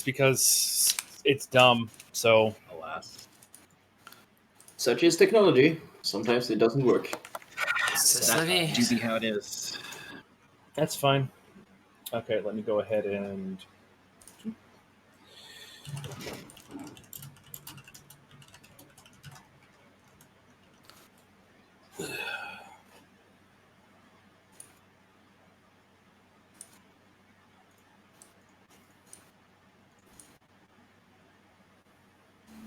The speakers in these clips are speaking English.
because it's dumb. So, alas, such is technology. Sometimes it doesn't work. C'est That's la vie. usually how it is. that's fine. Okay, let me go ahead and.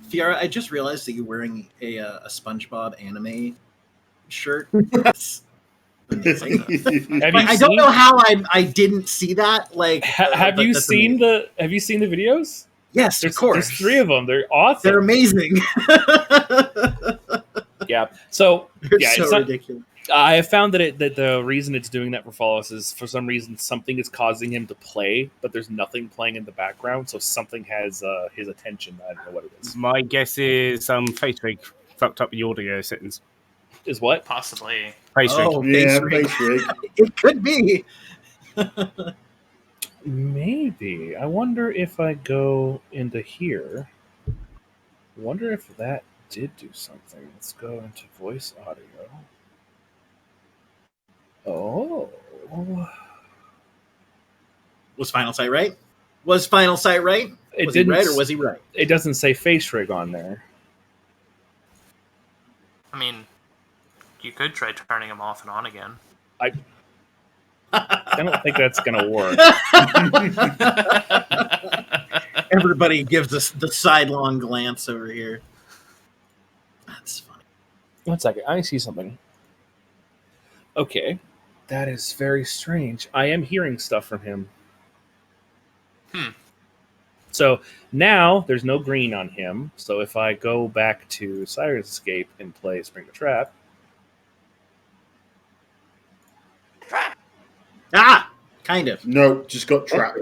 Fiara, I just realized that you're wearing a SpongeBob anime shirt. That's amazing. Have you I don't seen- know how I didn't see that. Like, have but you that's seen amazing. Have you seen the videos? Yes, There's, of course. there's 3 of them. They're awesome. They're amazing. Yeah. So They're yeah, so it's not, ridiculous. I have found that the reason it's doing that for Flawless is for some reason something is causing him to play, but there's nothing playing in the background, so something has his attention. I don't know what it is. My guess is Facebook fucked up the audio settings. Is what? Possibly. Facebook. Oh, Yeah, face rig. face rig. It could be. Maybe. I wonder if I go into here. Wonder if that did do something. Let's go into voice audio. Oh. Was Final Sight right? Was Final Sight right? It Was he didn't right or was he right? It doesn't say face rig on there. I mean, you could try turning them off and on again. I don't think that's gonna work. Everybody gives us the sidelong glance over here. That's funny. 1 second. I see something. Okay. That is very strange. I am hearing stuff from him. So now there's no green on him. So if I go back to Siren's Escape and play Spring the Trap. Ah! Kind of. No, just got trapped.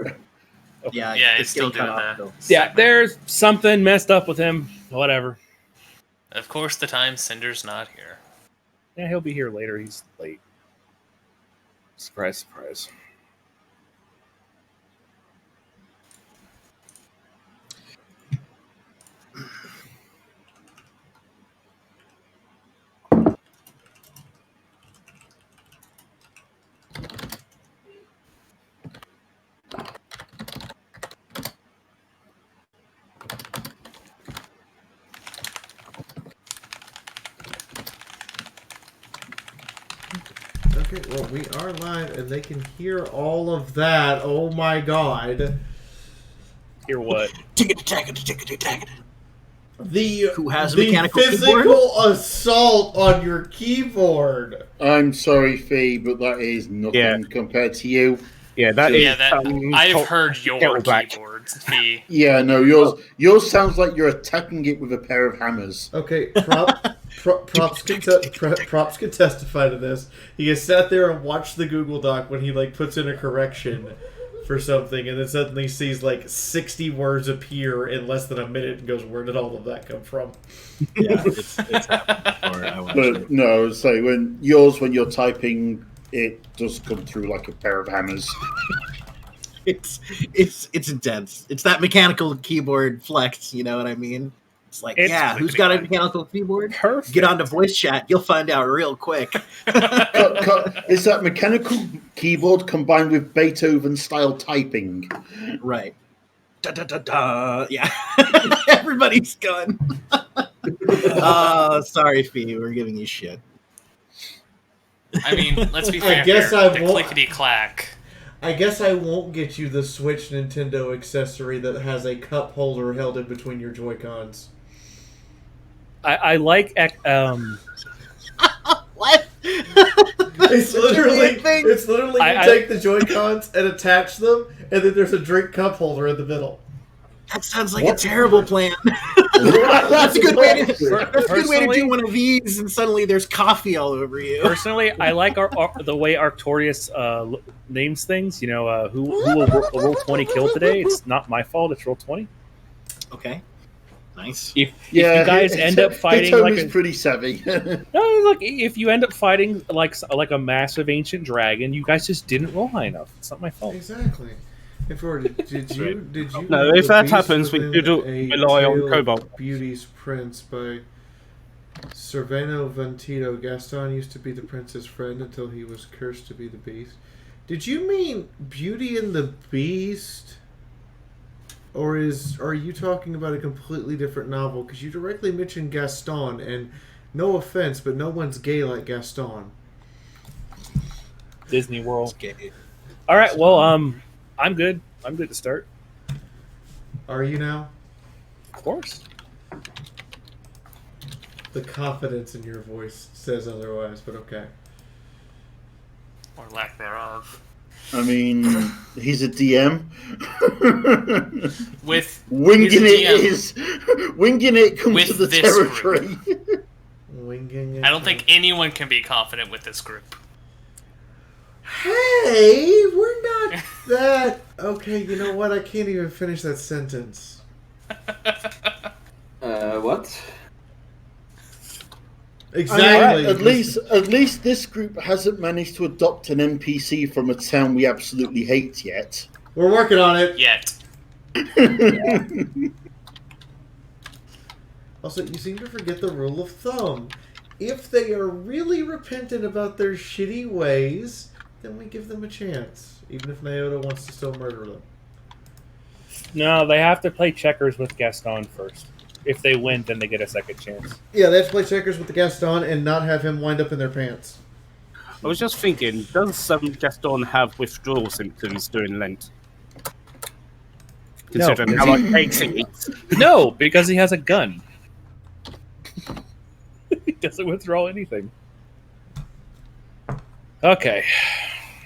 Yeah, Yeah, it's still getting doing cut off, that. though. Yeah, there's something messed up with him. Whatever. Of course, the time Cinder's not here. Yeah, he'll be here later. He's late. Surprise, surprise. Okay, well, we are live, and they can hear all of that. Oh my god. Hear what? The, Who has a the mechanical physical keyboard? assault on your keyboard. I'm sorry, Fee, but that is nothing Yeah. compared to you. Yeah, that is. Yeah, that I've heard your Kettleback. keyboards. Fee. Yeah, no, yours sounds like you're attacking it with a pair of hammers. Okay, props can testify to this. He has sat there and watched the Google Doc when he puts in a correction for something, and then suddenly sees 60 words appear in less than a minute and goes, "Where did all of that come from?" Yeah, it's happened before. I watched it. But no, so when you're typing, it does come through like a pair of hammers. It's intense. It's that mechanical keyboard flex. You know what I mean? It's like, It's yeah, who's got a mechanical keyboard? Perfect. Get onto voice chat. You'll find out real quick. Is that mechanical keyboard combined with Beethoven-style typing? Right. Da, da, da, da. Yeah. Everybody's gone. Sorry, Fee. We're giving you shit. I mean, let's be I fair. guess here. I The won't- clickety clack. I guess I won't get you the Switch Nintendo accessory that has a cup holder held in between your Joy-Cons. I like What? It's literally weird thing. you take the Joy-Cons and attach them, and then there's a drink cup holder in the middle. That sounds like a terrible plan. That's a good way to do one of these, and suddenly there's coffee all over you. Personally, I like the way Arctorius names things. You know, who will roll 20 kill today? It's not my fault. It's roll 20. Okay. Nice. If you guys end up fighting like is pretty savvy. no, look, if you end up fighting like a massive ancient dragon, you guys just didn't roll high enough. It's not my fault. Exactly. Did you? No, know if The that Beast happens, we Within do a rely on Tale of Cobalt. Beauty's Prince by Cerveno Ventito. Gaston used to be the prince's friend until he was cursed to be the Beast. Did you mean Beauty and the Beast? Or are you talking about a completely different novel? Because you directly mentioned Gaston, and no offense, but no one's gay like Gaston. Disney World. It's gay. All right. Well, I'm good. I'm good to start. Are you now? Of course. The confidence in your voice says otherwise, but okay. Or lack thereof. I mean, he's a DM. With Winging he's a it DM. is winging it comes With to the this territory. Winging it. I don't think anyone can be confident with this group. Hey, we're not that. Okay, you know what? I can't even finish that sentence. What? Exactly. At least this group hasn't managed to adopt an NPC from a town we absolutely hate yet. We're working on it. Yet. Also, you seem to forget the rule of thumb. If they are really repentant about their shitty ways, then we give them a chance, even if Nyota wants to still murder them. No, they have to play checkers with Gaston first. If they win, then they get a second chance. Yeah, they have to play checkers with the Gaston and not have him wind up in their pants. I was just thinking, does Gaston have withdrawal symptoms during Lent? Considering how much cakes he eats. No, because he has a gun. He doesn't withdraw anything. Okay.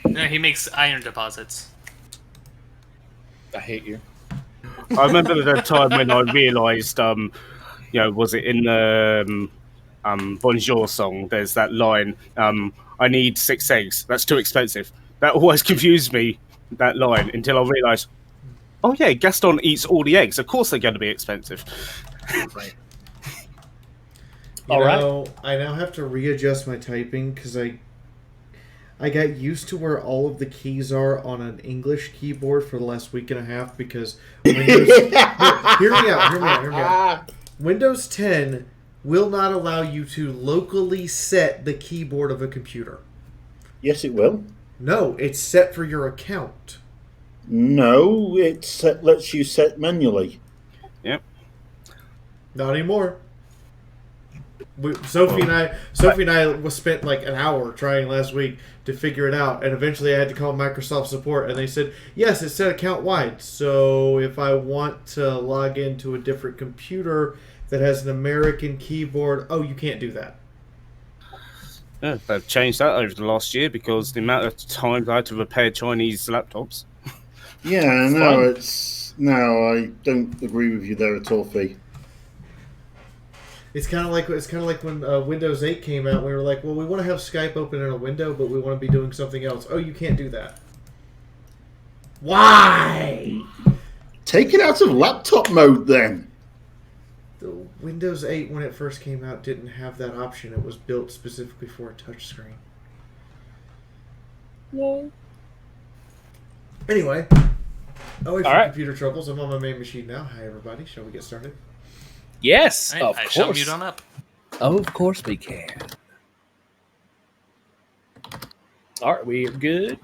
No, he makes iron deposits. I hate you. I remember the time when I realised, was it in the Bonjour song, there's that line, I need 6 eggs, that's too expensive. That always confused me, that line, until I realised, oh yeah, Gaston eats all the eggs, of course they're going to be expensive. Right. You know, I now have to readjust my typing because I got used to where all of the keys are on an English keyboard for the last week and a half because Windows... hear me out. Windows 10 will not allow you to locally set the keyboard of a computer. Yes, it will. No, it's set for your account. No, lets you set manually. Yep. Not anymore. Sophie and I spent like an hour trying last week to figure it out, and eventually I had to call Microsoft support, and they said, yes, it's set account wide, so if I want to log into a different computer that has an American keyboard, oh, you can't do that. Yeah, they've changed that over the last year because the amount of times I had to repair Chinese laptops. Yeah, no, I don't agree with you there at all, Fee. It's kind of like when Windows 8 came out. We were like, well, we want to have Skype open in a window, but we want to be doing something else. Oh, you can't do that. Why? Take it out of laptop mode then. The Windows 8, when it first came out, didn't have that option. It was built specifically for a touchscreen. Well, anyway, away from All right. computer troubles. I'm on my main machine now. Hi, everybody. Shall we get started? yes, Right, of I shall course. mute on up. Of course we can. All right, we are good.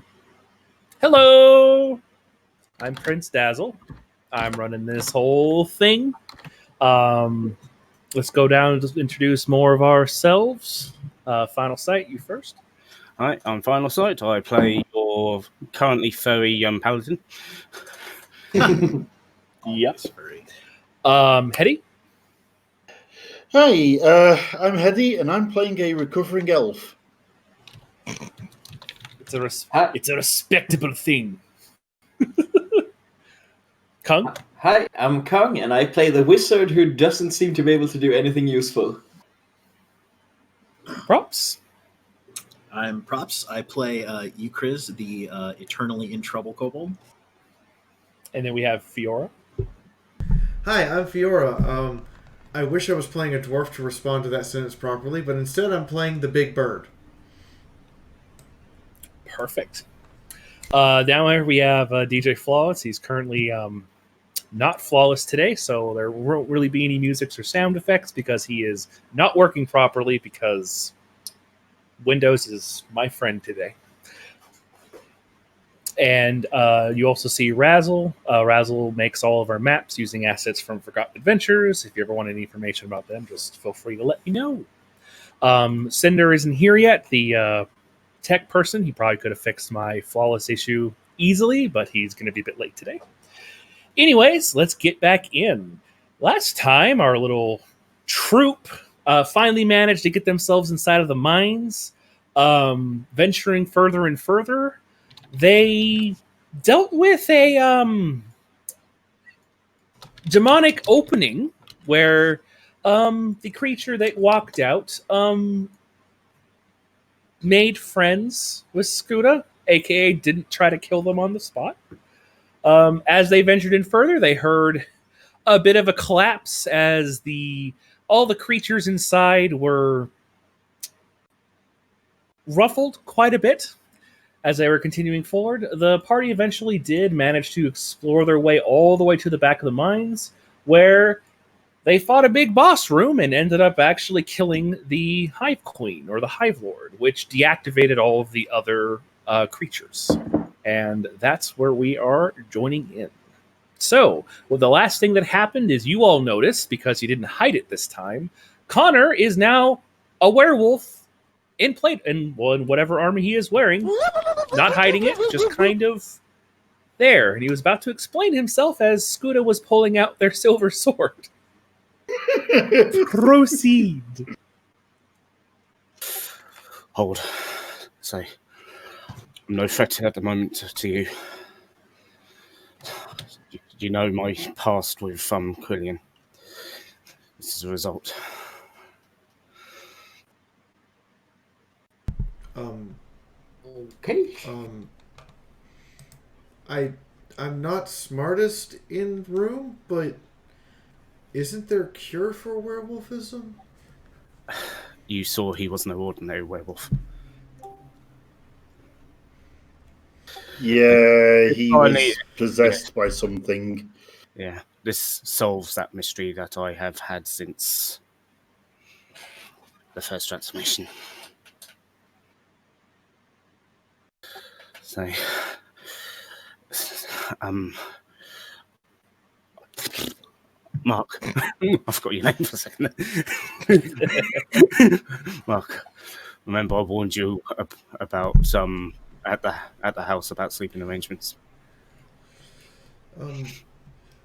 Hello, I'm Prince Dazzle. I'm running this whole thing. Let's go down and just introduce more of ourselves. Final Sight, you first. Hi, I'm Final Sight. I play your currently furry paladin. Yes. Hetty. Hi, I'm Hedy, and I'm playing a recovering elf. It's a respectable thing. Kung. Hi, I'm Kong, and I play the wizard who doesn't seem to be able to do anything useful. Props. I'm Props. I play Euchriz, the eternally in trouble kobold. And then we have Fiora. Hi, I'm Fiora. I wish I was playing a dwarf to respond to that sentence properly, but instead I'm playing the big bird. Perfect. Down here we have DJ Flawless. He's currently not flawless today, so there won't really be any music or sound effects because he is not working properly because Windows is my friend today. And you also see Razzle. Razzle makes all of our maps using assets from Forgotten Adventures. If you ever want any information about them, just feel free to let me know. Cinder isn't here yet. The tech person, he probably could have fixed my flawless issue easily, but he's going to be a bit late today. Anyways, let's get back in. Last time, our little troop finally managed to get themselves inside of the mines, venturing further and further. They dealt with a demonic opening where the creature that walked out made friends with Skuda, aka didn't try to kill them on the spot. As they ventured in further, they heard a bit of a collapse as all the creatures inside were ruffled quite a bit as they were continuing forward. The party eventually did manage to explore their way all the way to the back of the mines, where they fought a big boss room and ended up actually killing the Hive Queen, or the Hive Lord, which deactivated all of the other creatures. And that's where we are joining in. So, well, the last thing that happened is you all noticed, because you didn't hide it this time, Connor is now a werewolf in whatever armor he is wearing, not hiding it, just kind of there. And he was about to explain himself as Skuda was pulling out their silver sword. Proceed. Hold. So, I'm no threat at the moment to you. You know my past with Quillian. This is a result. Okay. I'm not smartest in room, but isn't there a cure for werewolfism? You saw he was no ordinary werewolf. Yeah, he was possessed by something. Yeah, this solves that mystery that I have had since the first transformation. So, Mark, I forgot your name for a second. Mark, remember I warned you about at the house about sleeping arrangements.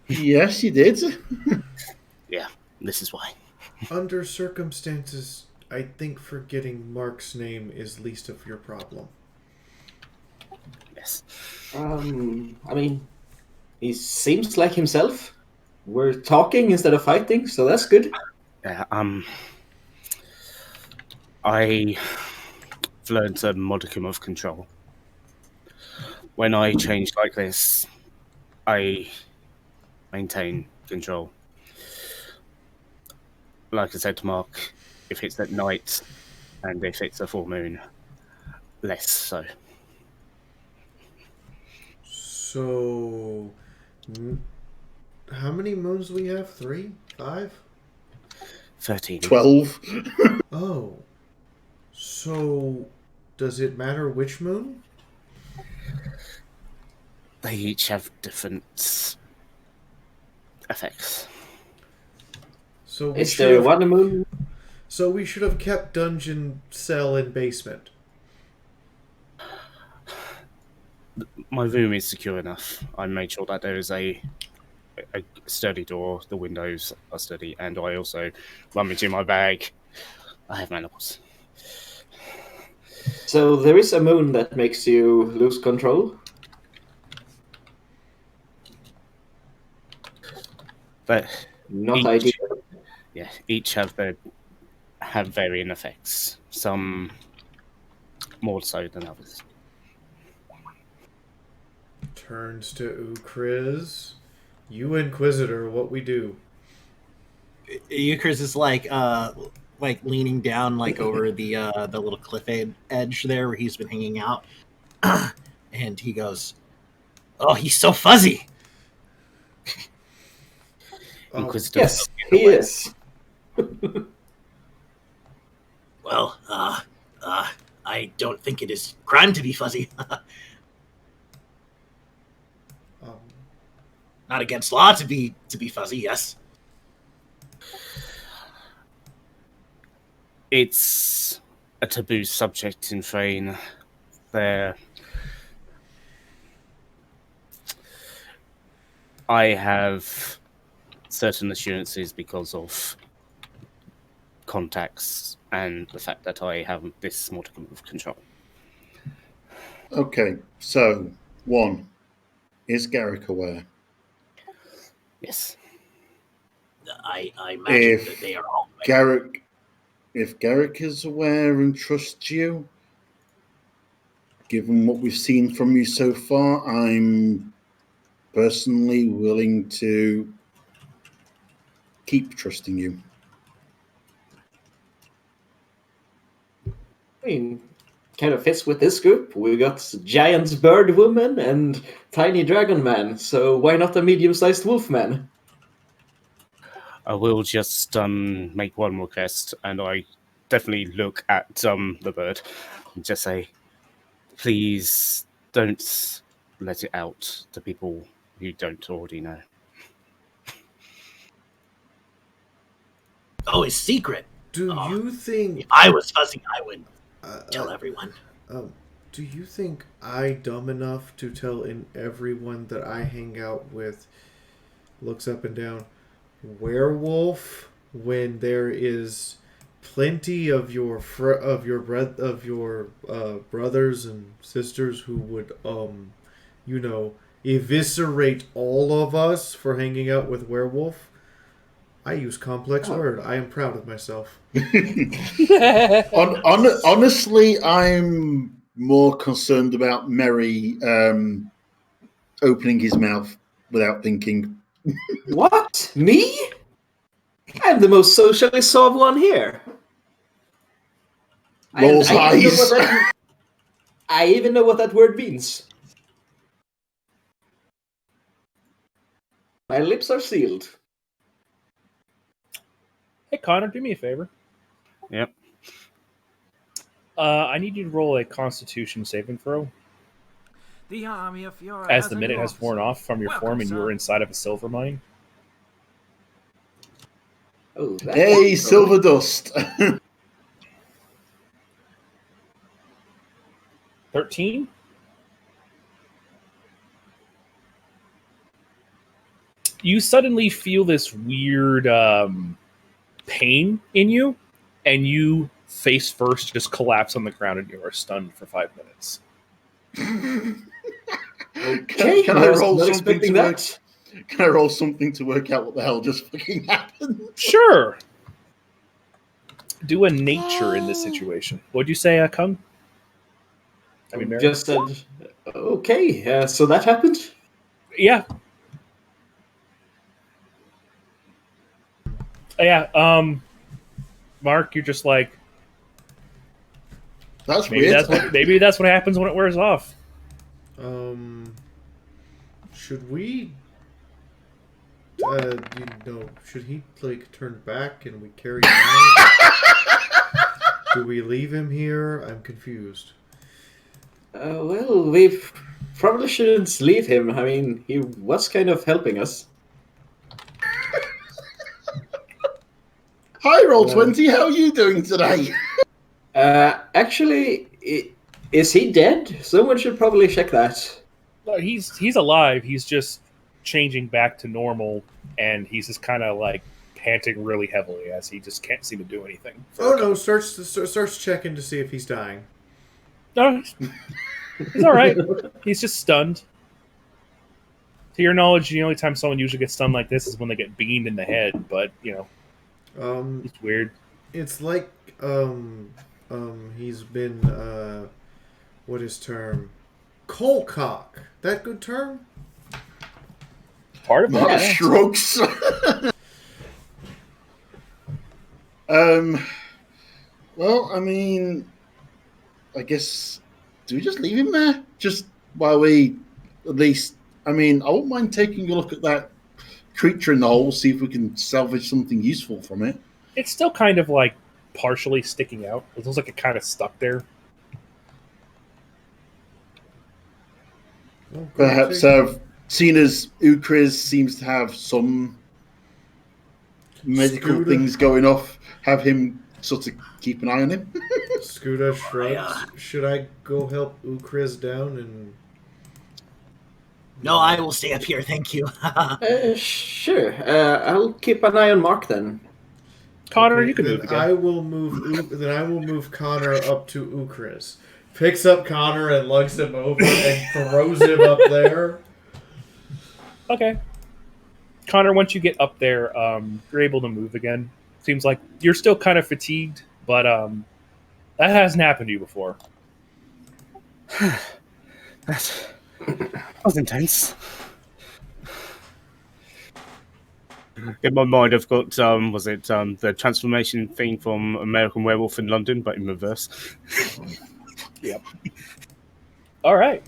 Yes, you did. Yeah, this is why. Under circumstances, I think forgetting Mark's name is least of your problem. Yes. I mean, he seems like himself. We're talking instead of fighting, so that's good. Yeah, I've learned a modicum of control. When I change like this, I maintain control. Like I said to Mark, if it's at night and if it's a full moon, less so. So, how many moons do we have? 3? 5? 13. 12. Oh. So, does it matter which moon? They each have different effects. So Is there one moon? So we should have kept dungeon cell in basement. My room is secure enough. I made sure that there is a sturdy door, the windows are sturdy, and I also rummage in my bag. I have manacles. So there is a moon that makes you lose control? But Not ideal. Yeah, each have varying effects. Some more so than others. Turns to Ukriz. You Inquisitor, what we do? Euchris is like leaning down like over the little cliff edge there where he's been hanging out, And he goes, "Oh, he's so fuzzy." Inquisitive. Yes, he is. Well, I don't think it is crime to be fuzzy. Not against law to be fuzzy. Yes. It's a taboo subject in Thane. There, I have certain assurances because of contacts and the fact that I have this modicum of control. Okay, so 1, is Garrick aware? Yes. I imagine that they are all aware. If Garrick is aware and trusts you, given what we've seen from you so far, I'm personally willing to keep trusting you. I mean, kind of fits with this group. We got giant bird woman and tiny dragon man, so why not a medium-sized wolf man? I will just make one request, and I definitely look at the bird and just say, please don't let it out to people who don't already know. Oh, it's secret. Do you think If I was fuzzy, I would tell everyone. do you think I dumb enough to tell everyone that I hang out with looks up and down werewolf when there is plenty of your brothers and sisters who would eviscerate all of us for hanging out with werewolf? I use complex word. I am proud of myself. Honestly, I'm more concerned about Merry opening his mouth without thinking. What? Me? I'm the most socially suave one here. Rolls eyes. I even know what that word means. My lips are sealed. Hey, Connor, do me a favor. Yep. I need you to roll a Constitution saving throw. The army of Fiora As has the a minute new has worn officer. off from your Welcome, form and you sir. are inside of a silver mine. Oh, that Hey, silver dust. 13? You suddenly feel this weird pain in you, and you face first just collapse on the ground and you are stunned for 5 minutes. Okay, Can I roll not something expecting to work? that. Can I roll something to work out what the hell just fucking happened? Sure. Do a nature in this situation. What'd you say, Kung? I mean, Mary? Just said, okay, so that happened? Yeah. Yeah. Mark, you're just like, That's maybe weird. maybe that's what happens when it wears off. Should we should he turn back and we carry him out? Do we leave him here? I'm confused. Well, we probably shouldn't leave him. I mean, he was kind of helping us. Hi, Roll20. How are you doing today? Actually, is he dead? Someone should probably check that. No, he's alive. He's just changing back to normal, and he's just kind of like panting really heavily as he just can't seem to do anything. Oh no! Starts checking to see if he's dying. No, he's all right. He's just stunned. To your knowledge, the only time someone usually gets stunned like this is when they get beamed in the head. But it's weird. It's like he's been what is term? Coalcock. That good term? Part of Mark it. shrugs. Well, I mean, I guess, do we just leave him there? Just while we at least, I won't mind taking a look at that creature in the hole, see if we can salvage something useful from it. It's still kind of like partially sticking out. It looks like it kind of stuck there. Well, Perhaps seeing as Ukriz seems to have some medical Scooter. things going off, have him sort of keep an eye on him. Scooter shrugs. Should I go help Ukriz down and? No, I will stay up here. Thank you. Sure. I'll keep an eye on Mark then. Connor, Okay, you can then move again. I will move Connor up to Ukriz. Picks up Connor and lugs him over and throws him up there. Okay. Connor, once you get up there, you're able to move again. Seems like you're still kind of fatigued, but that hasn't happened to you before. That was intense. In my mind, I've got the transformation thing from American Werewolf in London, but in reverse. Yep. All right.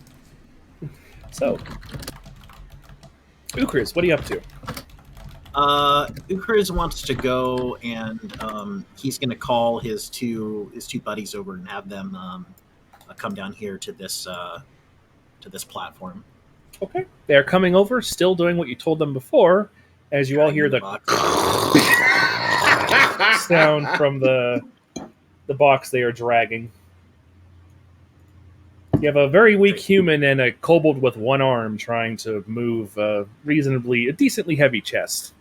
So, Ukriz, what are you up to? Ukriz wants to go, and he's going to call his two buddies over and have them come down here to this platform. Okay. They're coming over, still doing what you told them before, as you all hear the sound from the box they are dragging. You have a very weak human and a kobold with one arm trying to move a decently heavy chest.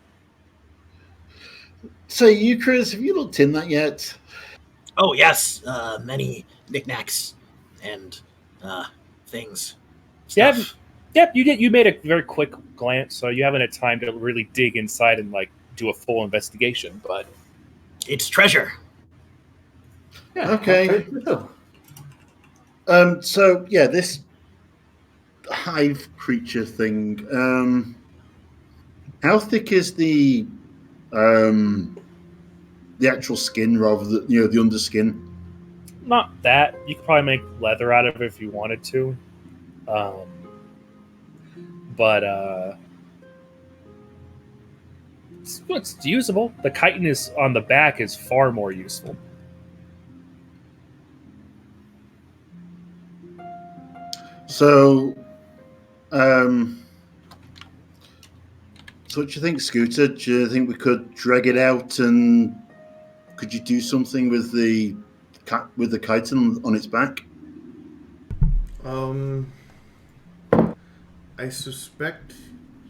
So, Ukriz, have you looked in that yet? Oh yes, many knickknacks and things. Yeah, Stuff. yep. You did. You made a very quick glance, so you haven't had time to really dig inside and like do a full investigation. But It's treasure. Yeah. Okay. So yeah, this hive creature thing. How thick is the actual skin rather than the underskin? not that. You could probably make leather out of it if you wanted to. But it's usable. The chitin is on the back is far more useful. So, so what do you think, Scooter? Do you think we could drag it out, and could you do something with the chitin on its back? I suspect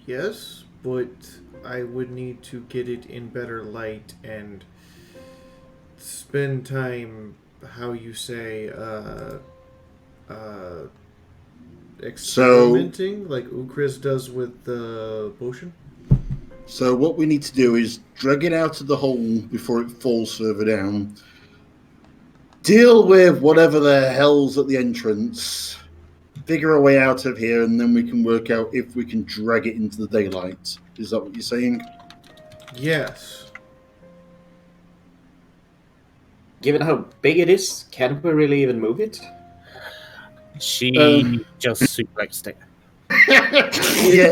yes, but I would need to get it in better light and spend time, how you say, experimenting, like Ukriz does with the potion. So what we need to do is drag it out of the hole before it falls further down. Deal with whatever the hell's at the entrance. Figure a way out of here, and then we can work out if we can drag it into the daylight. Is that what you're saying? Yes. Given how big it is, can we really even move it? She just suplexed it. Yeah,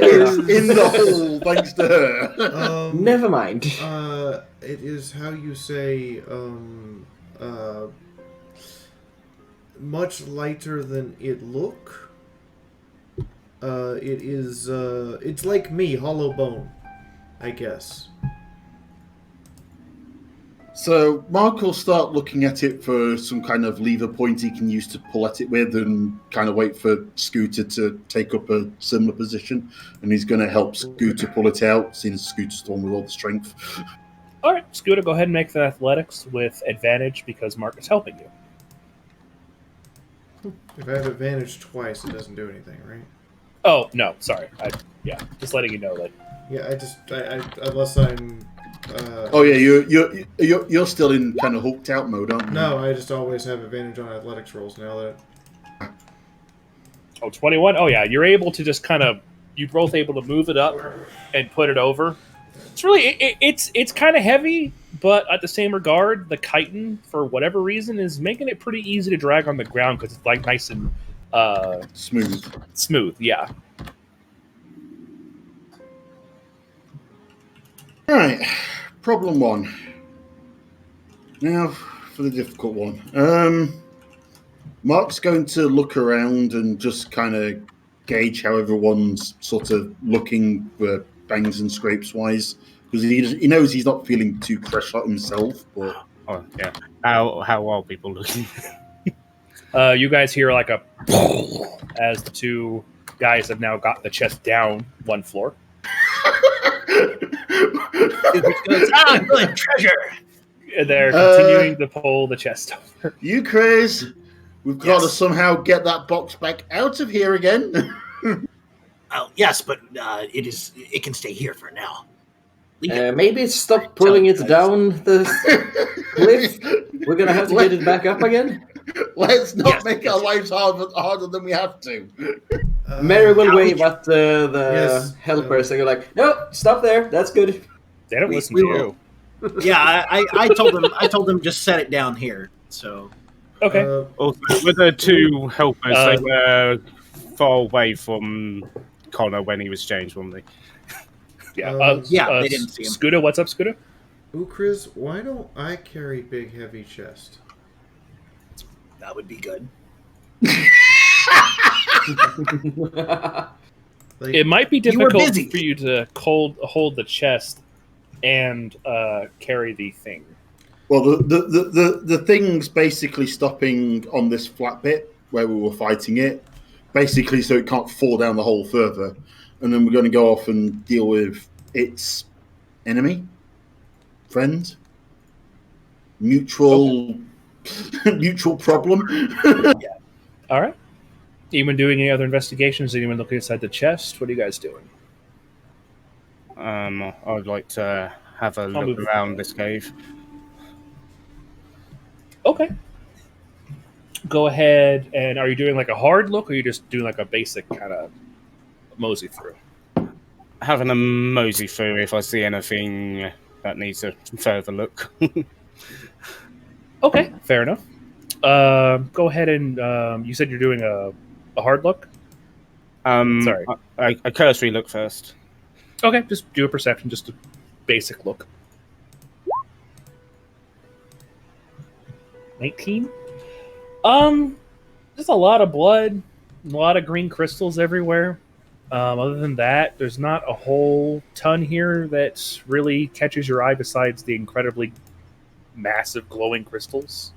it's in the hole thanks to her. Never mind. It is how you say, much lighter than it look. It is, it's like me, hollow bone, I guess. So Mark will start looking at it for some kind of lever point he can use to pull at it with, and kind of wait for Scooter to take up a similar position. And he's going to help Scooter pull it out, seeing as Scooter's the one with all the strength. All right, Scooter, go ahead and make the athletics with advantage because Mark is helping you. If I have advantage twice, it doesn't do anything, right? Oh no, sorry. Just letting you know that. Yeah, I unless I'm. Oh yeah, you're still in kind of hooked out mode, aren't you? No, I just always have advantage on athletics rolls now that. Oh, 21? Oh yeah, you're able to just kind of. You're both able to move it up and put it over. It's really it's kind of heavy, but at the same regard, the chitin for whatever reason is making it pretty easy to drag on the ground because it's like nice and Smooth. Smooth. Yeah. All right. Problem 1. Now for the difficult one. Mark's going to look around and just kind of gauge how everyone's sort of looking for bangs and scrapes wise, because he knows he's not feeling too fresh out himself. But Oh yeah. How are people looking? You guys hear like a as the two guys have now got the chest down one floor. Which goes, good treasure. They're continuing to pull the chest over. you, Chris, we've got to Yes. somehow get that box back out of here again. Oh, yes, but it can stay here for now. Leave it. Maybe stop pulling it down the cliff. We're gonna have to get it back up again. Let's not Yes, make yes, our lives harder than we have to. Mary will how wave would at the Yes. helpers and go like, "No, stop there. That's good." They don't We- listen we to will. you. Yeah, I told them just set it down here. So Okay. Also, with the two helpers, they were far away from Connor when he was changed, weren't they? Yeah. Yeah, they didn't see him. Scooter, what's up, Scooter? Ooh, Chris, why don't I carry big heavy chest? that would be good. Like, It might be You were difficult busy. for you to hold the chest and carry the thing. Well, the thing's basically stopping on this flat bit where we were fighting it, basically so it can't fall down the hole further. And then we're going to go off and deal with its enemy, friend, mutual problem. All right. Anyone doing any other investigations? Anyone looking inside the chest? What are you guys doing? I'd like to have a look move. around this cave. Okay. Go ahead and are you doing like a hard look or are you just doing like a basic kind of mosey through? Having a mosey through if I see anything that needs a further look. Okay, fair enough. Go ahead and you said you're doing a hard look? Sorry. A cursory look first. Okay, just do a perception, just a basic look. 19? There's a lot of blood, a lot of green crystals everywhere. Other than that, there's not a whole ton here that really catches your eye besides the incredibly massive glowing crystals.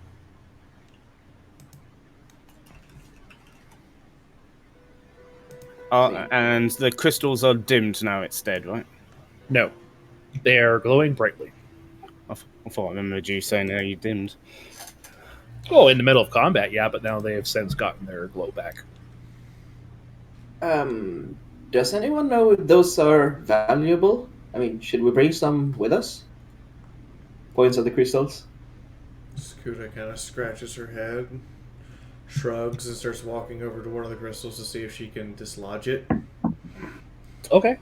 And the crystals are dimmed now, it's dead, right? No, they are glowing brightly. I thought I remembered you saying they're dimmed. Oh, in the middle of combat, yeah, but now they have since gotten their glow back. Does anyone know if those are valuable? I mean, should we bring some with us? Points of the crystals. Scooter kind of scratches her head, shrugs, and starts walking over to one of the crystals to see if she can dislodge it. Okay.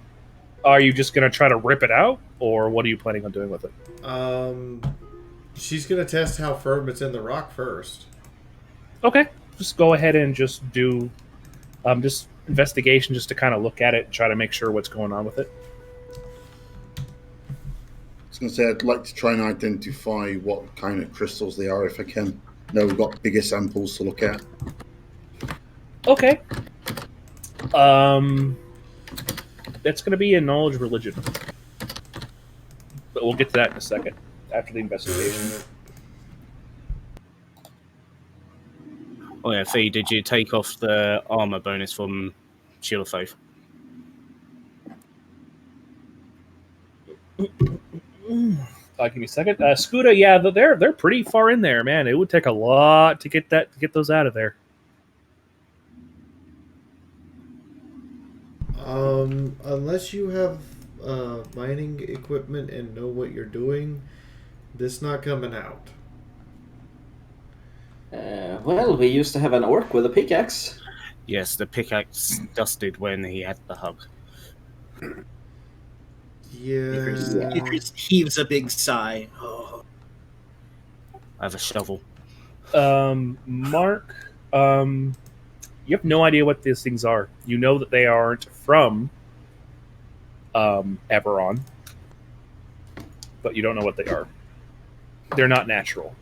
Are you just going to try to rip it out, or what are you planning on doing with it? She's gonna test how firm it's in the rock first. Okay. Just go ahead and just do just investigation just to kind of look at it and try to make sure what's going on with it. I was going to say I'd like to try and identify what kind of crystals they are if I can. No, we've got bigger samples to look at. Okay. That's going to be a knowledge religion. But we'll get to that in a second after the investigation. Oh yeah, Fee, did you take off the armor bonus from Shield of Faith? Give me a second. Scooter, yeah, they're pretty far in there, man. It would take a lot to get those out of there. Unless you have mining equipment and know what you're doing, this not coming out. Well, we used to have an orc with a pickaxe. Yes, the pickaxe dusted when he had the hug. Yeah. He just heaves a big sigh. Oh. I have a shovel. Mark, You have no idea what these things are. You know that they aren't from Eberron, but you don't know what they are. They're not natural.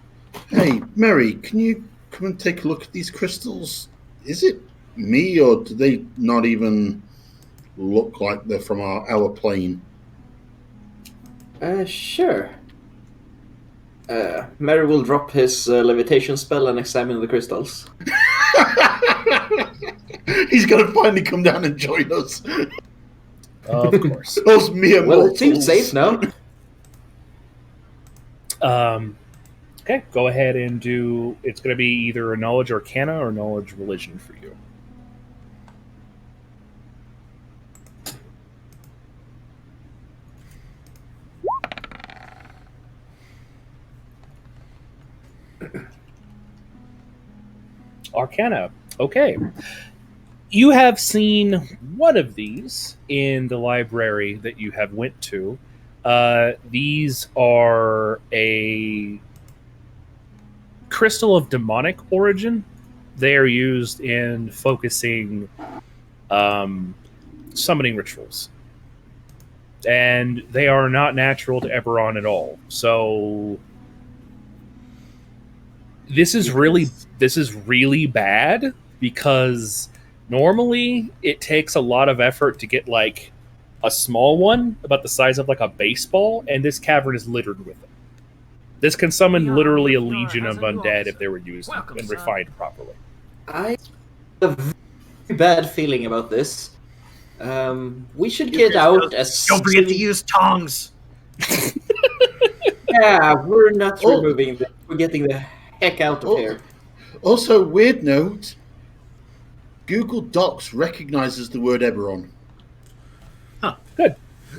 Hey, Mary, can you come and take a look at these crystals? Is it me, or do they not even look like they're from our plane? Sure. Mary will drop his levitation spell and examine the crystals. He's going to finally come down and join us. Of course. Those mere Well, mortals. it seems safe now. Okay, go ahead and do. It's going to be either a knowledge arcana or knowledge religion for you. Arcana. Okay. You have seen one of these in the library that you have went to. These are a crystal of demonic origin. They are used in focusing summoning rituals. And they are not natural to Eberron at all. So this is really bad, because normally it takes a lot of effort to get like a small one about the size of like a baseball, and this cavern is littered with them. This can summon literally a legion of undead if they were used and refined properly. I have a very bad feeling about this. We should get out as Don't forget to use tongs. Yeah, we're not removing them. We're getting the heck out of here. Also, weird note, Google Docs recognizes the word Eberron. Good.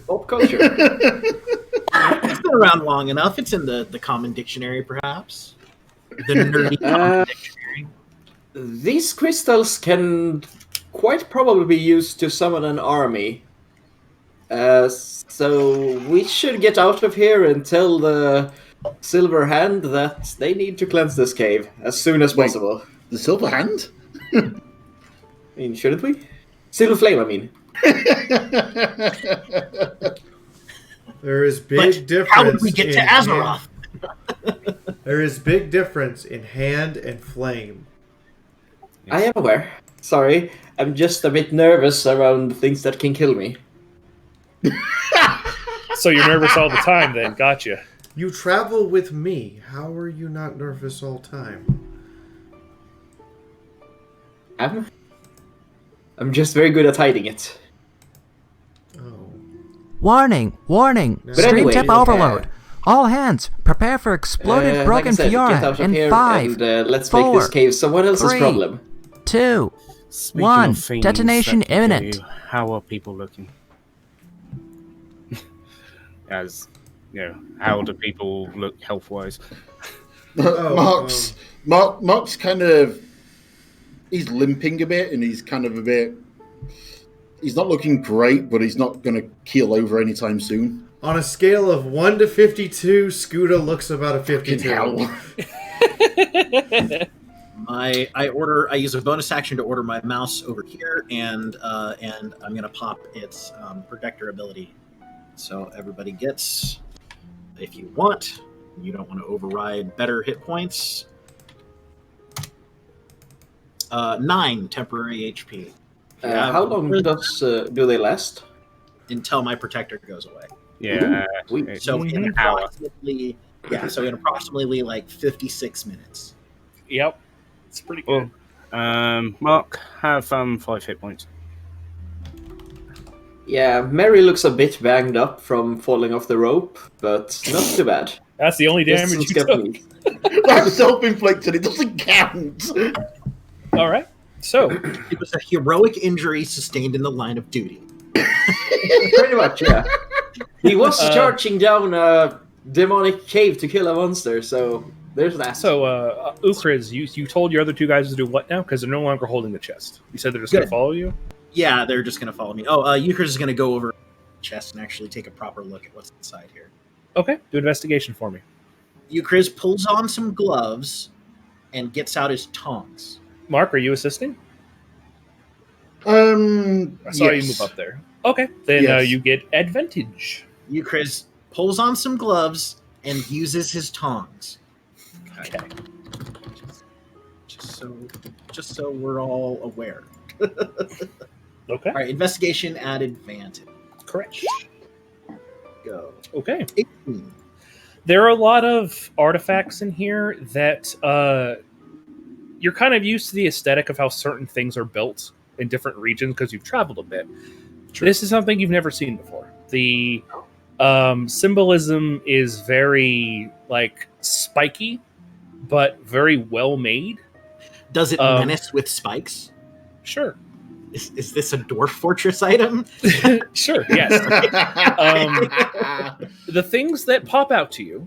Pop culture. It's been around long enough. It's in the common dictionary, perhaps. The nerdy common dictionary. These crystals can quite probably be used to summon an army. So we should get out of here and tell the Silver Hand that they need to cleanse this cave as soon as possible. The Silver Hand? I mean, shouldn't we? Silver Flame, I mean. There is big difference. How did we get to Azeroth? There is big difference in hand and flame. I am aware. Sorry, I'm just a bit nervous around things that can kill me. So you're nervous all the time then, gotcha. You travel with me. How are you not nervous all time? I'm just very good at hiding it. Oh. Warning! Warning! But Stream anyway, tip overload. All hands, prepare for exploded broken like I said, Fiora get out of in here 5, and let's make this 4, cave someone else's 3, problem. 2. Speaking One, of things detonation that kill imminent. you, how are people looking? As you know, how do people look health-wise? Mark's kind of, he's limping a bit, and he's kind of a bit. He's not looking great, but he's not going to keel over anytime soon. On a scale of 1 to 52, Scooter looks about a 52. I use a bonus action to order my mouse over here, and I'm gonna pop its protector ability. So everybody gets, if you want, you don't want to override better hit points. 9 temporary HP. How long do they last? Until my protector goes away. Yeah. Sweet. So in approximately, like 56 minutes. Yep. It's pretty good. Mark, have 5 hit points. Yeah, Mary looks a bit banged up from falling off the rope, but not too bad. That's the only damage Distance you kept took. me. That's self-inflicted. It doesn't count. All right. So, It was a heroic injury sustained in the line of duty. Pretty much, yeah. He was charging down a demonic cave to kill a monster, so there's that. so Ukriz, you told your other two guys to do what now? Because they're no longer holding the chest. You said they're just going to Good. follow you? Yeah, they're just going to follow me. Oh, Euchris is going to go over the chest and actually take a proper look at what's inside here. Okay. Do investigation for me. Euchris pulls on some gloves and gets out his tongs. Mark, are you assisting? I saw you Yes. move up there. Okay, then Yes. you get advantage. Euchris pulls on some gloves and uses his tongs. Okay. Just so we're all aware. Okay. All right, investigation at advantage. Correct. Go. Okay. 18. There are a lot of artifacts in here that you're kind of used to the aesthetic of how certain things are built in different regions because you've traveled a bit. True. This is something you've never seen before. The symbolism is very like spiky, but very well made. Does it Um, menace with spikes? Sure. Is this a dwarf fortress item? Sure, yes. The things that pop out to you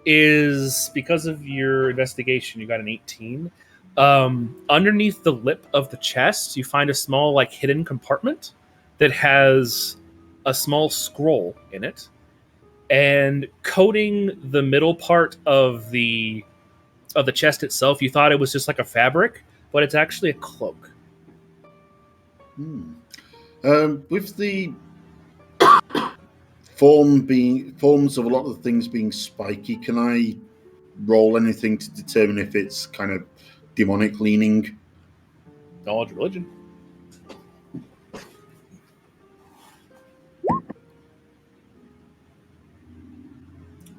is because of your investigation, you got an 18. Underneath the lip of the chest, you find a small, like, hidden compartment that has a small scroll in it. And coating the middle part of the chest itself, you thought it was just like a fabric, but it's actually a cloak. With the forms of a lot of the things being spiky, can I roll anything to determine if it's kind of demonic leaning? Knowledge, religion.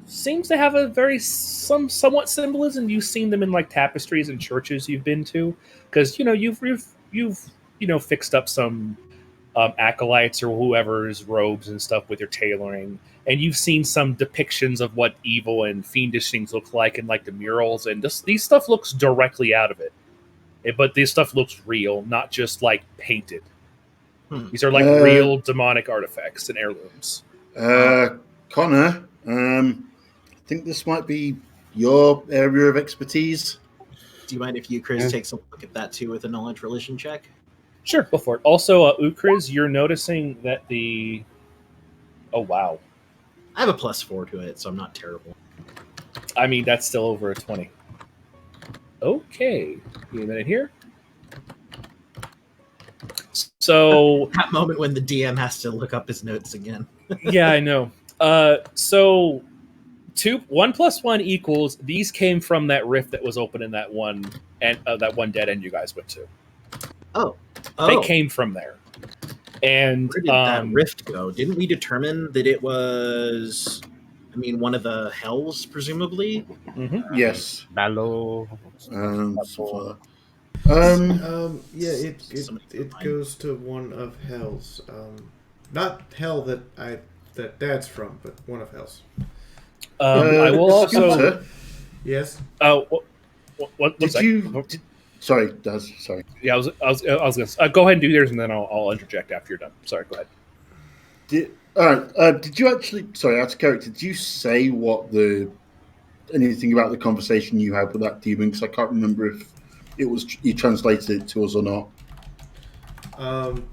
Seems to have a very somewhat symbolism. You've seen them in like tapestries and churches you've been to, because you've fixed up some acolytes or whoever's robes and stuff with your tailoring, and you've seen some depictions of what evil and fiendish things look like in like the murals, and these stuff looks directly out of it. But this stuff looks real, not just like painted. These are like real demonic artifacts and heirlooms. Connor, I think this might be your area of expertise. Do you mind if Euchris takes a look at that too with a knowledge religion check? Sure, go for it. Also, Ukriz, you're noticing that the... Oh, wow. I have a +4 to it, so I'm not terrible. I mean, that's still over a 20. Okay. Give me a minute here. So... That moment when the DM has to look up his notes again. Yeah, I know. So... 1 + 1 equals... These came from that rift that was open in that one dead end you guys went to. Oh. They came from there. And where did that rift go? Didn't we determine that it was, one of the hells, presumably? Mm-hmm. Yes. Balor. It goes to one of hell's. Not hell that Dad's from, but one of hell's. I will also. Scooter, Yes. Oh, what did you? Sorry, Daz. Sorry. Yeah, I was gonna go ahead and do yours, and then I'll interject after you're done. Sorry, go ahead. All right. Did you actually? Sorry, out of character. Did you say anything about the conversation you had with that demon? Because I can't remember if it was you translated it to us or not.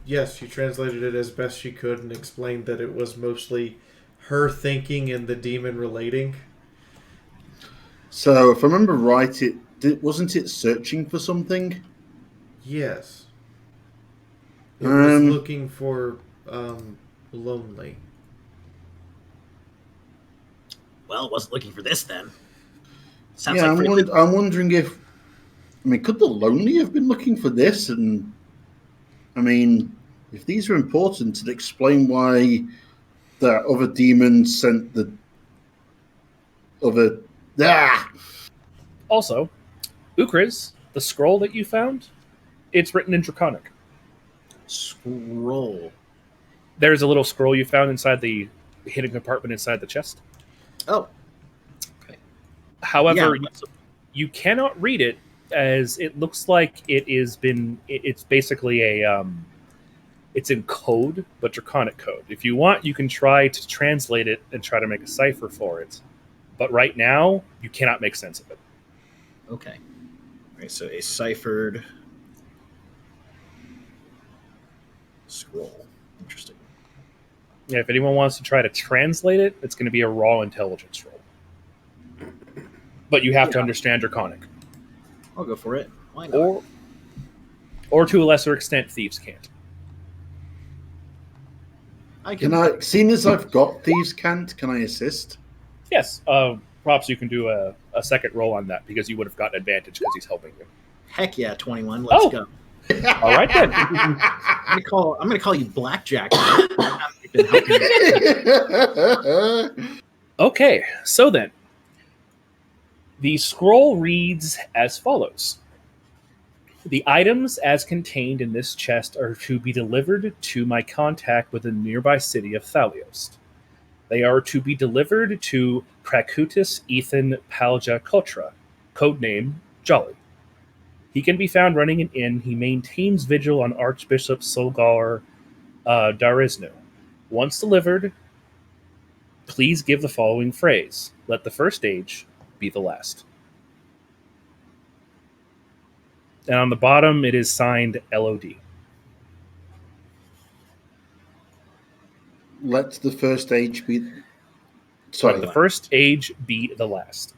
Yes, she translated it as best she could and explained that it was mostly her thinking and the demon relating. So, if I remember right, wasn't it searching for something? Yes. It was looking for lonely. Well, it wasn't looking for this then. I'm wondering if, could the lonely have been looking for this? And if these are important, to explain why that other demon sent the other. Also, Ukriz, the scroll that you found, it's written in Draconic. Scroll. There's a little scroll you found inside the hidden compartment inside the chest. Oh. Okay. However, you cannot read it, as it looks like it's basically it's in code, but Draconic code. If you want, you can try to translate it and try to make a cipher for it. But right now, you cannot make sense of it. Okay. All right, so a ciphered scroll. Interesting. Yeah, if anyone wants to try to translate it, it's going to be a raw intelligence roll. But you have to understand Draconic. I'll go for it. Why not? Or to a lesser extent, thieves can't. Can I, seeing as I've got Thieves' Cant, can I assist? Yes. Props, you can do a second roll on that because you would have gotten advantage because he's helping you. Heck yeah, 21. Let's go. All right then. I'm gonna call you Blackjack. You've been helping me. Okay, so then the scroll reads as follows. The items as contained in this chest are to be delivered to my contact within the nearby city of Thaliost. They are to be delivered to Krakutis Ethan Palja Kotra, codename Jolly. He can be found running an inn. He maintains vigil on Archbishop Solgar Dariznu. Once delivered, please give the following phrase. Let the first age be the last. And on the bottom, it is signed LOD. Let the first age be. Let Sorry. the first age be the last.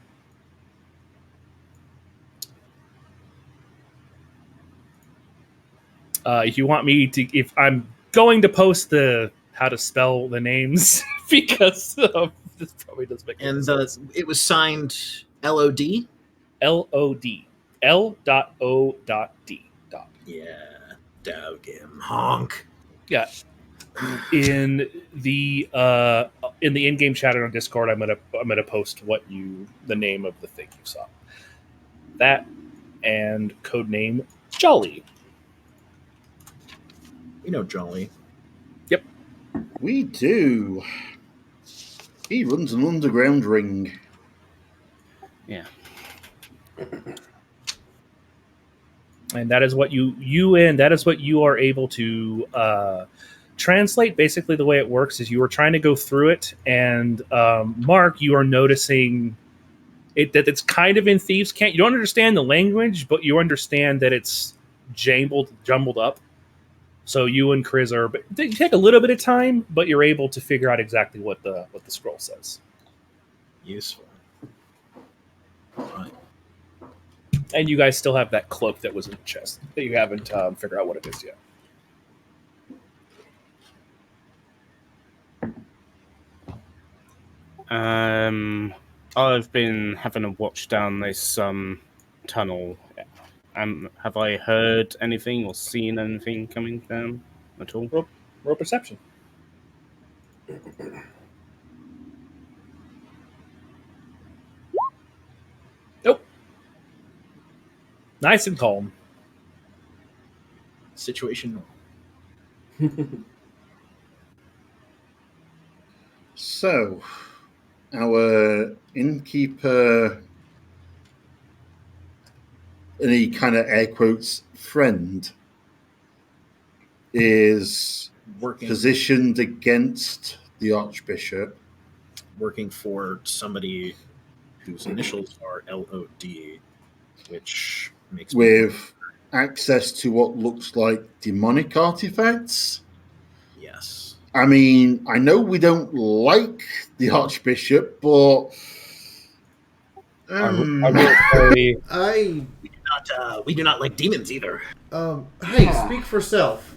If you want me to, if I'm going to post the how to spell the names because this probably doesn't make And sense. it was signed LOD. LOD. L.O.D. Yeah, dog him honk. Yeah. In the in-game chat on Discord, I'm gonna post the name of the thing you saw. That and codename Jolly. You know Jolly. We do. He runs an underground ring. Yeah. And that is what you are able to translate. Basically, the way it works is you are trying to go through it, and Mark, you are noticing that it's kind of in Thieves' Cant. You don't understand the language, but you understand that it's jumbled up. So you and Chris they take a little bit of time, but you're able to figure out exactly what the scroll says. Useful. Right. And you guys still have that cloak that was in the chest that you haven't figured out what it is yet. I've been having a watch down this tunnel. Have I heard anything or seen anything coming down at all? Roll perception. Nope. Nice and calm. Situation. So, our innkeeper, and he kind of air quotes friend, is Working positioned against the Archbishop. working for somebody whose initials are LOD, which makes me With access to what looks like demonic artifacts. yes. I mean, I know we don't like the Archbishop, but I will say, We do not like demons either. Hey, speak for self.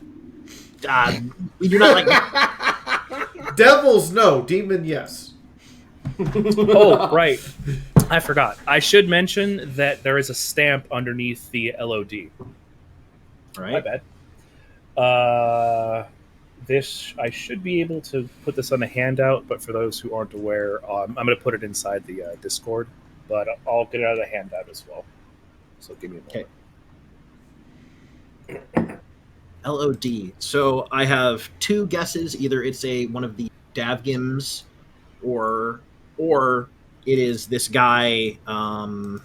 We do not like. Devils, no. Demon, yes. Oh, right. I forgot. I should mention that there is a stamp underneath the LOD. My Right. bad. I should be able to put this on a handout, but for those who aren't aware, I'm going to put it inside the Discord, but I'll get it out of the handout as well. So give me a moment. Okay. LOD. So I have two guesses. Either it's one of the Davgims, or it is this guy, Limol,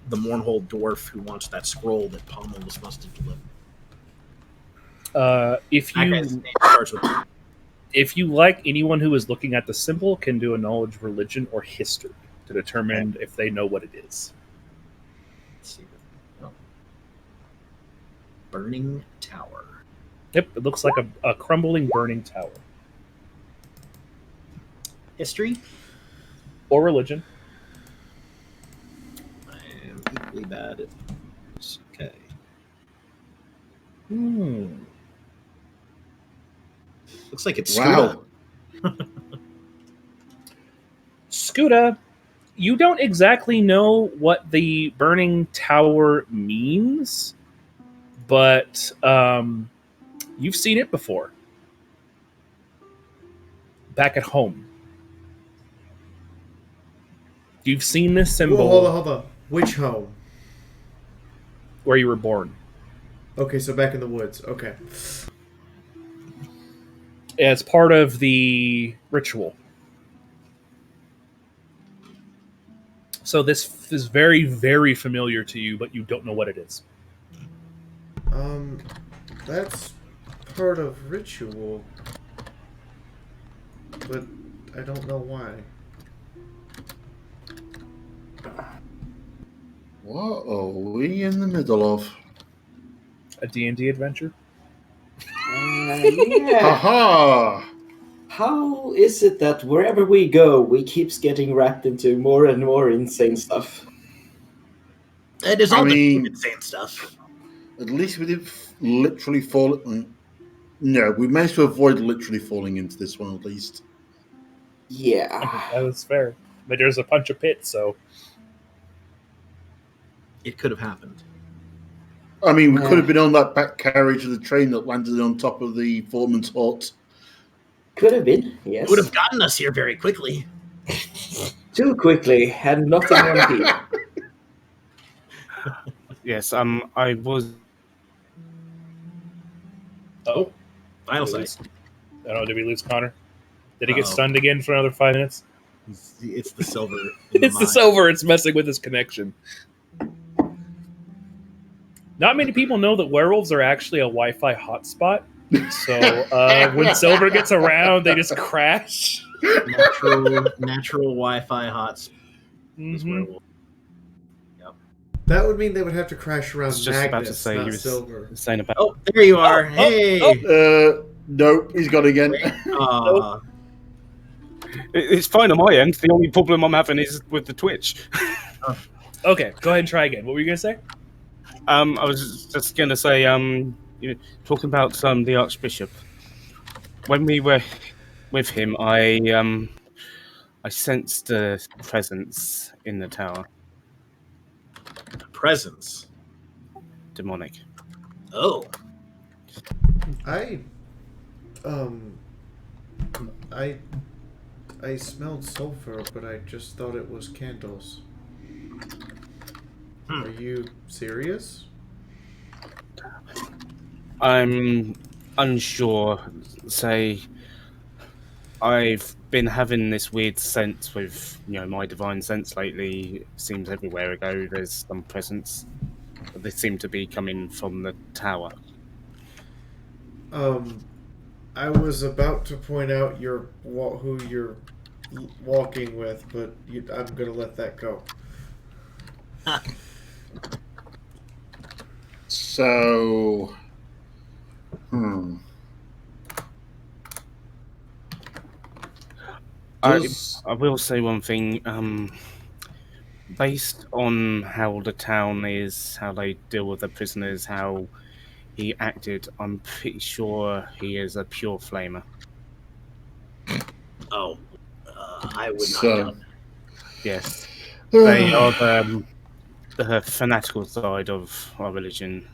the Mournhold dwarf who wants that scroll that Pommel was supposed to deliver. If That guy's you name starts with if you like, anyone who is looking at the symbol can do a knowledge, religion, or history to determine if they know what it is. let's see. Burning Tower. Yep, it looks like a crumbling, burning tower. History. Or religion. I am equally bad at this. Okay. Looks like it's Wow. Scuda, you don't exactly know what the burning tower means, but you've seen it before. Back at home. You've seen this symbol Whoa, hold on. Which home? where you were born. Okay, so back in the woods. Okay. As part of the ritual. So this is very, very familiar to you, but you don't know what it is. That's part of ritual, but I don't know why. What are we in the middle of? A D&D adventure? Yeah. Aha! How is it that wherever we go, we keeps getting wrapped into more and more insane stuff? It is I all the mean- insane stuff. At least we didn't literally fall. No, we managed to avoid literally falling into this one at least. Yeah. That was fair. But there's a bunch of pits, so It could have happened. I mean, we could have been on that back carriage of the train that landed on top of the foreman's hut. Could have been, yes. It would have gotten us here very quickly. Too quickly, and not in one piece. Yes, I was. oh, Final did we sight. lose- I don't know. Did we lose Connor? Did he get Uh-oh. stunned again for another 5 minutes? It's the silver. in It's the mind. silver. It's messing with his connection. Not many people know that werewolves are actually a Wi-Fi hotspot. So when silver gets around, they just crash. Natural Wi-Fi hots. Mhm. That would mean they would have to crash around I was just about to Magnus, say not he was Silver. saying about. Oh, there you are. Hey. Nope, he's gone again. Aw. It's fine on my end. The only problem I'm having is with the Twitch. Okay, go ahead and try again. What were you gonna say? I was just gonna say, talking about the Archbishop. When we were with him, I sensed a presence in the tower, Presents. demonic. Oh. I smelled sulfur, but I just thought it was candles. Are you serious? I'm unsure. Say, I've been having this weird sense with my divine sense lately. It seems everywhere I go, there's some presence. But they seem to be coming from the tower. I was about to point out who you're walking with, but I'm gonna let that go. So, I will say one thing. Based on how the town is, how they deal with the prisoners, how he acted, I'm pretty sure he is a pure flamer. Oh. I would not So- doubt. Yes, they are the fanatical side of our religion.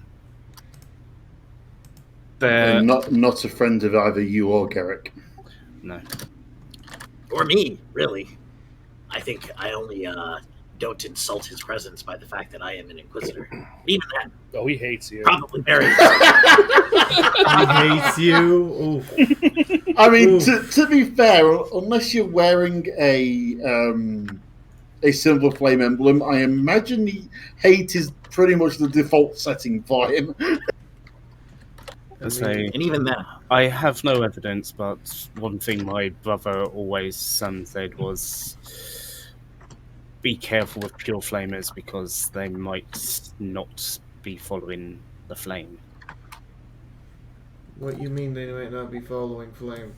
They're and not a friend of either you or Garrick. no. Or me, really. I think I only don't insult his presence by the fact that I am an Inquisitor. Even that, Oh, he hates you. probably very. He hates you. Oof. I mean, Ooh. to be fair, unless you're wearing a silver flame emblem, I imagine the hate is pretty much the default setting for him. I say, And even then, I have no evidence, but one thing my brother always said was, be careful with pure flamers because they might not be following the flame. What you mean they might not be following Flame?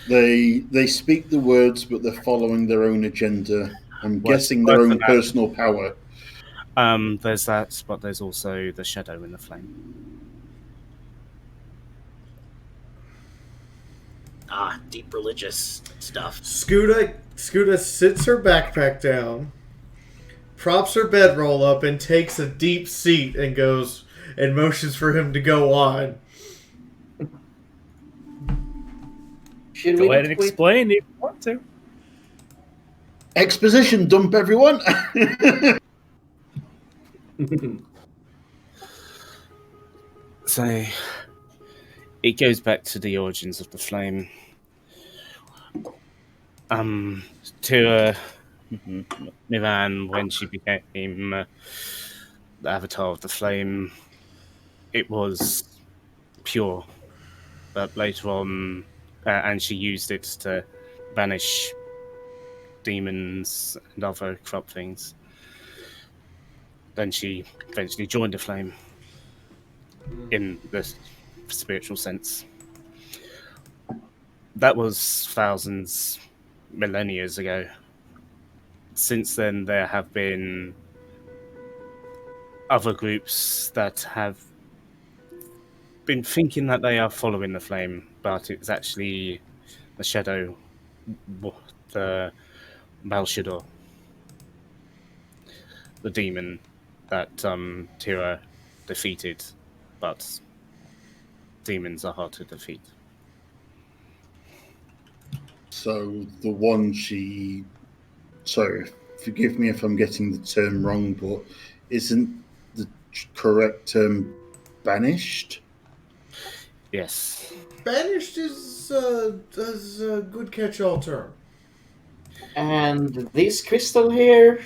They speak the words, but they're following their own agenda. I'm Well, guessing their worse own than that. personal power. There's that, but there's also the shadow in the flame. deep religious stuff. Scuda sits her backpack down, props her bedroll up, and takes a deep seat and goes and motions for him to go on. Should Go we ahead and wait? explain if you want to. Exposition dump, everyone. So, it goes back to the origins of the flame. To Miran, when she became the avatar of the flame, it was pure. But later on, and she used it to banish demons and other corrupt things. Then she eventually joined the flame in the spiritual sense. That was thousands, millennia ago. Since then, there have been other groups that have been thinking that they are following the flame, but it's actually the shadow, the Malshador, the demon that Tira defeated, but demons are hard to defeat. So the one she... Sorry, forgive me if I'm getting the term wrong, but isn't the correct term banished? Yes. Banished is a good catch-all term. And these crystal here,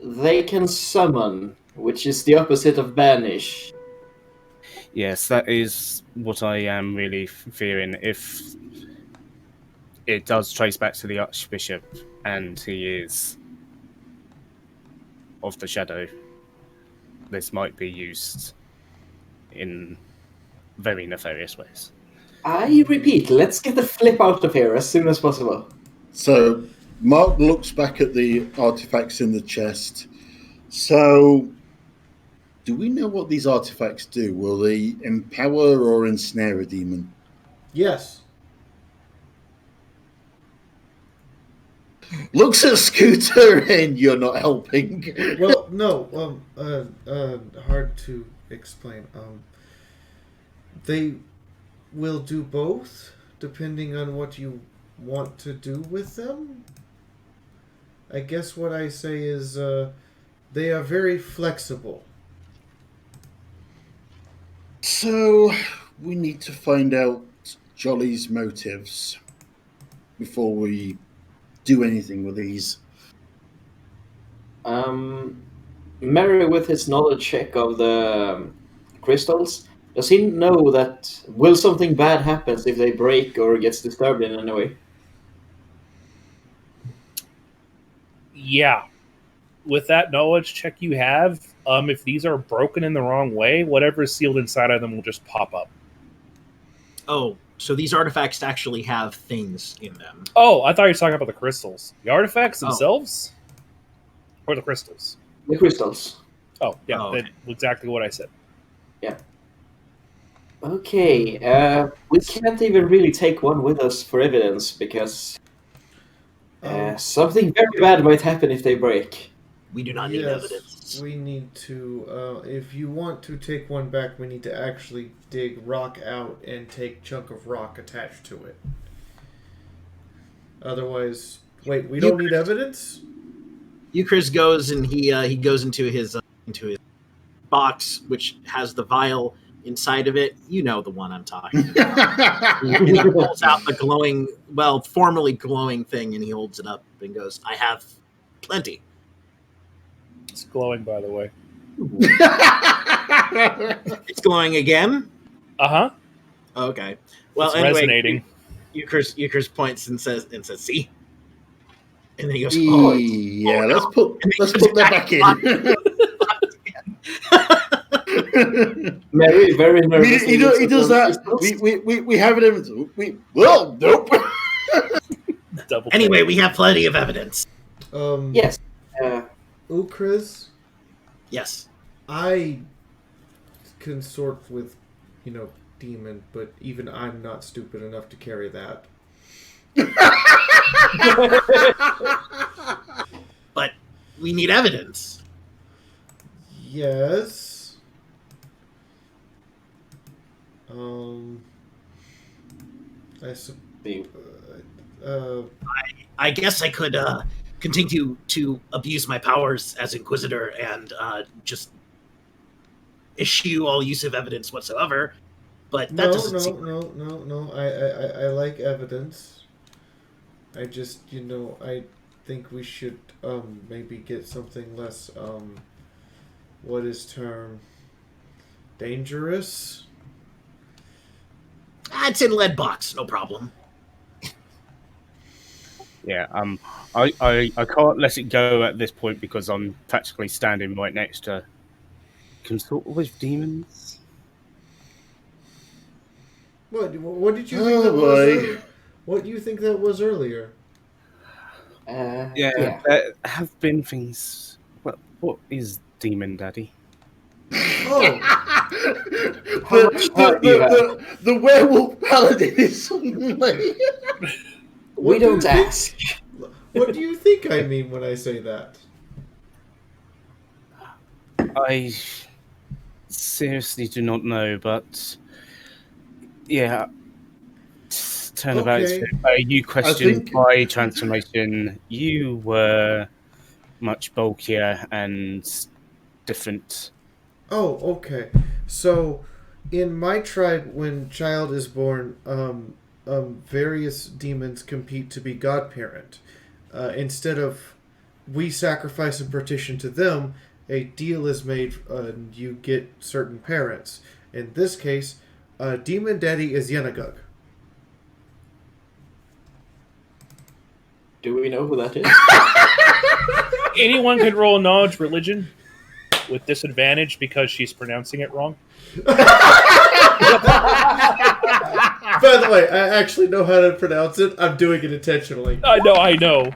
they can summon, which is the opposite of banish. Yes, that is what I am really fearing. If it does trace back to the Archbishop, and he is of the shadow, this might be used in very nefarious ways. I repeat, let's get the flip out of here as soon as possible. So Mark looks back at the artifacts in the chest. So do we know what these artifacts do? Will they empower or ensnare a demon? Yes. Looks at Scooter and you're not helping. Well, no. Hard to explain. They will do both, depending on what you want to do with them. I guess what I say is, they are very flexible. So we need to find out Jolly's motives before we do anything with these. Mary, with his knowledge check of the crystals, does he know that will something bad happen if they break or gets disturbed in any way? Yeah. With that knowledge check you have, if these are broken in the wrong way, whatever is sealed inside of them will just pop up. Oh, so these artifacts actually have things in them. Oh, I thought you were talking about the crystals. The artifacts Oh. themselves? Or the crystals? The crystals. Oh, yeah, Oh, okay. that's exactly what I said. Okay, we can't even really take one with us for evidence because something very bad might happen if they break. We do not need evidence. We need to, if you want to take one back, we need to actually dig rock out and take chunk of rock attached to it. Otherwise, wait, we don't need evidence? Euchris goes and he goes into his box, which has the vial inside of it. You know the one I'm talking about. And he pulls out the glowing, formerly glowing thing, and he holds it up and goes, "I have plenty." It's glowing, by the way. It's glowing again. Uh-huh. Okay. Well, It's anyway, resonating. Euchris points and says, "See." And then he goes, "Oh, Yeah, no." let's put that back in. Very, very nervous. he does that. We have it. Nope. Double Anyway, we have plenty of evidence. Yes. Ukriz, Yes. I consort with, demon, but even I'm not stupid enough to carry that. But we need evidence. Yes. I I guess I could continue to abuse my powers as Inquisitor and just issue all use of evidence whatsoever. But that doesn't seem... No. I like evidence. I just, I think we should maybe get something less what is term dangerous. It's in lead box, no problem. Yeah, I can't let it go at this point because I'm practically standing right next to consort with demons. What did you think that was? What do you think that was earlier? Yeah, there have been things. What is Demon Daddy? Oh, the werewolf paladin is suddenly. We don't ask. What do you think I mean when I say that? I seriously do not know, but yeah. Turnabout. Okay. You questioned my transformation. You were much bulkier and different. Oh, okay. So, in my tribe, when child is born, various demons compete to be godparent. Instead of we sacrifice and petition to them, a deal is made and you get certain parents. In this case, Demon Daddy is Yenagug. Do we know who that is? Anyone can roll knowledge religion with disadvantage because she's pronouncing it wrong. By the way, I actually know how to pronounce it. I'm doing it intentionally. I know.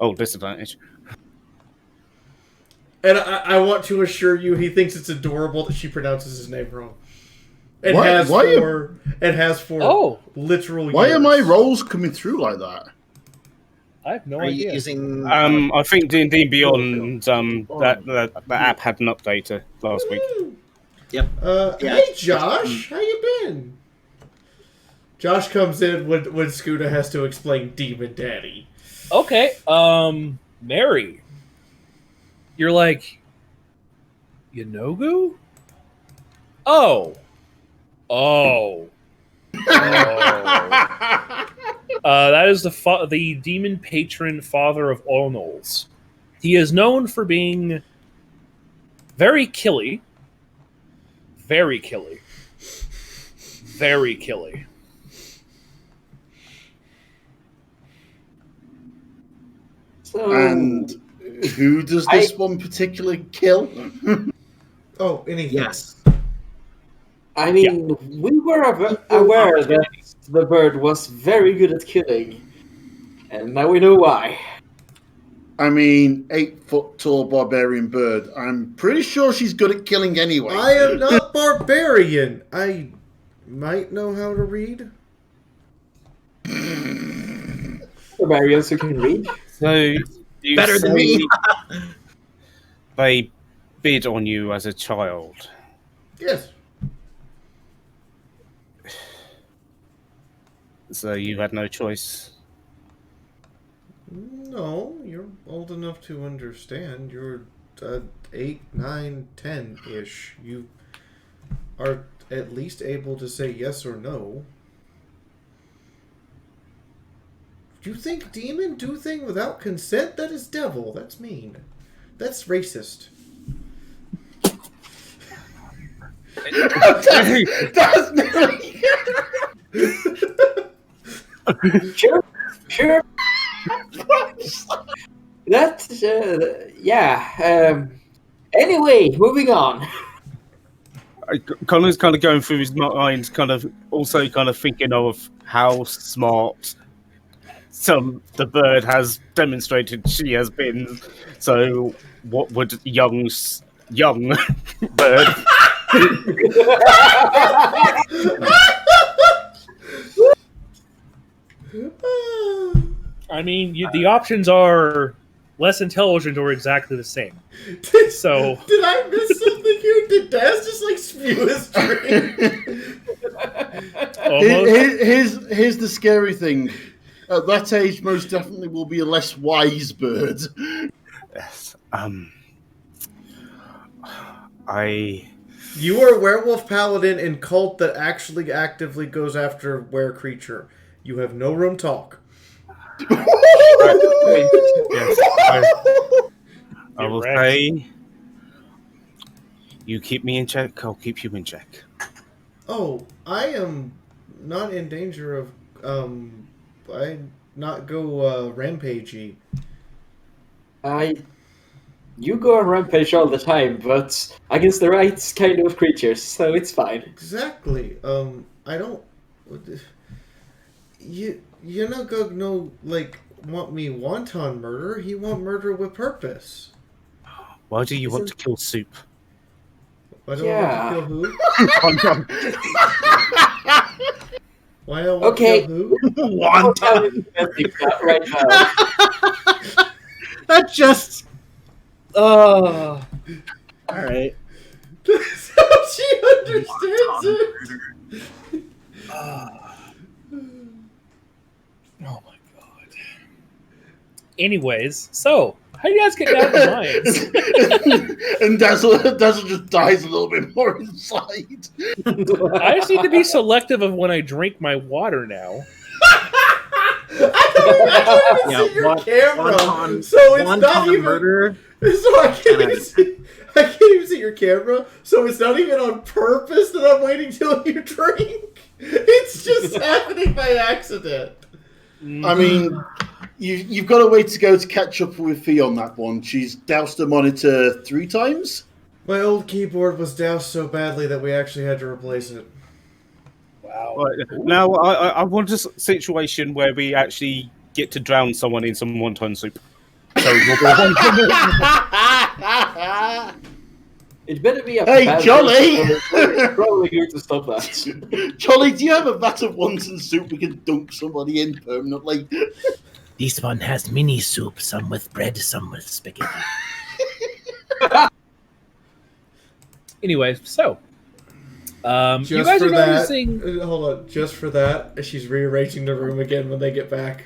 Oh, disadvantage. And I want to assure you, he thinks it's adorable that she pronounces his name wrong. It Why- has why- for literal Why years. are my rolls coming through like that? I have no Are you idea. using... I think D&D Beyond, that app had an update last week. Yep. Hey, Josh. How you been? Josh comes in when Scooter has to explain Demon Daddy. Okay, Mary. You're like, Yanogu? Oh. That is the demon patron father of all gnolls. He is known for being very killy. Very killy. Very killy. So, And who does this one particularly kill? Oh, anything. Yes. I mean, we were aware that the bird was very good at killing, and now we know why. I mean, 8-foot tall barbarian bird. I'm pretty sure she's good at killing anyway. I am not barbarian. I might know how to read. Barbarians who can read. So you Better than say me. They bid on you as a child. Yes. So you had no choice. No, you're old enough to understand. You're 8, 9, 10-ish. You are at least able to say yes or no. You think demon do thing without consent? That is devil. That's mean. That's racist. That's nearly... Sure. That's yeah. Anyway, moving on. Colin's kind of going through his mind, kind of also kind of thinking of how smart the bird has demonstrated she has been. So, what would young bird I mean, the options are less intelligent or exactly the same. So Did I miss something here? Did Daz just like spew his drink? almost. Here's the scary thing. At that age, most definitely will be a less wise bird. Yes. You are a werewolf paladin in cult that actually actively goes after were creature. You have no room talk. Yes, I will Correct. say, you keep me in check, I'll keep you in check. Oh, I am not in danger of I not go rampagey. You go on rampage all the time, but against the right kind of creatures, so it's fine. Exactly. I don't. You know, go no like want me wanton murder. He want murder with purpose. Why do you want to kill Soup? I don't want to kill who? Why I want Okay. to kill who? Wonton. Right now. That just. All right. That's how she understands it. Oh my god. Anyways, so how do you guys get down the mines? And Dazzle just dies a little bit more inside. I just need to be selective of when I drink my water now. I can't even see your camera, so it's not even. Murder. So I can't even see. I can't even see your camera, so it's not even on purpose that I'm waiting till you drink. It's just happening by accident. I mean, you've got a way to go to catch up with Fee on that one. She's doused her monitor 3 times. My old keyboard was doused so badly that we actually had to replace it. Wow. Now, I want a situation where we actually get to drown someone in some wonton soup. So It better be a Hey, bad Jolly! We're probably here to stop that. Jolly, do you have a vat of wonton soup we can dunk somebody in permanently? This one has mini soup, some with bread, some with spaghetti. Anyway, so you Just guys for are that, noticing. hold on. Just for that, she's rearranging the room again when they get back.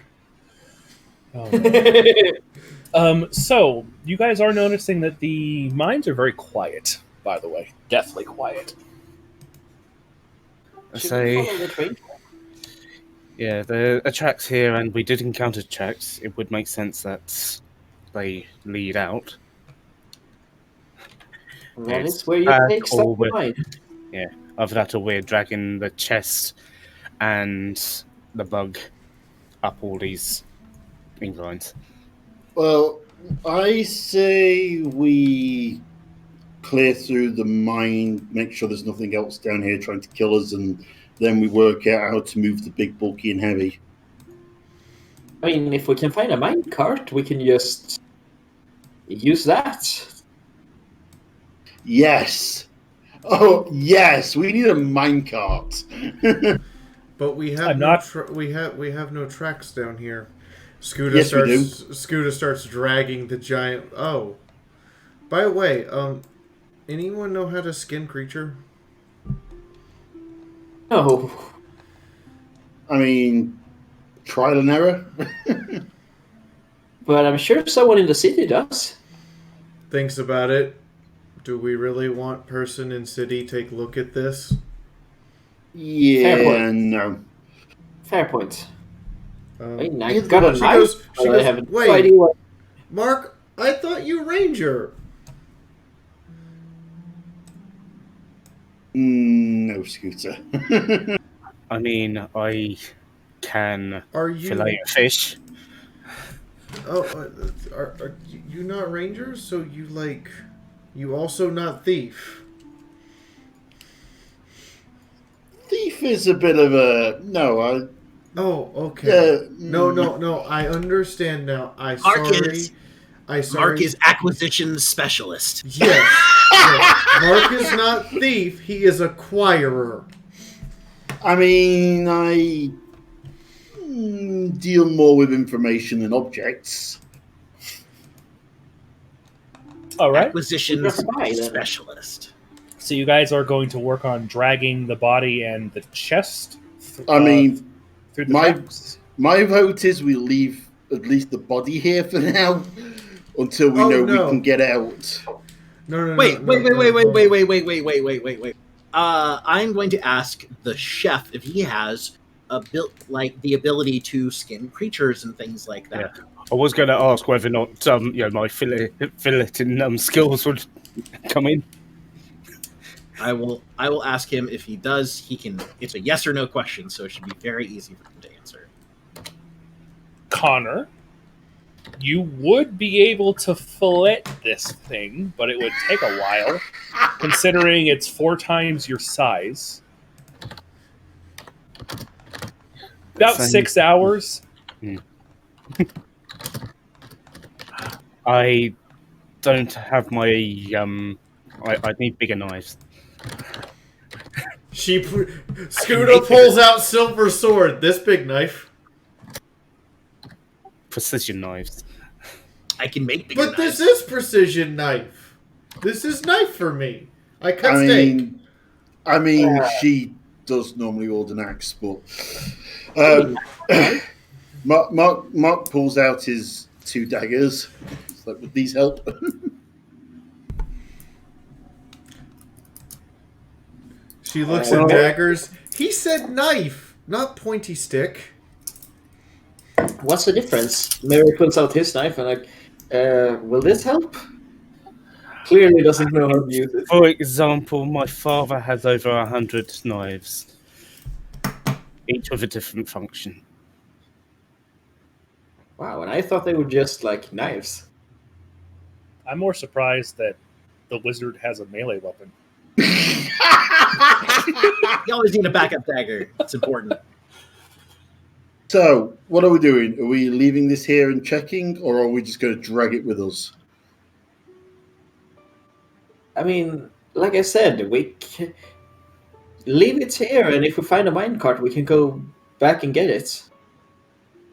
Oh, so you guys are noticing that the mines are very quiet. By the way, deathly quiet. I Should we say, follow the train? yeah, there are tracks here, and we did encounter tracks. It would make sense that they lead out. That It's is where you back take stuff or where- mine. Of that, we're dragging the chest and the bug up all these inclines. Well, I say we clear through the mine, make sure there's nothing else down here trying to kill us, and then we work out how to move the big, bulky, and heavy. I mean, if we can find a mine cart, we can just use that. Yes. Oh, yes. We need a minecart. But we have I'm no not- we have no tracks down here. Scooter Yes, we do. Scooter starts dragging the giant. Oh, by the way, anyone know how to skin creature? No. I mean, trial and error. But I'm sure someone in the city does. Thinks about it. Do we really want person in city take a look at this? Yeah, Fair point. no. Fair point. I mean, I She got a goes- knife, she but goes, I have no "Wait." idea what... Mark, I thought you ranger. No, Scooter. I mean, I can Are you? fillet a fish. Oh, are you not rangers? So you like, you also not thief. Thief is a bit of a no. Oh, okay. Uh, No. I understand now. Arcus. Mark is acquisitions specialist. Yes. Mark is not thief. He is acquirer. I mean, I deal more with information than objects. All right. Acquisitions Right, then. specialist. So you guys are going to work on dragging the body and the chest. I mean, through the my- tracks? My vote is we leave at least the body here for now until we Oh, know no. we can get out. No. Wait. hold on. I'm going to ask the chef if he has the ability to skin creatures and things like that. I was going to ask whether or not my filleting skills would come in. I will ask him if he does. He can. It's a yes or no question, so it should be very easy for him to answer. Connor, you would be able to fillet this thing, but it would take a while, considering it's 4 times your size. About Same. 6 hours. I don't have my I need bigger knives. Scooter pulls out silver sword. This big knife. Precision knives. I can make bigger But this knives. is precision knife. This is knife for me. I cut I steak. mean, she does normally hold an axe, but Mark pulls out his 2 daggers. It's like, would these help? She looks at daggers. He said knife, not pointy stick. What's the difference? Mary pulls out his knife and like, will this help? Clearly doesn't know how to use it. For example, my father has over 100 knives, each with a different function. Wow, and I thought they were just like knives. I'm more surprised that the wizard has a melee weapon. You always need a backup dagger. It's important. So, what are we doing? Are we leaving this here and checking, or are we just going to drag it with us? I mean, like I said, leave it here, and if we find a minecart, we can go back and get it.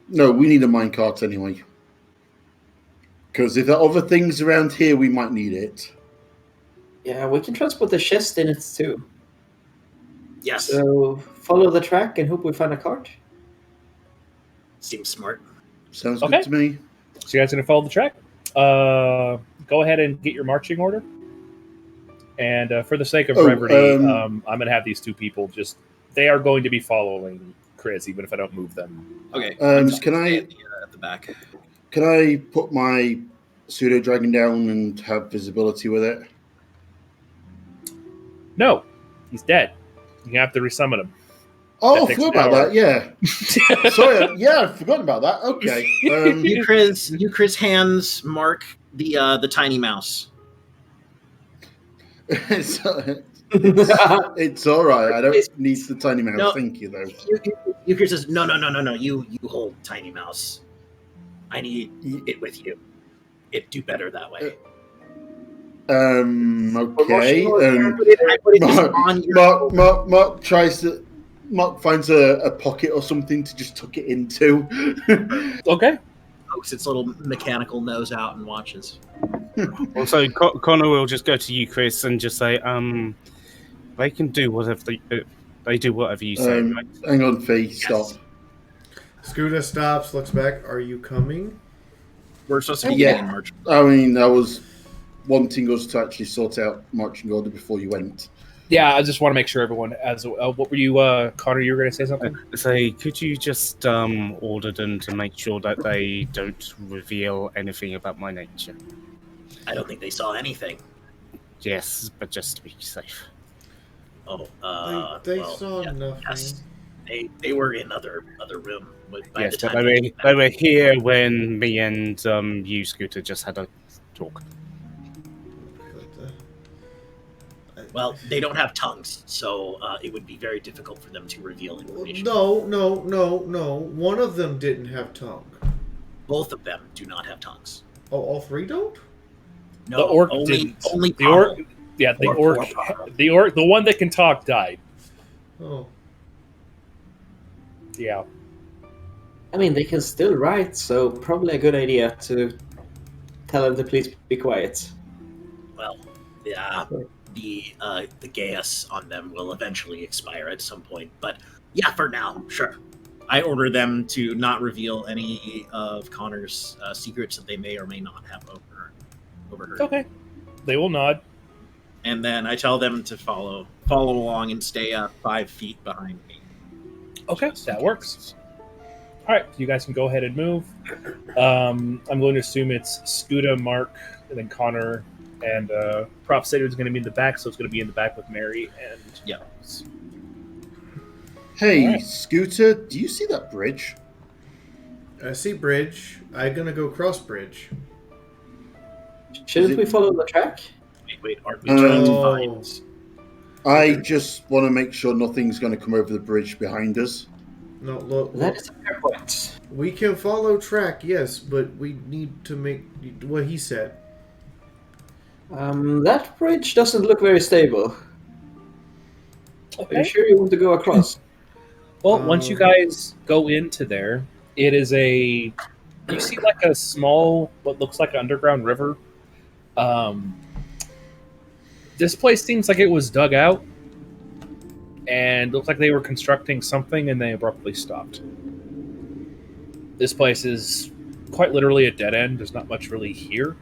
No, we need a minecart anyway. Because if there are other things around here, we might need it. Yeah, we can transport the chest in it too. Yes, So follow the track and hope we find a cart. seems smart. Sounds Okay. good to me. So you guys going to follow the track? Go ahead and get your marching order. And for the sake of brevity, I'm going to have these 2 people they are going to be following Chris, even if I don't move them. Okay. Can I at the back? Can I put my pseudo dragon down and have visibility with it? No, he's dead. You have to resummon him. Oh, That I takes forgot an about hour. that. Yeah, sorry. Yeah, I forgot about that. Okay. Euchris hands Mark the tiny mouse. It's all right. I don't need the tiny mouse. No. Thank you, though. Euchris says, no. You hold tiny mouse. I need it with you. It'd do better that way. Okay. I put it on your Mark finds a pocket or something to just tuck it into. Okay. pokes its little mechanical nose out and watches. Also, Connor will just go to you, Chris, and just say, they can do whatever they do whatever you say. Right? Hang on, Fee, stop. Scooter stops, looks back. Are you coming? We're supposed to be Yeah. getting march. I mean, I was wanting us to actually sort out marching order before you went. Yeah, I just want to make sure everyone has. What were you, Connor? You were going to say something? Say, could you just order them to make sure that they don't reveal anything about my nature? I don't think they saw anything. Yes, but just to be safe. Oh, They well, saw yeah, nothing. yes. They were in other room. But by Yes, the but time they were here when me and you, Scooter, just had a talk. well, they don't have tongues, so it would be very difficult for them to reveal information. No. One of them didn't have tongue. Both of them do not have tongues. Oh, all three don't? No, The orc only, didn't. Only The orc, Pavel. yeah, the Or orc, poor Pavel. the one that can talk died. Oh. Yeah. I mean, they can still write, so probably a good idea to tell them to please be quiet. Well, yeah, the gas on them will eventually expire at some point. But yeah, for now, sure. I order them to not reveal any of Connor's secrets that they may or may not have overheard. Okay. They will nod. And then I tell them to follow along and stay 5 feet behind me. Okay, that works. All right, you guys can go ahead and move. I'm going to assume it's Scuda, Mark, and then Connor, and Prop Satyr is going to be in the back, so it's going to be in the back with Mary and Yeah. Hey, Alright. Scooter, do you see that bridge? I see bridge. I'm gonna go cross bridge. Shouldn't we follow the track? Wait, aren't we trying to Oh. find... I just want to make sure nothing's going to come over the bridge behind us. No, look. That is a fair point. We can follow track, yes, but we need to make what he said. That bridge doesn't look very stable. Are you Okay. sure you want to go across? Well, once you guys go into there, it is you see like a small, what looks like an underground river. This place seems like it was dug out and looked like they were constructing something and they abruptly stopped. This place is quite literally a dead end. There's not much really here.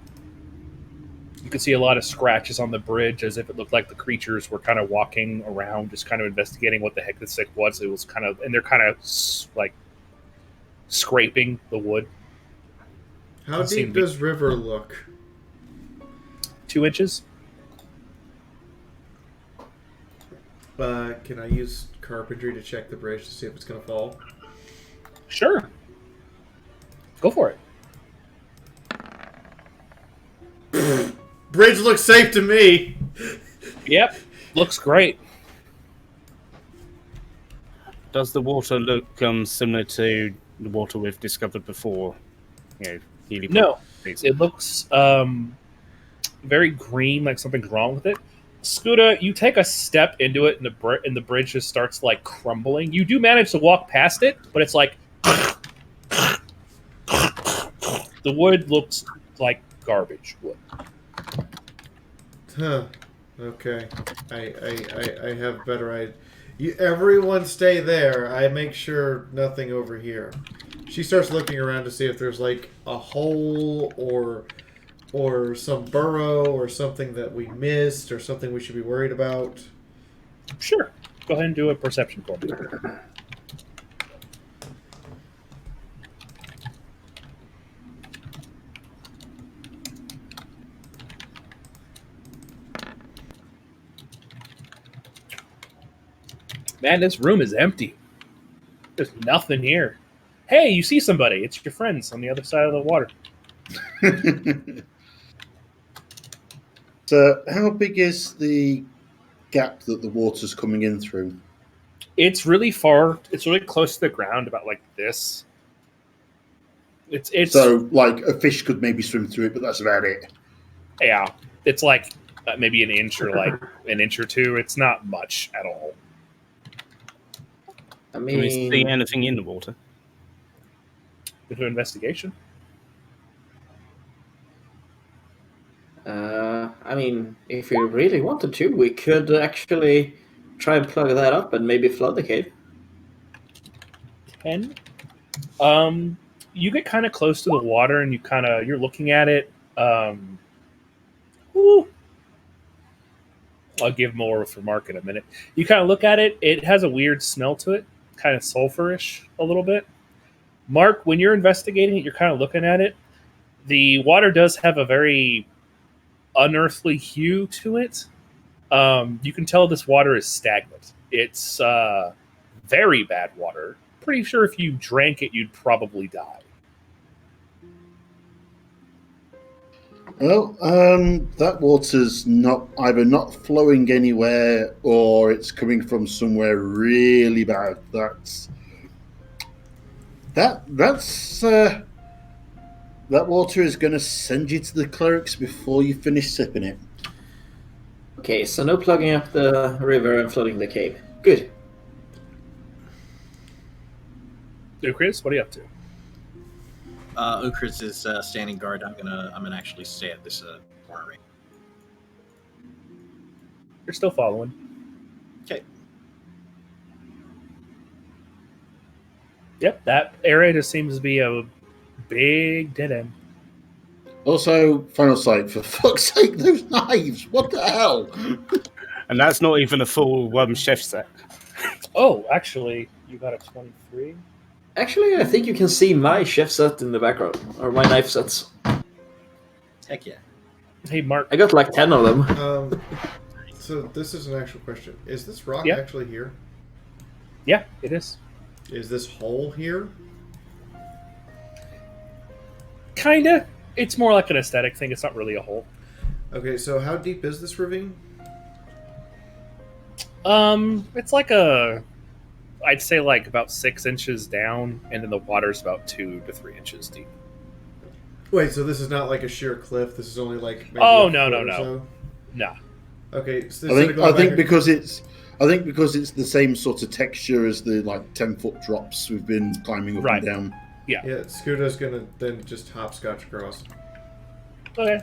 You can see a lot of scratches on the bridge as if it looked like the creatures were kind of walking around, just kind of investigating what the heck this thing was. It was kind of, and they're kind of like scraping the wood. How Doesn't seem deep to be- does river look? 2 inches. Can I use carpentry to check the bridge to see if it's gonna fall? Sure. Go for it. Bridge looks safe to me. Yep. Looks great. Does the water look similar to the water we've discovered before? You know, Healy No. Pond? It looks very green, like something's wrong with it. Scuda, you take a step into it, and the bridge just starts like crumbling. You do manage to walk past it, but it's like the wood looks like garbage wood. Huh. Okay. I have better everyone stay there. I make sure nothing over here. She starts looking around to see if there's like a hole or some burrow or something that we missed or something we should be worried about. Sure. Go ahead and do a perception for me. Man, this room is empty. There's nothing here. Hey, you see somebody. It's your friends on the other side of the water. So, how big is the gap that the water's coming in through? It's really far. It's really close to the ground, about like this. It's So, like, a fish could maybe swim through it, but that's about it. yeah. It's like maybe an inch or like an inch or two. It's not much at all. I Can we see mean, anything in the water? Do an investigation. if we really wanted to, we could actually try and plug that up and maybe flood the cave. 10. You get kind of close to the water and you're looking at it. Woo. I'll give more for Mark in a minute. You kind of look at it. It has a weird smell to it, kind of sulfurish a little bit. Mark, when you're investigating it, you're kind of looking at it. The water does have a very unearthly hue to it. You can tell this water is stagnant. It's very bad water. Pretty sure if you drank it, you'd probably die. Well, that water's either not flowing anywhere or it's coming from somewhere really bad. That water is going to send you to the clerics before you finish sipping it. Okay, so no plugging up the river and flooding the cave. Good. So, Chris, what are you up to? Ukris is standing guard. I'm gonna actually stay at this corner ring. You're still following. Okay. Yep, that area just seems to be a big dead end. Also, final sight, for fuck's sake, those knives! What the hell? And that's not even a full chef set. Oh, actually, you got a 23. Actually, I think you can see my chef set in the background, or my knife sets. Heck yeah. Hey, Mark. I got like 10 of them. So this is an actual question. Is this rock Yeah. actually here? Yeah, it is. Is this hole here? Kinda. It's more like an aesthetic thing. It's not really a hole. Okay, so how deep is this ravine? It's like I'd say like about 6 inches down, and then the water's about 2 to 3 inches deep. Wait, so this is not like a sheer cliff. This is only like. Maybe Oh, a no, foot no, or no. so? Nah. Okay, so I think because it's the same sort of texture as the like 10-foot drops we've been climbing up Right. and down. Yeah, Scooter's gonna then just hopscotch across. Okay.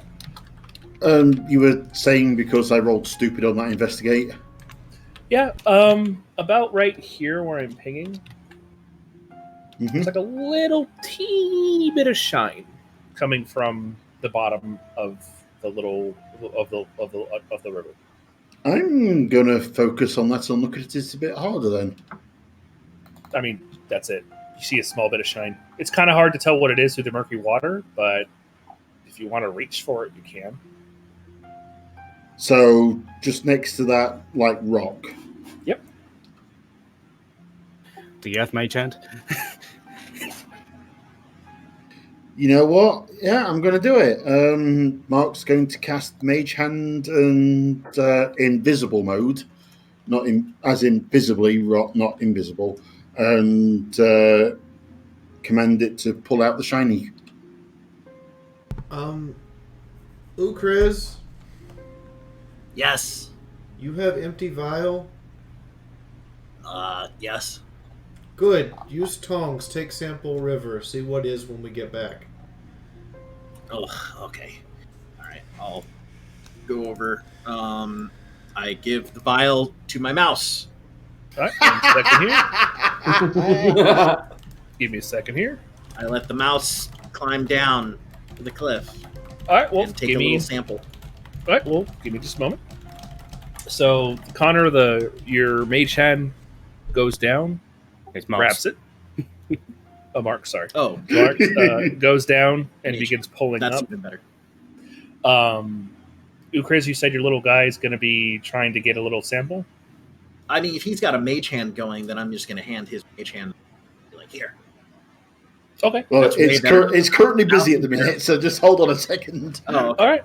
You were saying because I rolled stupid on that investigate. Yeah, about right here where I'm pinging, Mhm. there's like a little teeny bit of shine coming from the bottom of the little of the river. I'm gonna focus on that and look at it a bit harder then. I mean, that's it. You see a small bit of shine. It's kind of hard to tell what it is through the murky water, but if you want to reach for it, you can. So just next to that, like rock. Yep. Do you have Mage Hand? You know what? Yeah, I'm going to do it. Mark's going to cast Mage Hand and invisible mode, not in as in visibly, not invisible, and command it to pull out the shiny. Ukriz, Yes. you have empty vial. Yes. Good. Use tongs. Take sample river. See what is when we get back. Oh, okay. All right. I'll go over. I give the vial to my mouse. All right, 1 second here. Give me a second here. I let the mouse climb down to the cliff All right, well, and take give a me. little sample. All right, well, give me just a moment. So Connor, your mage hand goes down, It's grabs it. Oh, Mark, sorry. Oh, Mark goes down and Mage. begins pulling that's up. even better. Ukriz, you said your little guy is going to be trying to get a little sample. I mean, if he's got a mage hand going, then I'm just going to hand his mage hand. Be like, here. Okay. Well, That's way better. it's currently busy at the minute, so just hold on a second. Oh, okay. All right.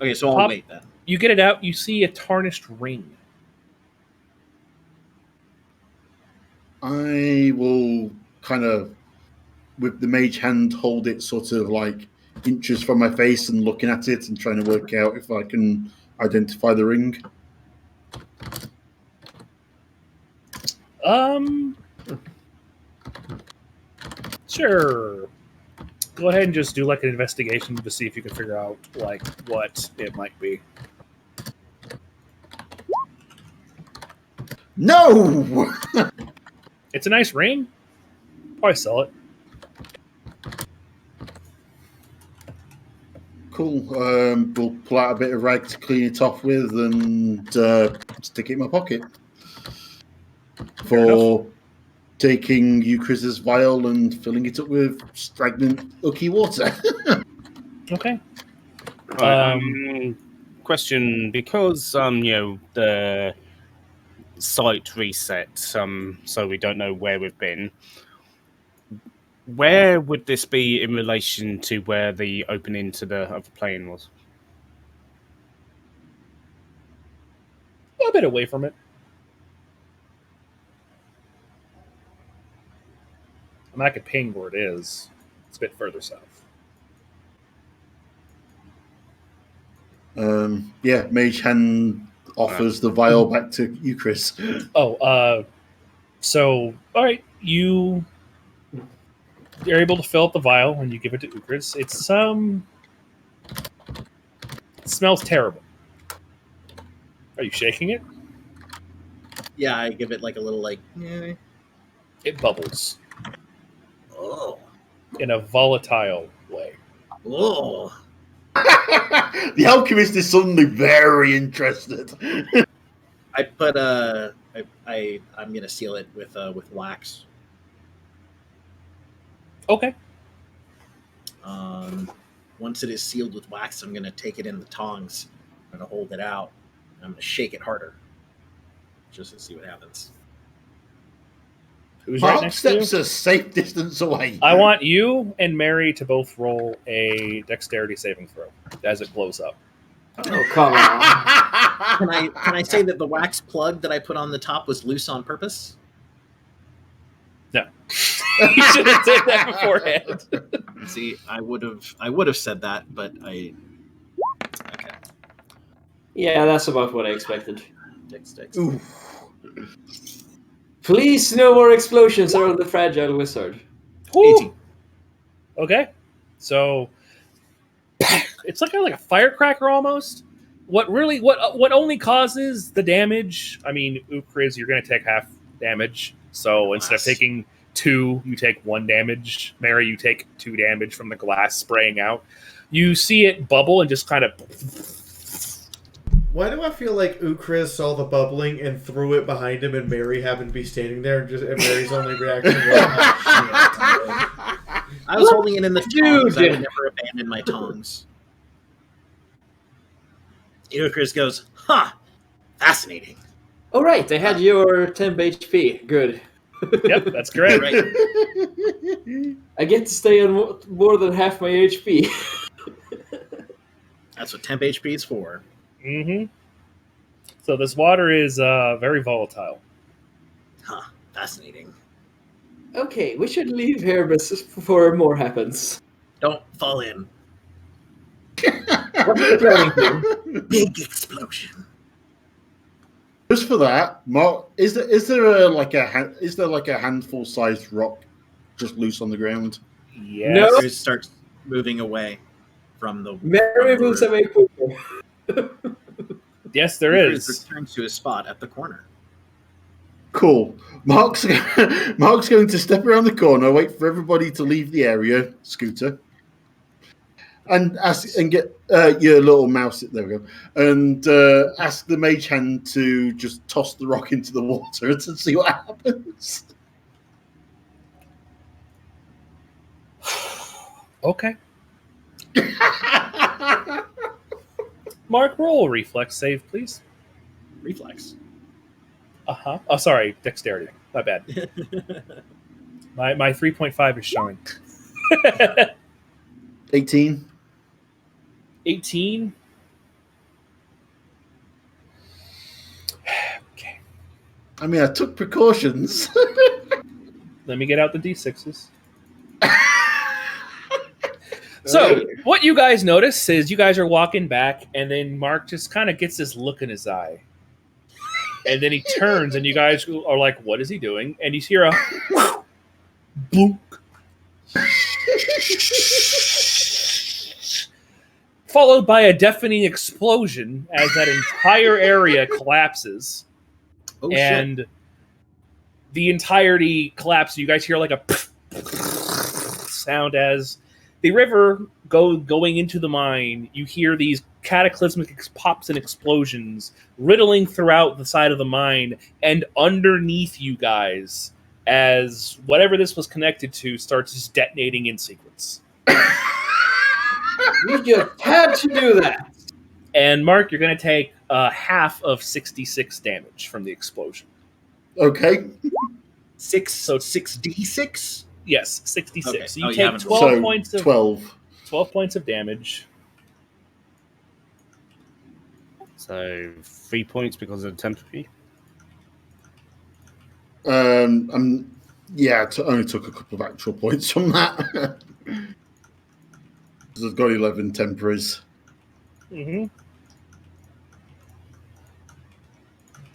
Okay, so I'll Pop- wait then. You get it out. You see a tarnished ring. I will kind of, with the mage hand, hold it sort of like inches from my face and looking at it and trying to work out if I can identify the ring. Sure. Go ahead and just do like an investigation to see if you can figure out like what it might be. No! It's a nice ring. Probably sell it. Cool. We'll pull out a bit of rag to clean it off with and stick it in my pocket. For taking Ukriz's vial and filling it up with stagnant, ucky water. Okay. Question: because the site reset, so we don't know where we've been. Where would this be in relation to where the opening to the other plane was? A bit away from it. I mean, I could ping where it is. It's a bit further south. Mage Hand offers the vial back to you, Chris. So, all right, you're able to fill up the vial and you give it to Ukris. It smells terrible. Are you shaking it? Yeah, I give it like a little like. It bubbles Oh, in a volatile way. oh. The alchemist is suddenly very interested. I put I'm gonna seal it with wax. Okay. Once it is sealed with wax, I'm gonna take it in the tongs. I'm gonna hold it out. And I'm gonna shake it harder, just to see what happens. Who's right Mark next to you? steps a safe distance away. I want you and Mary to both roll a dexterity saving throw as it blows up. Oh, come on. Can I say that the wax plug that I put on the top was loose on purpose? No. You should have said that beforehand. See, I would have said that, but okay. Yeah, that's about what I expected. Dex. Ooh. Please, no more explosions around the fragile wizard. Woo! 18. Okay. So it's like a firecracker almost. What only causes the damage? I mean, Ukris, you're going to take half damage. So instead of taking 2, you take 1 damage. Mary, you take 2 damage from the glass spraying out. You see it bubble and just kind of. Why do I feel like Ukris saw the bubbling and threw it behind him, and Mary happened to be standing there, and Mary's only reaction was, I was holding it in the tongs. I would never abandon my tongs. Chris goes, fascinating. Oh, right, I had your temp HP. Good. Yep, that's correct. Right. I get to stay on more than half my HP. That's what temp HP is for. Mm-hmm. So this water is very volatile. Fascinating. Okay, we should leave here before more happens. Don't fall in. What are you planning to? Big explosion. Just for that, Mark, is there like a handful sized rock just loose on the ground? Yes. No. Chris starts moving away from the. Mary moves away quicker. Yes, there Chris is. returns to his spot at the corner. Cool. Mark's going to step around the corner, wait for everybody to leave the area, Scooter, and get your little mouse. There we go. And ask the mage hand to just toss the rock into the water to see what happens. Okay. Mark, roll a reflex save, please. Reflex. Uh-huh. Oh, sorry. Dexterity. My bad. My 3.5 is showing. 18. 18. Okay. I mean, I took precautions. Let me get out the D6s. So, what you guys notice is you guys are walking back, and then Mark just kind of gets this look in his eye. And then he turns, and you guys are like, what is he doing? And you hear a boom. Followed by a deafening explosion as that entire area collapses. Oh, and shit. the entirety collapses. You guys hear like a sound as the river going into the mine. You hear these cataclysmic pops and explosions riddling throughout the side of the mine and underneath you guys as whatever this was connected to starts just detonating in sequence. We just had to do that. And Mark, you're going to take half of 66 damage from the explosion. Okay. 6d6? Yes, 66. Okay. So you Oh, you take haven't 12 So, points of 12. 12 points of damage. So 3 points because of the temperature. Only took a couple of actual points from that. I've got 11 temporaries. Mm-hmm.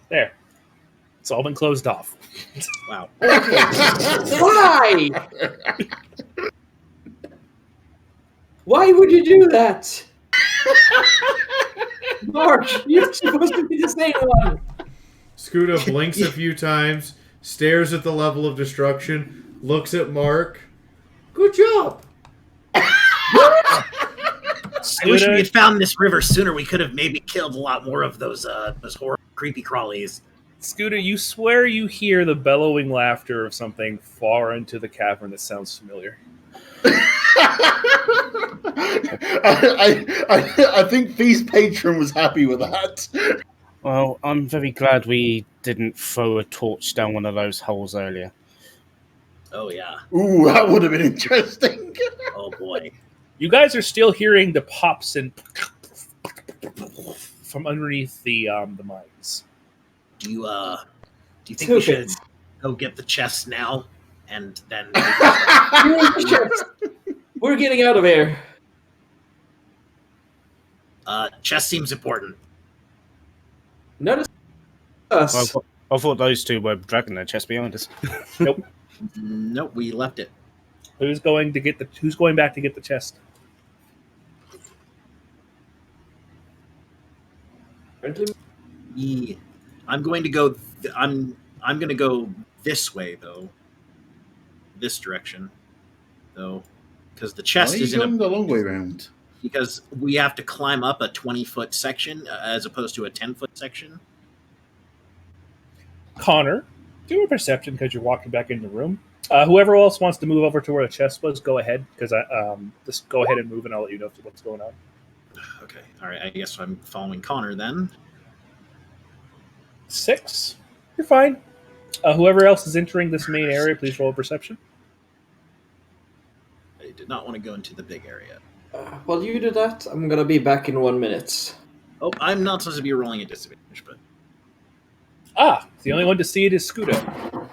There. It's all been closed off. Wow. Why? Why would you do that? Mark, you're supposed to be the same one. Scooter blinks a few times, stares at the level of destruction, looks at Mark. Good job. I wish we had found this river sooner. We could have maybe killed a lot more of those horrible, creepy crawlies. Scooter, you swear you hear the bellowing laughter of something far into the cavern that sounds familiar. I think Feast Patron was happy with that. Well, I'm very glad we didn't throw a torch down one of those holes earlier. Oh yeah. Ooh, that would have been interesting. Oh boy. You guys are still hearing the pops and from underneath the mines. Do you think we should go get the chest now and then? We're getting out of here. Chest seems important. Notice us. I thought those two were dragging their chest behind us. Nope. Nope, we left it. Who's going back to get the chest? Yeah. I'm going to go. I'm going to go this way though. This direction, though, because the chest is in the long way round. Because we have to climb up a 20-foot section as opposed to a 10-foot section. Connor, do a perception because you're walking back in the room. Whoever else wants to move over to where the chest was, go ahead. Because just go ahead and move, and I'll let you know what's going on. Okay, all right. I guess I'm following Connor then. 6. You're fine. Whoever else is entering this main area, please roll a perception. I did not want to go into the big area. While you do that, I'm gonna be back in 1 minute. Oh, I'm not supposed to be rolling a disadvantage, but The only one to see it is Scuda.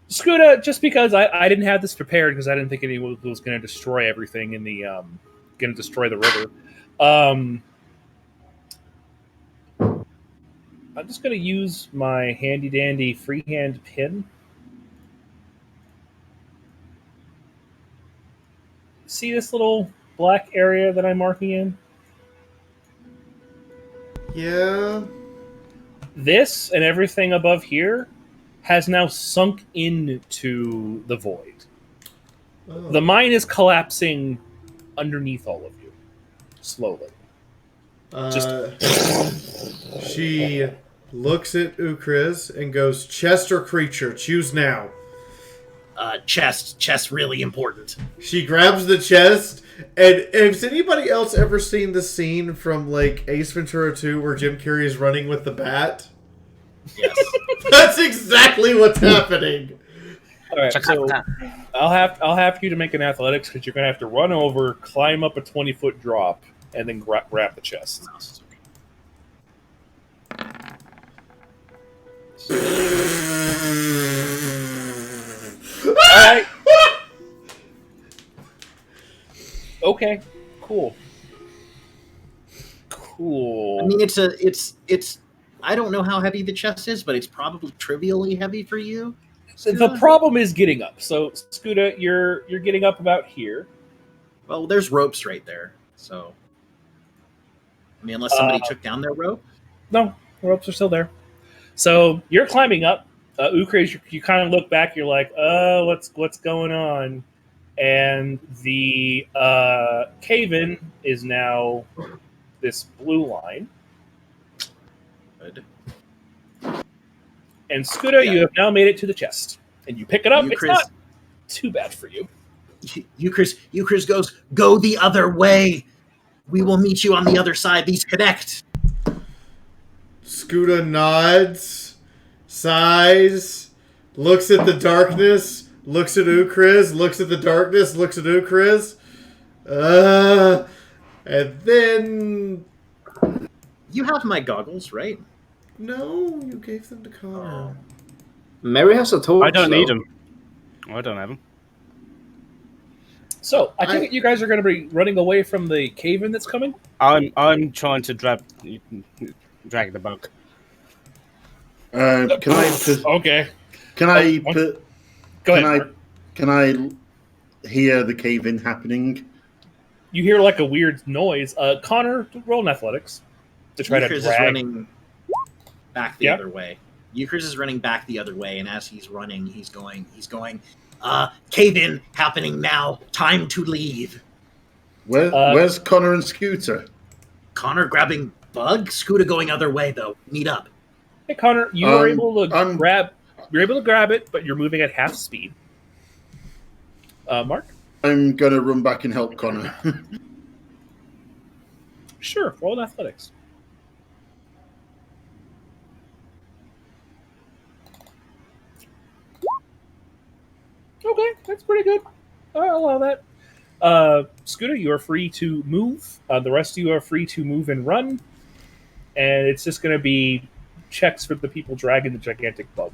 Scuda, just because I didn't have this prepared because I didn't think anyone was going to destroy everything in the going to destroy the river. I'm just going to use my handy dandy freehand pin. See this little black area that I'm marking in? Yeah. This and everything above here has now sunk into the void. Oh. The mine is collapsing underneath all of you, slowly. She looks at Ukriz and goes, "Chest or creature? Choose now." Chest really important. She grabs the chest, and has anybody else ever seen the scene from like Ace Ventura 2 where Jim Carrey is running with the bat? Yes. That's exactly what's happening. All right, so I'll have you to make an athletics because you're gonna have to run over, climb up a 20-foot drop, and then grab the chest. Alright. Okay. Cool. I mean, it's. I don't know how heavy the chest is, but it's probably trivially heavy for you. The problem is getting up. So, Scuda, you're getting up about here. Well, there's ropes right there. So, I mean, unless somebody took down their rope. No, the ropes are still there. So you're climbing up. Ukriz, you kind of look back. You're like, what's going on? And the cave-in is now this blue line. Good. And Scuda, you have now made it to the chest. And you pick it up. It's not too bad for you. Ukriz goes, "Go the other way. We will meet you on the other side. These connect." Scuda nods, sighs, looks at the darkness, looks at Ukriz, looks at the darkness, looks at Ukriz, and then... You have my goggles, right? No, you gave them to Connor. Mary has a torch. I don't need them. I don't have them. So, I think you guys are going to be running away from the cave-in that's coming? I'm trying to drag the bug. Can I? Okay. Can I? Go Can ahead. I? Mark. Can I hear the cave-in happening? You hear like a weird noise. Connor, roll in athletics to try to Euchris is drag. running back the Yeah. other way. Euchris is running back the other way, and as he's running, he's going, cave in happening now. Time to leave. Where's Connor and Scooter? Connor grabbing Bug, Scooter going other way though. Meet up. Hey, Connor, you are able to grab. You're able to grab it, but you're moving at half speed. Mark? I'm gonna run back and help Connor. Sure, roll in athletics. Okay, that's pretty good. I'll allow that. Scooter, you are free to move. The rest of you are free to move and run. And it's just going to be checks for the people dragging the gigantic bug.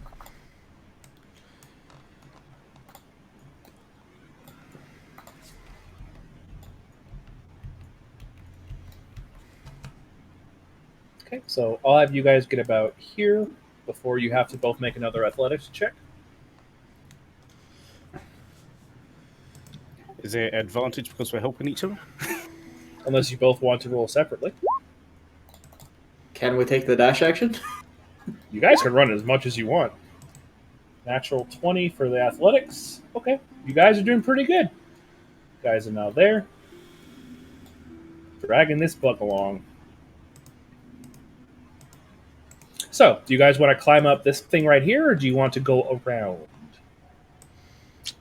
Okay, so I'll have you guys get about here before you have to both make another athletics check. Is there advantage because we're helping each other? Unless you both want to roll separately. Can we take the dash action? You guys can run as much as you want. Natural 20 for the athletics. Okay, you guys are doing pretty good. You guys are now there. Dragging this bug along. So, do you guys want to climb up this thing right here, or do you want to go around?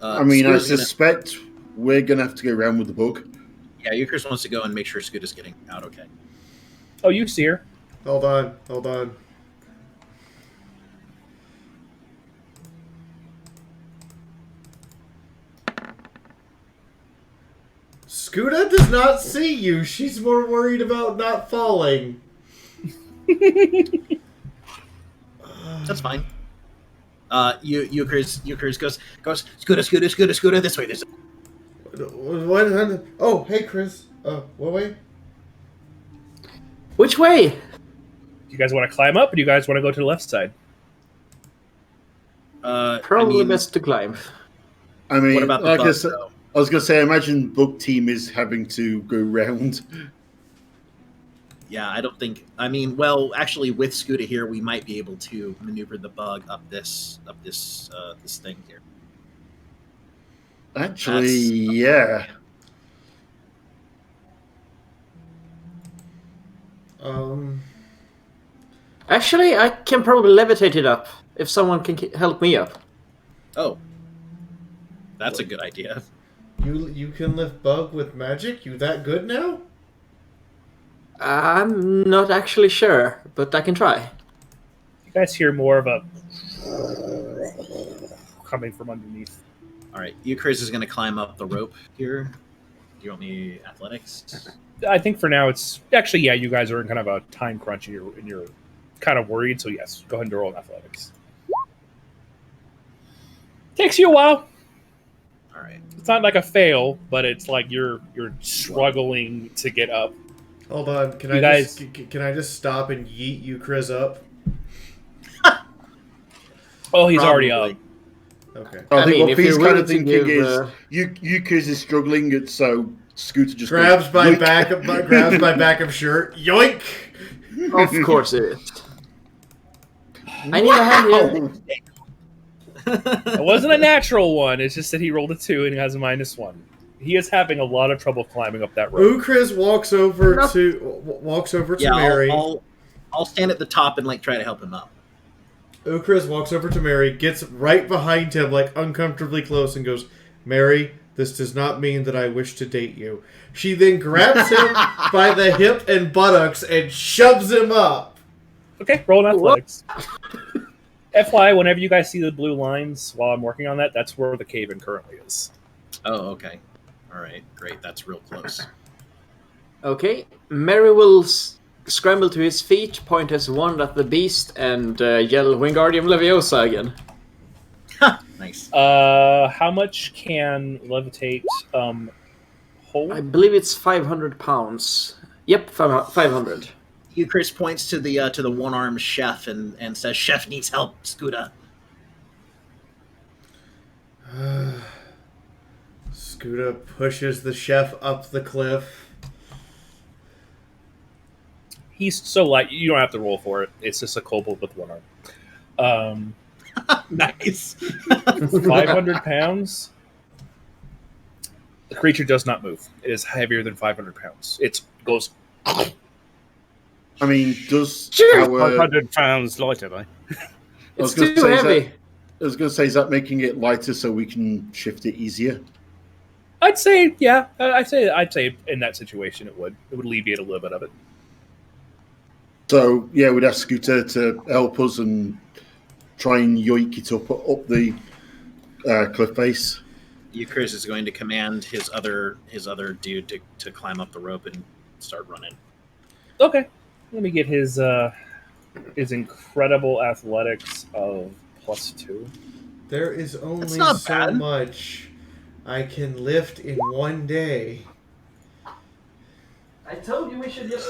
I mean, I Scooter's suspect we're gonna have to go around with the bug. Yeah, Euchris wants to go and make sure Scooter's getting out okay. Oh, you see her. Hold on. Scooter does not see you. She's more worried about not falling. That's fine. Euchris goes, Scooter, this way. This What? Oh, hey, Chris. What way? Which way? Do you guys want to climb up, or do you guys want to go to the left side? Probably best to climb. I mean, What about the like bug, I said, though? I was gonna say, I imagine bug team is having to go round. Yeah, I don't think. I mean, well, actually, with Scooter here, we might be able to maneuver the bug up this thing here. Actually, yeah. Actually, I can probably levitate it up if someone can help me up. Oh, that's a good idea. You can lift bug with magic? You that good now? I'm not actually sure, but I can try. You guys hear more of a coming from underneath. All right, Euchris is going to climb up the rope here. Do you want me athletics? I think for now it's actually, yeah, you guys are in kind of a time crunch and you're kind of worried, so yes, go ahead and roll in athletics. Takes you a while. All right. It's not like a fail, but it's like you're struggling to get up. Hold on. Can I just stop and yeet you, Chris, up? Oh, he's already up. Okay. I think mean, what if Pete's you're kind willing of to thinking give, is Yukis is struggling, and so Scooter just Grabs goes, my "Yoink." grabs my back of shirt. Yoink! Of course it is. I need a hand here. It wasn't a natural one. It's just that he rolled a 2 and he has a -1. He is having a lot of trouble climbing up that rope. Chris walks over to Yeah, Mary. I'll stand at the top and like try to help him up. Chris walks over to Mary, gets right behind him, like uncomfortably close, and goes, "Mary, this does not mean that I wish to date you." She then grabs him by the hip and buttocks and shoves him up. Okay, roll in athletics. FYI, whenever you guys see the blue lines while I'm working on that, that's where the cave-in currently is. Oh, okay. All right, great. That's real close. Okay, Mary will scramble to his feet, point his wand at the beast, and yell Wingardium Leviosa again. Nice. How much can levitate hold? I believe it's 500 pounds. Yep, 500. Chris points to the one-armed chef and says, "Chef needs help, Scooter." Scooter pushes the chef up the cliff. He's so light, you don't have to roll for it. It's just a kobold with one arm. Nice. 500 pounds. The creature does not move. It is heavier than 500 pounds. It goes. I mean, does Sure. our... 500 pounds lighter, though. It's too heavy. I was going to say, is that making it lighter so we can shift it easier? I'd say, yeah. I'd say in that situation it would alleviate a little bit of it. So, yeah, we'd ask Scooter to help us and try and yoink it up the cliff face. Chris is going to command his other dude to climb up the rope and start running. Okay. Let me get his incredible athletics of +2. There is only That's not so bad. much I can lift in one day. I told you we should just.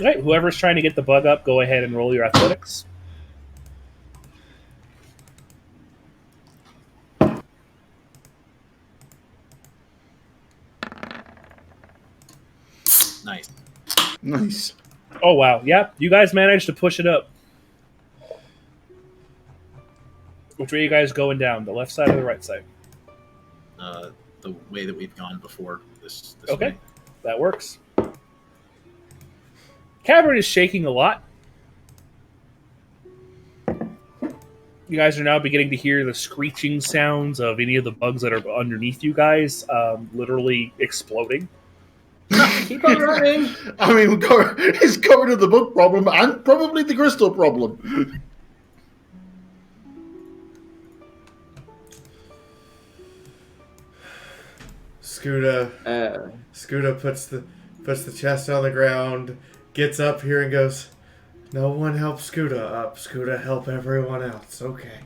Right. Whoever's trying to get the bug up, go ahead and roll your athletics. Nice. Nice. Oh wow. Yeah, you guys managed to push it up. Which way are you guys going down? The left side or the right side? The way that we've gone before. This Okay. way. That works. Cavern is shaking a lot. You guys are now beginning to hear the screeching sounds of any of the bugs that are underneath you guys literally exploding. Keep on running. I mean, it's covered in the bug problem and probably the crystal problem. Scooter puts the chest on the ground, gets up here and goes, "No one help Scooter up. Scooter help everyone else. Okay."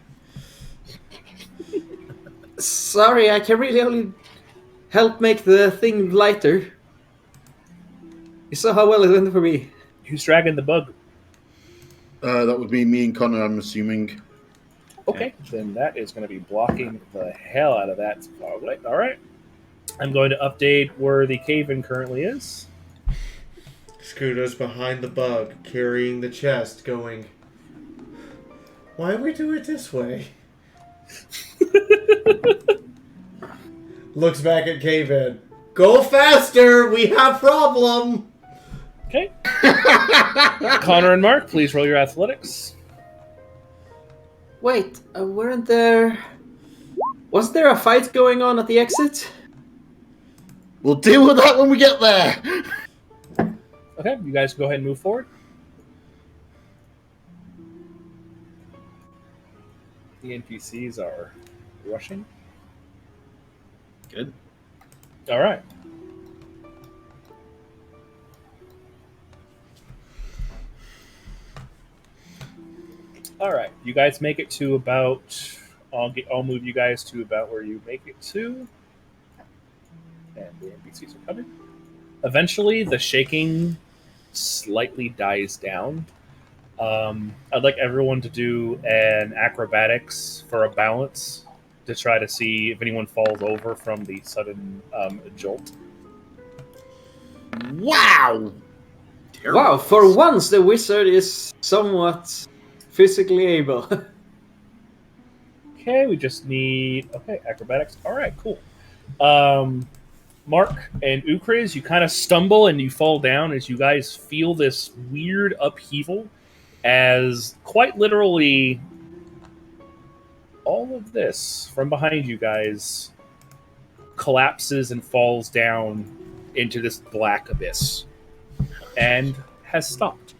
Sorry, I can really only help make the thing lighter. You saw how well it went for me. Who's dragging the bug? That would be me and Connor, I'm assuming. Okay, then that is going to be blocking the hell out of that. All right. I'm going to update where the cave-in currently is. Scooter's behind the bug, carrying the chest, going, "Why we do it this way?" Looks back at Cave-In. "Go faster! We have problem!" Okay. Connor and Mark, please roll your athletics. Wait, weren't there... Was there a fight going on at the exit? We'll deal with that when we get there. Okay, you guys go ahead and move forward. The NPCs are rushing. Good. All right. All right, you guys make it to about. I'll move you guys to about where you make it to, and the NPCs are coming. Eventually, the shaking slightly dies down. I'd like everyone to do an acrobatics for a balance to try to see if anyone falls over from the sudden jolt. Wow! Terrible. Wow, for once the wizard is somewhat physically able. Okay, we just need acrobatics. All right, cool. Mark and Ukriz, you kind of stumble and you fall down as you guys feel this weird upheaval as quite literally all of this from behind you guys collapses and falls down into this black abyss and has stopped.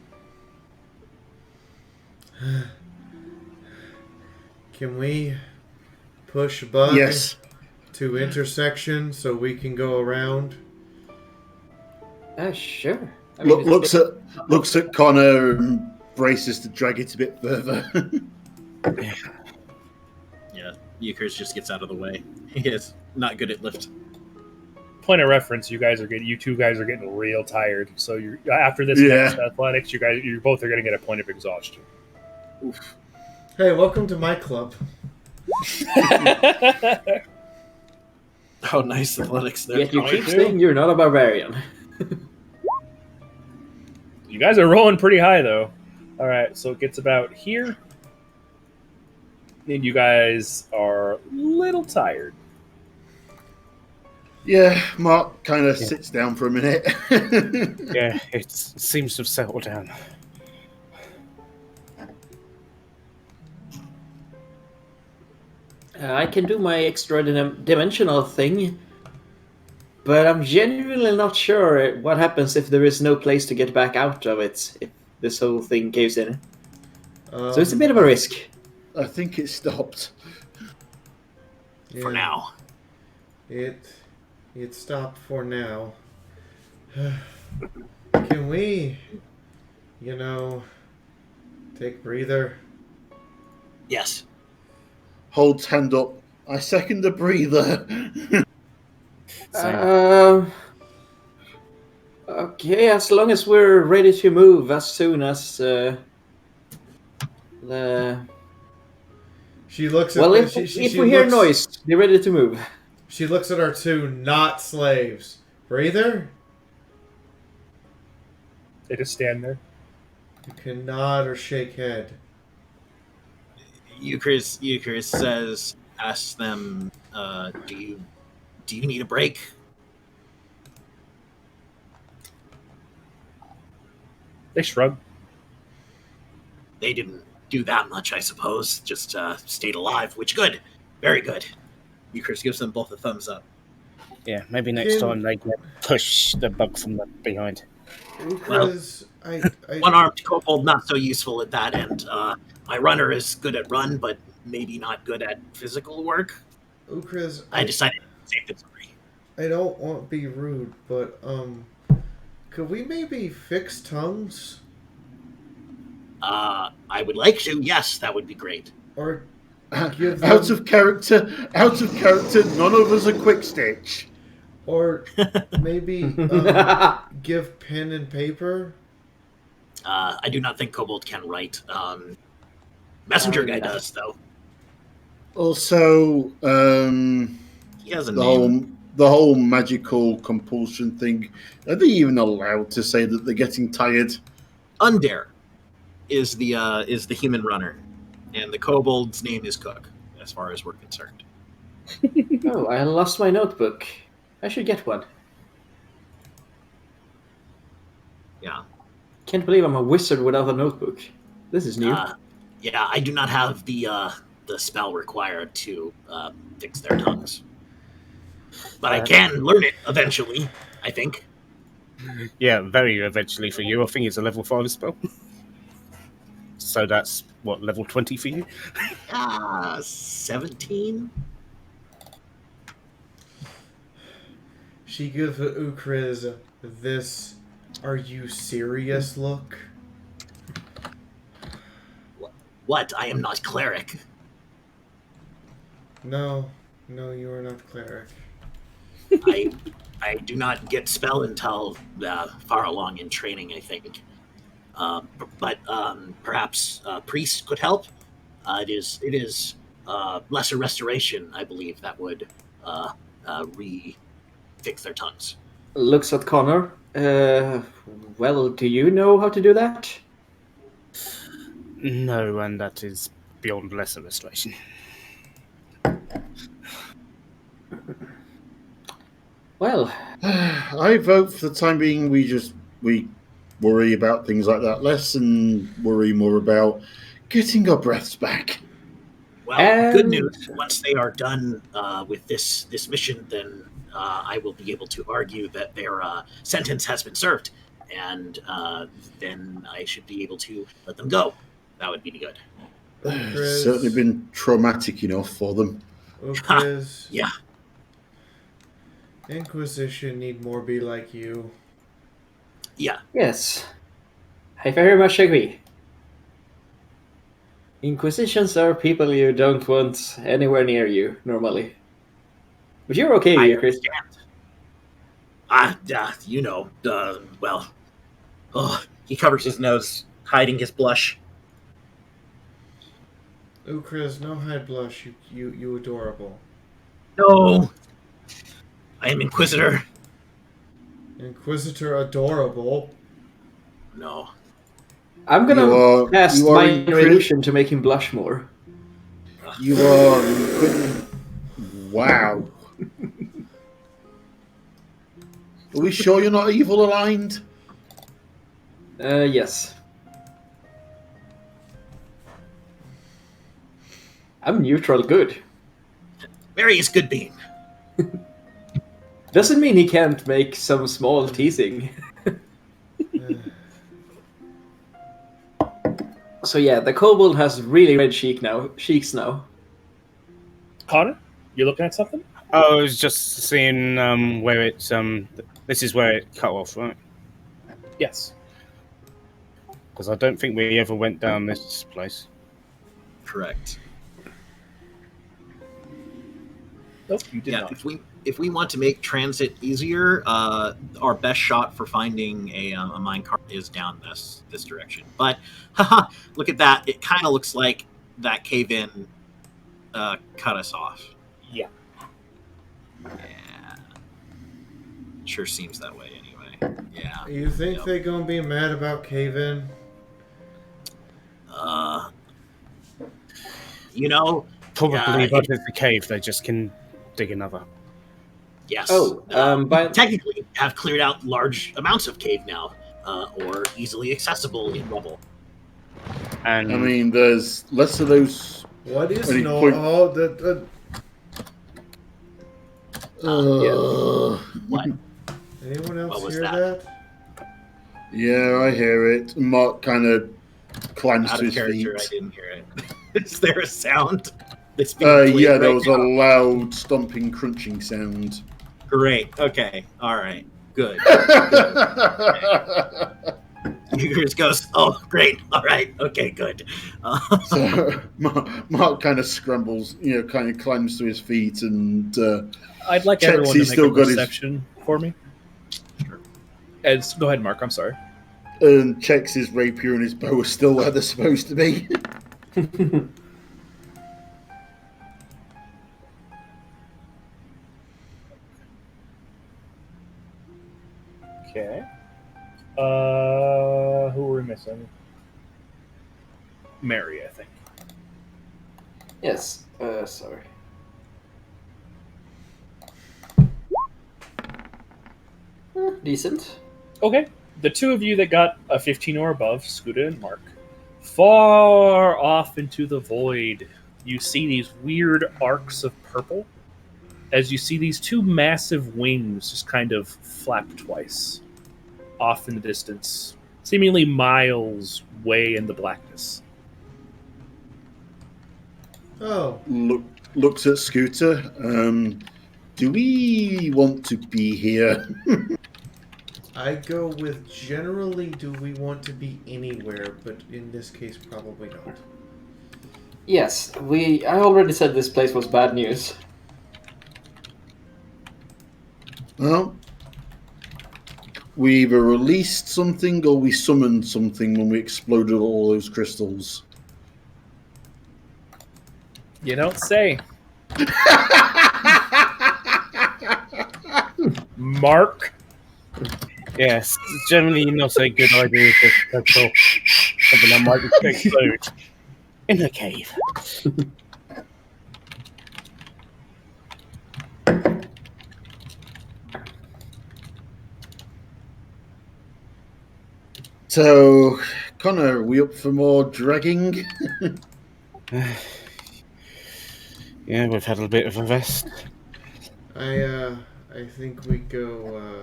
Can we push bug Yes. to intersection so we can go around? Sure. I mean, Looks at Connor and braces to drag it a bit further. Yeah, Euchers just gets out of the way. He is not good at lift. point of reference, you two guys are getting real tired. So you're after this Yeah. next athletics, you both are going to get a point of exhaustion. Hey, welcome to my club. Oh, nice athletics there. Yet you Oh, keep too. saying you're not a barbarian. You guys are rolling pretty high, though. All right, so it gets about here. And you guys are a little tired. Yeah, Mark kind of sits down for a minute. Yeah, it seems to have settled down. I can do my extra dimensional thing, but I'm genuinely not sure what happens if there is no place to get back out of it, if this whole thing caves in. So it's a bit of a risk. I think it stopped. For now. It stopped for now. Can we, take a breather? Yes. Holds hand up. I second the breather. Okay, as long as we're ready to move as soon as the... She looks at Well, the- if she we hear looks- noise, be ready to move. She looks at our two not slaves. Breather? They just stand there. You can nod or shake head. Euchris says, asks them, do you need a break? They shrug. They didn't do that much, I suppose. Just stayed alive, which good. Very good. Euchris gives them both a thumbs up. Yeah, maybe next Can- time they can push the bug from the behind. Because I One-armed kobold, not so useful at that end. My runner is good at run, but maybe not good at physical work. Ukriz, I decided to save the story. I don't want to be rude, but could we maybe fix tongues? I would like to. Yes, that would be great. Or give Out them, of character. None of us are quick stitch. or maybe give pen and paper? I do not think kobold can write. Messenger guy does, though. Also, He has a the name. whole magical compulsion thing. Are they even allowed to say that they're getting tired? Undare is the human runner, and the kobold's name is Cook, as far as we're concerned. Oh, I lost my notebook. I should get one. Yeah. Can't believe I'm a wizard without a notebook. This is new. Yeah, I do not have the spell required to fix their tongues, but I can learn it eventually. I think. Yeah, very eventually for you. I think it's a level 5 spell. So that's, what, level 20 for you? 17. She gives Ukriz this "Are you serious?" look. What? I am not cleric. No, you are not cleric. I do not get spell until far along in training, I think. But perhaps priest could help. It is lesser restoration, I believe, that would fix their tongues. Looks at Connor. Well, do you know how to do that? No, and that is beyond lesser restoration. Well, I vote for the time being we worry about things like that less and worry more about getting our breaths back. Well, good news. Once they are done with this mission, then I will be able to argue that their sentence has been served, and then I should be able to let them go. That would be good. It's certainly been traumatic enough for them. Ukriz, Yeah. Inquisition need more be like you. Yeah. yes. I very much agree. Inquisitions are people you don't want anywhere near you, normally. But you're okay, I Chris. understand. Well, oh, he covers his nose, hiding his blush. Ukras, no hide blush. You adorable. No, I am Inquisitor. Inquisitor adorable. No. I'm gonna cast you are my incre- illusion to make him blush more. You are wow. Are we sure you're not evil aligned? Yes. I'm neutral good. Various good being. Doesn't mean he can't make some small teasing. So yeah, the kobold has really red cheeks now. Connor, you looking at something? I was just seeing where it's this is where it cut off, right? Yes. Because I don't think we ever went down this place. Correct. Nope, you did Yeah, not. if we want to make transit easier, our best shot for finding a minecart is down this direction. But haha, look at that! It kind of looks like that cave in cut us off. Yeah. Yeah, sure seems that way anyway. Yeah. You think Yep. they gonna be mad about cave-in? Probably, Yeah, but it's the cave. They just can dig another. Yes. Oh, but technically have cleared out large amounts of cave now, or easily accessible in rubble. And I mean, there's less of those. What is Any no? point- Oh, the What? anyone else What was hear that? that? Yeah, I hear it. Mark kind of climbs Out to of his character, I feet. didn't hear it. Is there a sound? That's being played Yeah, right there was a now? loud stomping, crunching sound. Great. Okay. All right. Good. Yours goes. Oh, great. All right. Okay. Good. So Mark kind of scrambles, kind of climbs to his feet and I'd like Checks everyone to he's make still a got his- perception for me. Sure. Go ahead, Mark. I'm sorry. checks his rapier and his bow are still where they're supposed to be. Okay. Who were we missing? Mary, I think. yes. Sorry. Decent. Okay. The two of you that got a 15 or above, Scooter and Mark, far off into the void, you see these weird arcs of purple as you see these two massive wings just kind of flap twice off in the distance, seemingly miles way in the blackness. Oh, Looks at Scooter. Do we want to be here? I go with generally. Do we want to be anywhere? But in this case, probably not. Yes, I already said this place was bad news. Well, we either released something or we summoned something when we exploded all those crystals. You don't say. Mark. yes, it's generally not a good idea to control something that might explode in a cave. So, Connor, are we up for more dragging? Yeah, we've had a bit of a rest. I think we go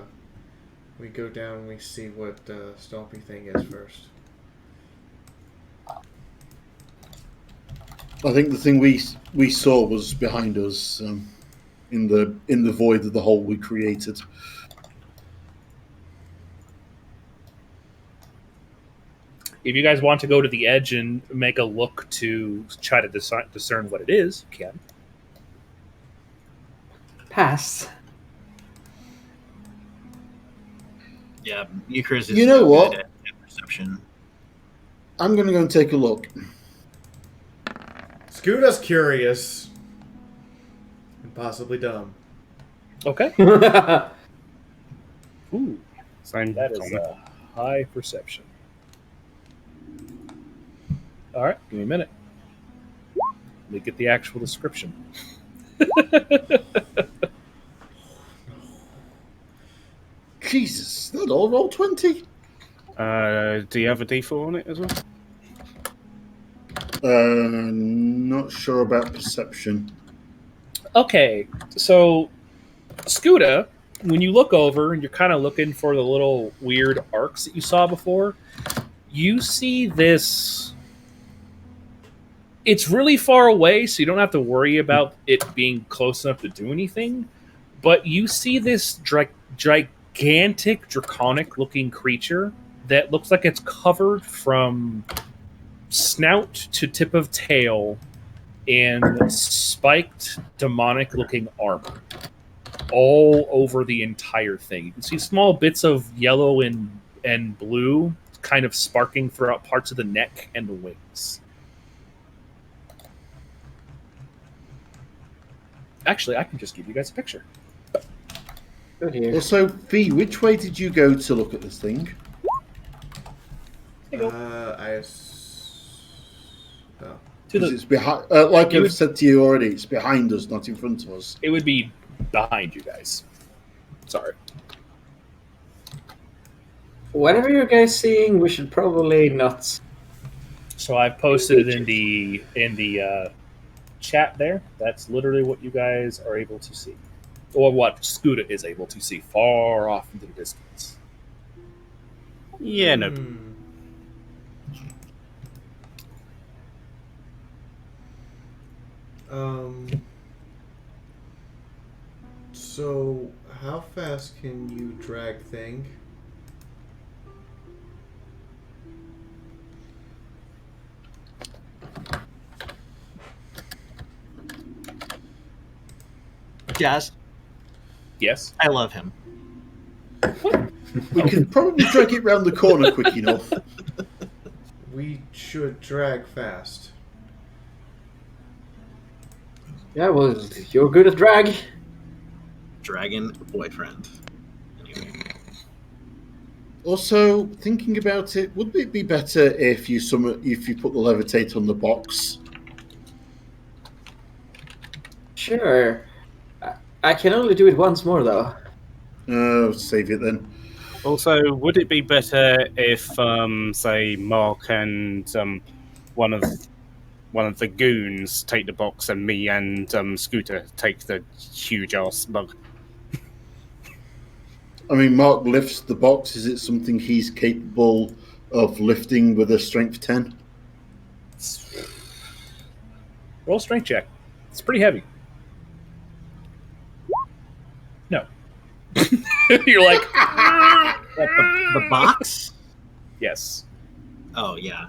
down and we see what Stompy thing is first. I think the thing we saw was behind us, in the void of the hole we created. If you guys want to go to the edge and make a look to try to discern what it is, you can. Pass. Yeah, Euchris is You know no what? good at perception. I'm going to go and take a look. Scoota's curious. And possibly dumb. Okay. Ooh, Same. that is a high perception. All right, give me a minute. Let me get the actual description. Jesus, that all roll 20. Do you have a D4 on it as well? Not sure about perception. Okay, so Scuda, when you look over and you're kind of looking for the little weird arcs that you saw before, you see this. It's really far away, so you don't have to worry about it being close enough to do anything. But you see this gigantic, draconic-looking creature that looks like it's covered from snout to tip of tail in spiked, demonic-looking armor all over the entire thing. You can see small bits of yellow and blue kind of sparking throughout parts of the neck and the wings. Actually, I can just give you guys a picture. Good here. Also, Fee, which way did you go to look at this thing? There you go. Oh. To 'Cause the, it's behind. Like I've said to you already, it's behind us, not in front of us. it would be behind you guys. Sorry. Whatever you guys seeing, we should probably not. So I've posted it in the chat there. That's literally what you guys are able to see, or what Scuda is able to see far off into the distance. Yeah, no. So, how fast can you drag thing? Jazz, Yes. I love him. We can probably drag it round the corner quick enough. We should drag fast. Yeah, well, you're good at drag. Dragon boyfriend. Anyway. Also, thinking about it, wouldn't it be better if you put the levitate on the box? Sure. I can only do it once more, though. Save it then. Also, would it be better if, say, Mark and one of the goons take the box, and me and Scooter take the huge ass mug? I mean, Mark lifts the box. Is it something he's capable of lifting with a strength 10? Roll strength check. It's pretty heavy. No. You're like, The box? yes. Oh yeah.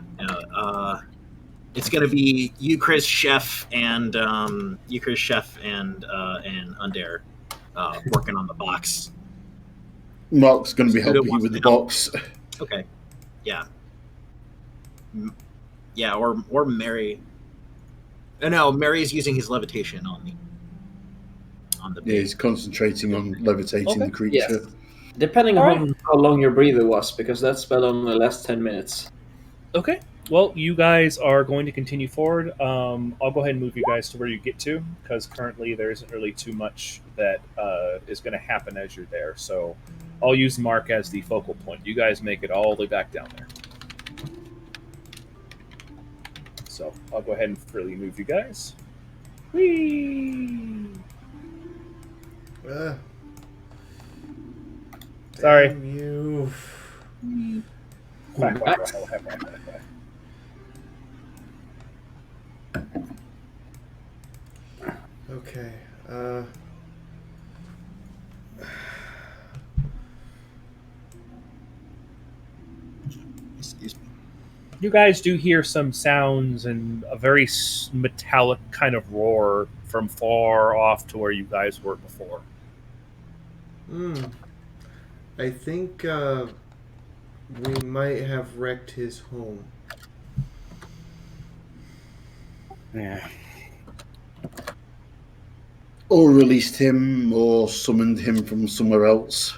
It's gonna be Euchris, Chef, and Undair working on the box. Mark's going to be Scooter helping you wants with to the help. box. Okay. Yeah. Yeah, or Mary. No, Mary's using his levitation on the Yeah, he's concentrating on levitating Okay. the creature. Yes. Depending All on how long your breather was, because that spell only lasts 10 minutes. Okay. Well, you guys are going to continue forward. I'll go ahead and move you guys to where you get to, because currently there isn't really too much that is going to happen as you're there. So I'll use Mark as the focal point. You guys make it all the way back down there. So I'll go ahead and freely move you guys. Whee! Sorry. Damn you. Quack, quack, quack, quack, quack, quack, quack. Okay. Excuse me. You guys do hear some sounds and a very metallic kind of roar from far off to where you guys were before. I think we might have wrecked his home. Yeah. Or released him, or summoned him from somewhere else.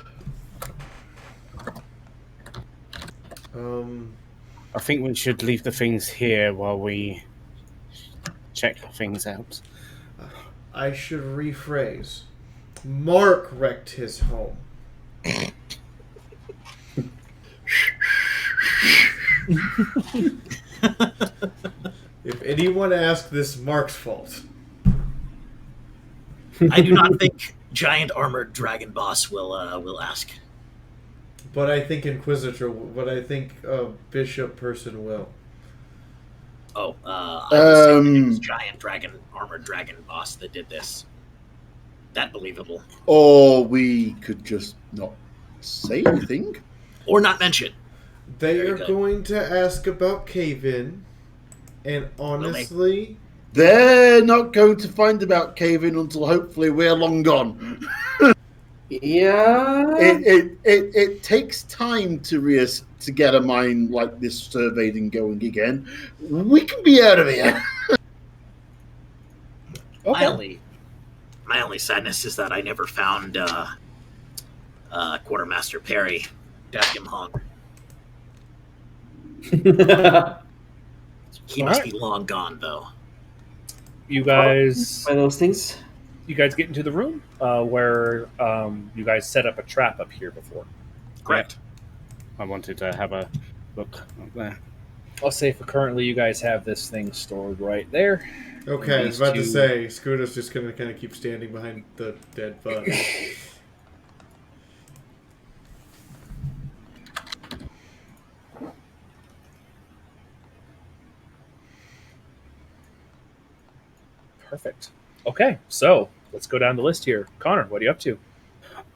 I think we should leave the things here while we check things out. I should rephrase. Mark wrecked his home. If anyone asks, this Mark's fault. I do not think giant armored dragon boss will ask. But I think Inquisitor. But I think Bishop person will. Oh, I was saying it was giant armored dragon boss that did this. That believable. Or we could just not say anything. Or not mention. They are going to ask about Cave-In, and honestly, they're not going to find about Cave-In until hopefully we're long gone. Yeah. It takes time to get a mine like this surveyed and going again. We can be out of here. Okay. My only sadness is that I never found Quartermaster Perry. Dad him hung. He must be long gone, though. You guys, by those things. You guys get into the room where you guys set up a trap up here before. Correct. I wanted to have a look up there. I'll say for currently, you guys have this thing stored right there. Okay, I was about to say, Scooter's just going to kind of keep standing behind the dead bug. Perfect. Okay, so let's go down the list here. Connor, what are you up to?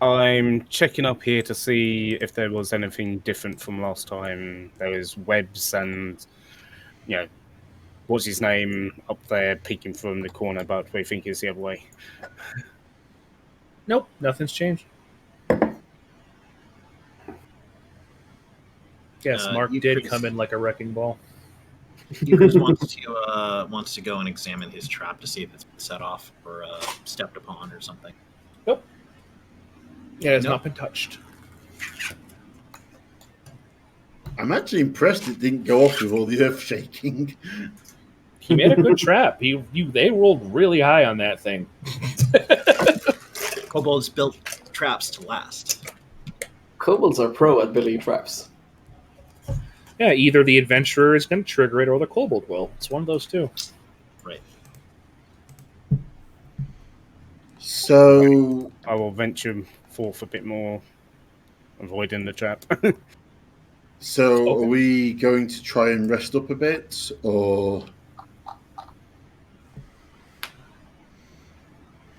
I'm checking up here to see if there was anything different from last time. There was webs and, what's his name up there peeking from the corner, but we think it's the other way. Nope, nothing's changed. Yes, Mark did come in like a wrecking ball. Euchris wants to go and examine his trap to see if it's been set off or stepped upon or something. Nope. Yeah, it's not been touched. I'm actually impressed it didn't go off with all the earth shaking. He made a good trap. They rolled really high on that thing. Kobolds built traps to last. Kobolds are pro at building traps. Yeah, either the adventurer is going to trigger it or the kobold will. It's one of those two. Right. So I will venture forth a bit more, avoiding the trap. So are we going to try and rest up a bit, or?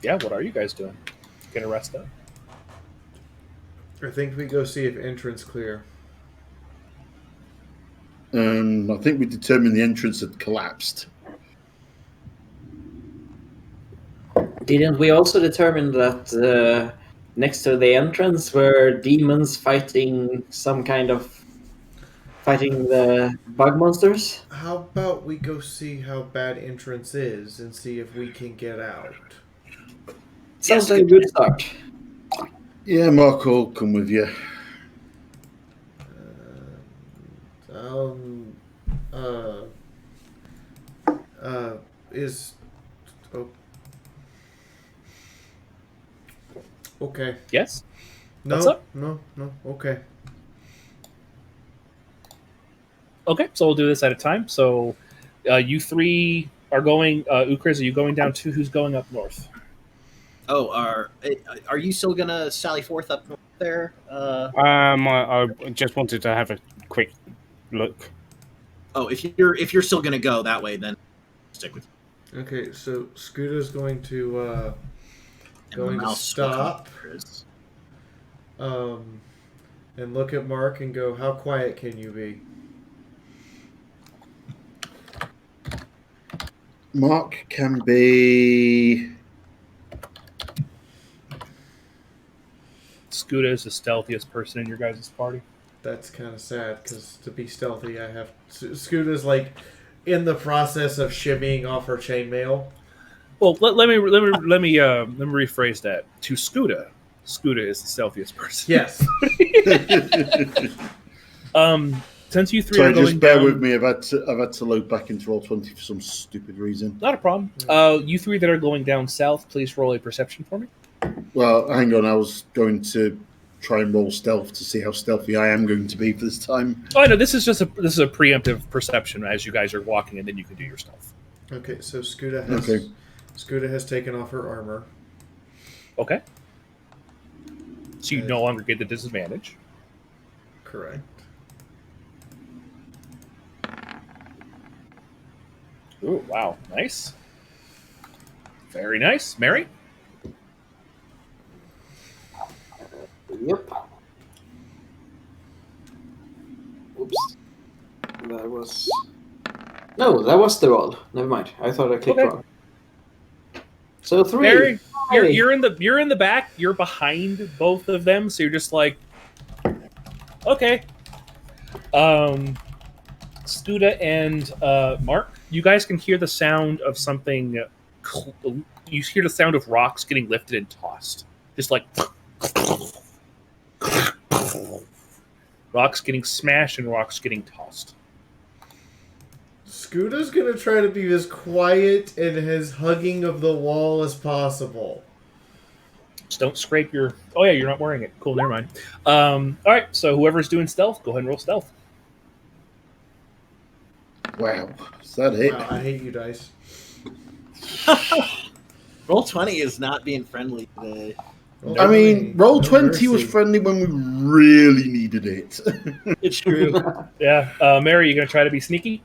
Yeah, what are you guys doing? Gonna rest up? I think we go see if entrance clear. I think we determined the entrance had collapsed. Didn't we also determine that next to the entrance were demons fighting the bug monsters? How about we go see how bad entrance is and see if we can get out? Sounds like a good start. Yeah, Mark will come with you. Okay. Yes? No, What's up? no, okay. Okay, so we'll do this at a time. So you three are going, Ukris, are you going down too? Who's going up north? Oh, are you still gonna sally forth up north there? I just wanted to have a quick look. Oh, if you're still gonna go that way, then stick with you. Okay, so Scooter's going to stop, and look at Mark and go, "How quiet can you be?" Mark can be Scooter is the stealthiest person in your guys' party. That's kind of sad because to be stealthy, I have Scoota's like in the process of shimmying off her chainmail. Well, let me rephrase that. To Scooter is the stealthiest person. Yes. Since you three Sorry, are going just bear down, with me. I've had to load back into Roll20 for some stupid reason. not a problem. You three that are going down south, please roll a perception for me. Well, hang on. I was going to try and roll stealth to see how stealthy I am going to be for this time. Oh, I know this is a preemptive perception as you guys are walking, and then you can do your stealth. Okay, so Scooter has taken off her armor. Okay. So you no longer get the disadvantage. Correct. Ooh, wow, nice. Very nice, Mary. Yep. Oops. That was... No, that was the roll. Never mind. I thought I clicked Okay. wrong. So 3. Mary, Hey. you're in the back. You're behind both of them, so you're just like, okay. Scooter and Mark, you guys can hear the sound of something. You hear the sound of rocks getting lifted and tossed, just like rocks getting smashed and rocks getting tossed. Scooter's gonna try to be as quiet and as hugging of the wall as possible. Just don't scrape your. Oh yeah, you're not wearing it. Cool, never mind. All right, so whoever's doing stealth, go ahead and roll stealth. Wow, is that it? Wow, I hate you, dice. Roll20 is not being friendly today. I mean, Roll20 was mercy. friendly when we really needed it. It's true. Yeah, Mary, you gonna try to be sneaky?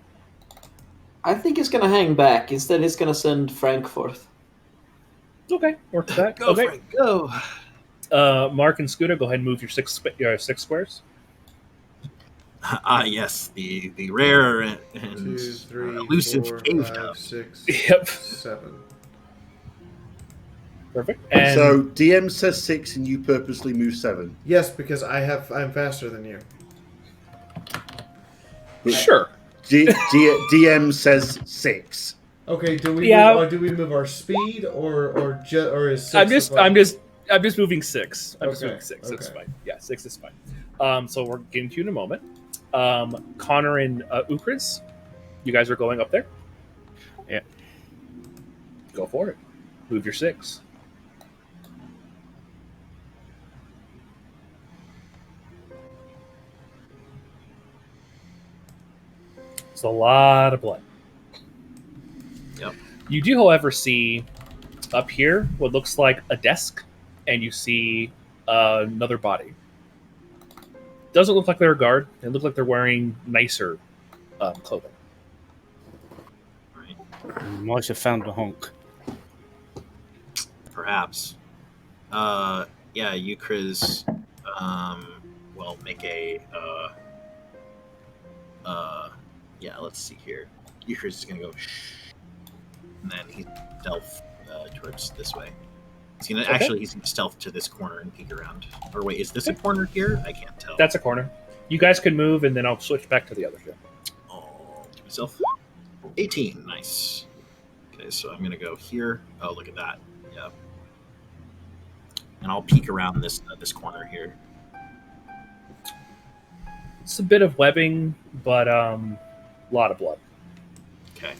I think it's gonna hang back. Instead, it's gonna send Frank forth. Okay, work with that. Go, okay. Frank, go. Mark and Scooter, go ahead and move your six squares. Yes, the rare and 2, 3, elusive 4, cave 5, dove. 6, Yep. 7. Perfect. And So DM says 6 and you purposely move 7. Yes, because I'm faster than you. sure. DM says 6. Okay, do we Yeah. move our speed or is 6 I'm just moving 6. I'm just Okay, moving 6. That's okay. fine. Yeah, 6 is fine. So we're getting to you in a moment. Connor and Ukris, you guys are going up there. Yeah. Go for it. Move your 6. It's a lot of blood. Yep. You do, however, see up here what looks like a desk, and you see another body. Doesn't look like they're a guard. They look like they're wearing nicer clothing. Might have found a honk. Perhaps. Yeah, Ukris will make a yeah, let's see here. Ukris is gonna go shh, and then he's stealth towards this way. He's gonna he's gonna stealth to this corner and peek around. Or wait, is this a corner here? I can't tell. That's a corner. You guys can move, and then I'll switch back to the other two. Oh, to myself. 18, nice. Okay, so I'm gonna go here. Oh, look at that. Yeah. And I'll peek around this corner here. It's a bit of webbing, but a lot of blood. Okay.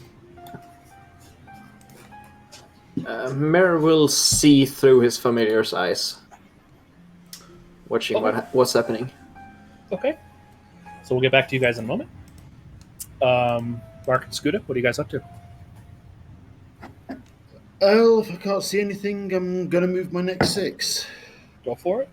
Mer will see through his familiar's eyes, watching what's happening. Okay. So we'll get back to you guys in a moment. Mark and Scooter, what are you guys up to? Oh, if I can't see anything, I'm going to move my next 6. Go for it.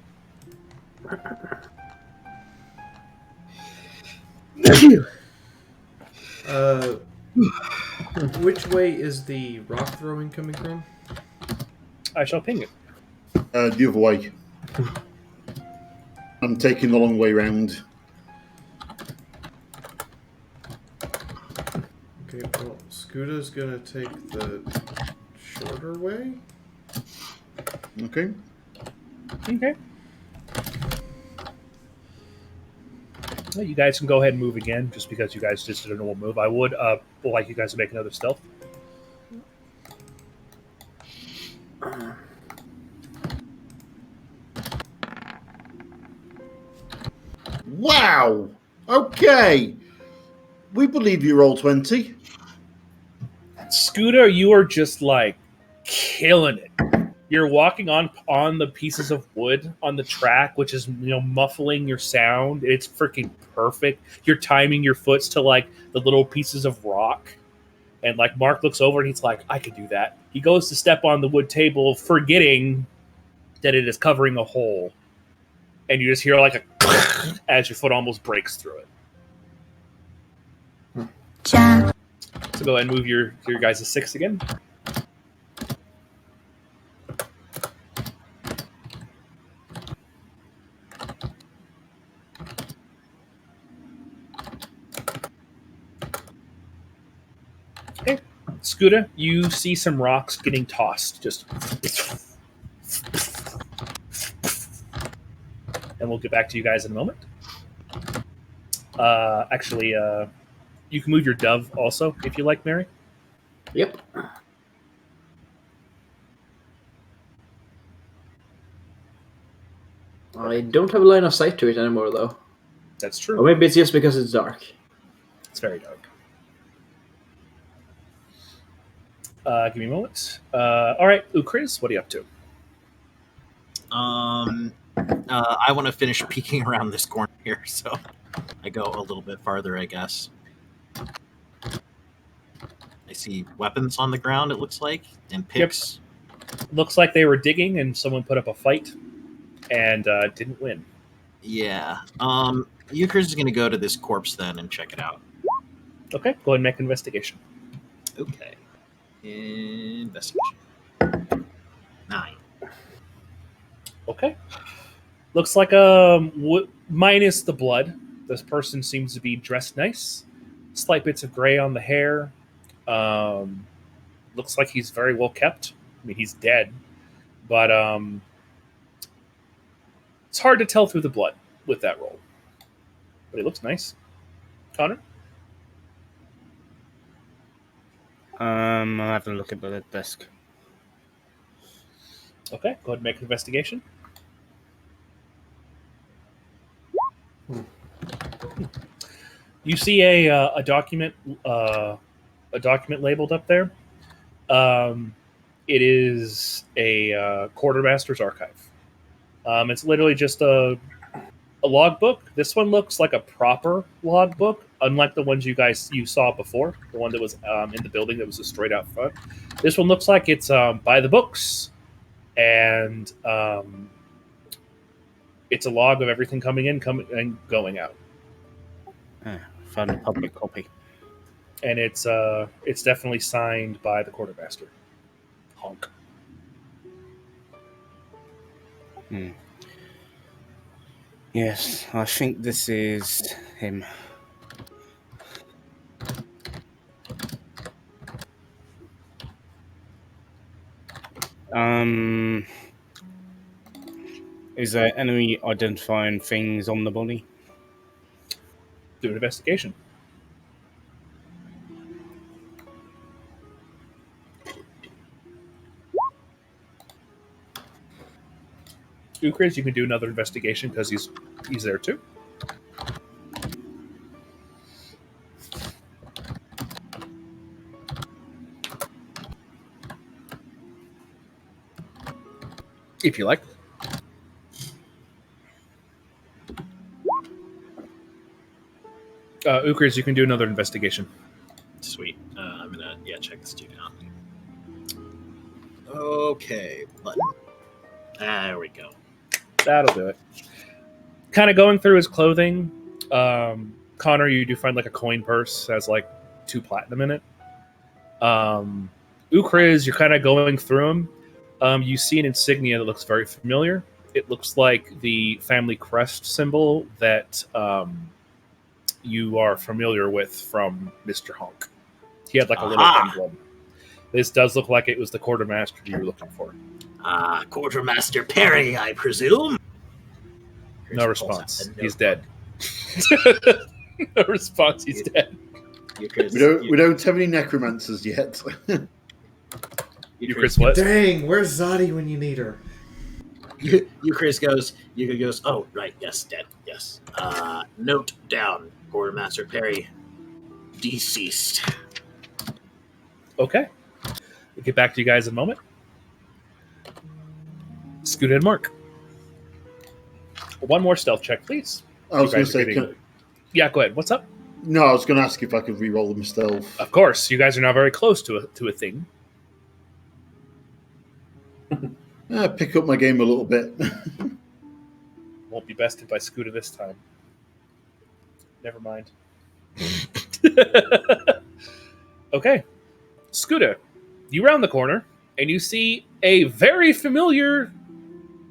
Which way is the rock throwing coming from? I shall ping it. The other way. I'm taking the long way round. Okay, well, Scooter's gonna take the shorter way. Okay. Okay. You guys can go ahead and move again, just because you guys just did a normal move. I would like you guys to make another stealth. Wow. Okay. We believe you roll 20. Scooter, you are just like killing it. You're walking on the pieces of wood on the track, which is muffling your sound. It's freaking perfect. You're timing your foots to like the little pieces of rock, and like Mark looks over and he's like, "I could do that." He goes to step on the wood table, forgetting that it is covering a hole, and you just hear like a as your foot almost breaks through it. So go ahead and move your guys to 6 again. Okay. Scooter, you see some rocks getting tossed. Just. And we'll get back to you guys in a moment. Actually, you can move your dove also, if you like, Mary. Yep. I don't have a line of sight to it anymore, though. That's true. Or maybe it's just because it's dark. It's very dark. Give me a moment. All right, Ukriz, what are you up to? I want to finish peeking around this corner here, so I go a little bit farther, I guess. I see weapons on the ground, it looks like, and picks. Yep. Looks like they were digging and someone put up a fight and didn't win. Yeah. Euchre is going to go to this corpse then and check it out. Okay, go ahead and make an investigation. Okay. Investigation. 9. Okay. Looks like minus the blood. This person seems to be dressed nice. Slight bits of gray on the hair. Looks like he's very well kept. I mean, he's dead, but it's hard to tell through the blood with that roll. But he looks nice. Connor? I'll have a look at the desk. Okay, go ahead and make an investigation. You see a document labeled up there. It is a quartermaster's archive. It's literally just a logbook. This one looks like a proper logbook, unlike the ones you saw before. The one that was in the building that was destroyed out front. This one looks like it's by the books, and it's a log of everything coming in, coming and going out. Found a public copy. And it's definitely signed by the quartermaster. Honk. Yes, I think this is him. Is there any identifying things on the body? Do an investigation. Ukriz, you can do another investigation because he's there too. If you like. Ukriz, you can do another investigation. Sweet. I'm going to check this dude out. Okay. Button. There we go. That'll do it. Kind of going through his clothing, Connor, you do find like a coin purse that has like 2 platinum in it. Ukriz, you're kind of going through him. You see an insignia that looks very familiar. It looks like the family crest symbol that you are familiar with from Mr. Honk. He had like a little emblem. This does look like it was the quartermaster you were looking for. Quartermaster Perry, I presume? No response. He's dead. A response, he's dead. We don't have any necromancers yet. Euchris, what? Dang, where's Zadi when you need her? Euchris goes, oh, right, yes, dead, yes. Note down, Quartermaster Perry, deceased. Okay. We'll get back to you guys in a moment. Scoot and Mark. One more stealth check, please. I was You going guys to are say, getting- Yeah, go ahead. What's up? no, I was going to ask if I could re-roll them stealth. Of course, you guys are now very close to a thing. Pick up my game a little bit. Won't be bested by Scooter this time. Never mind. Okay. Scooter, you round the corner, and you see a very familiar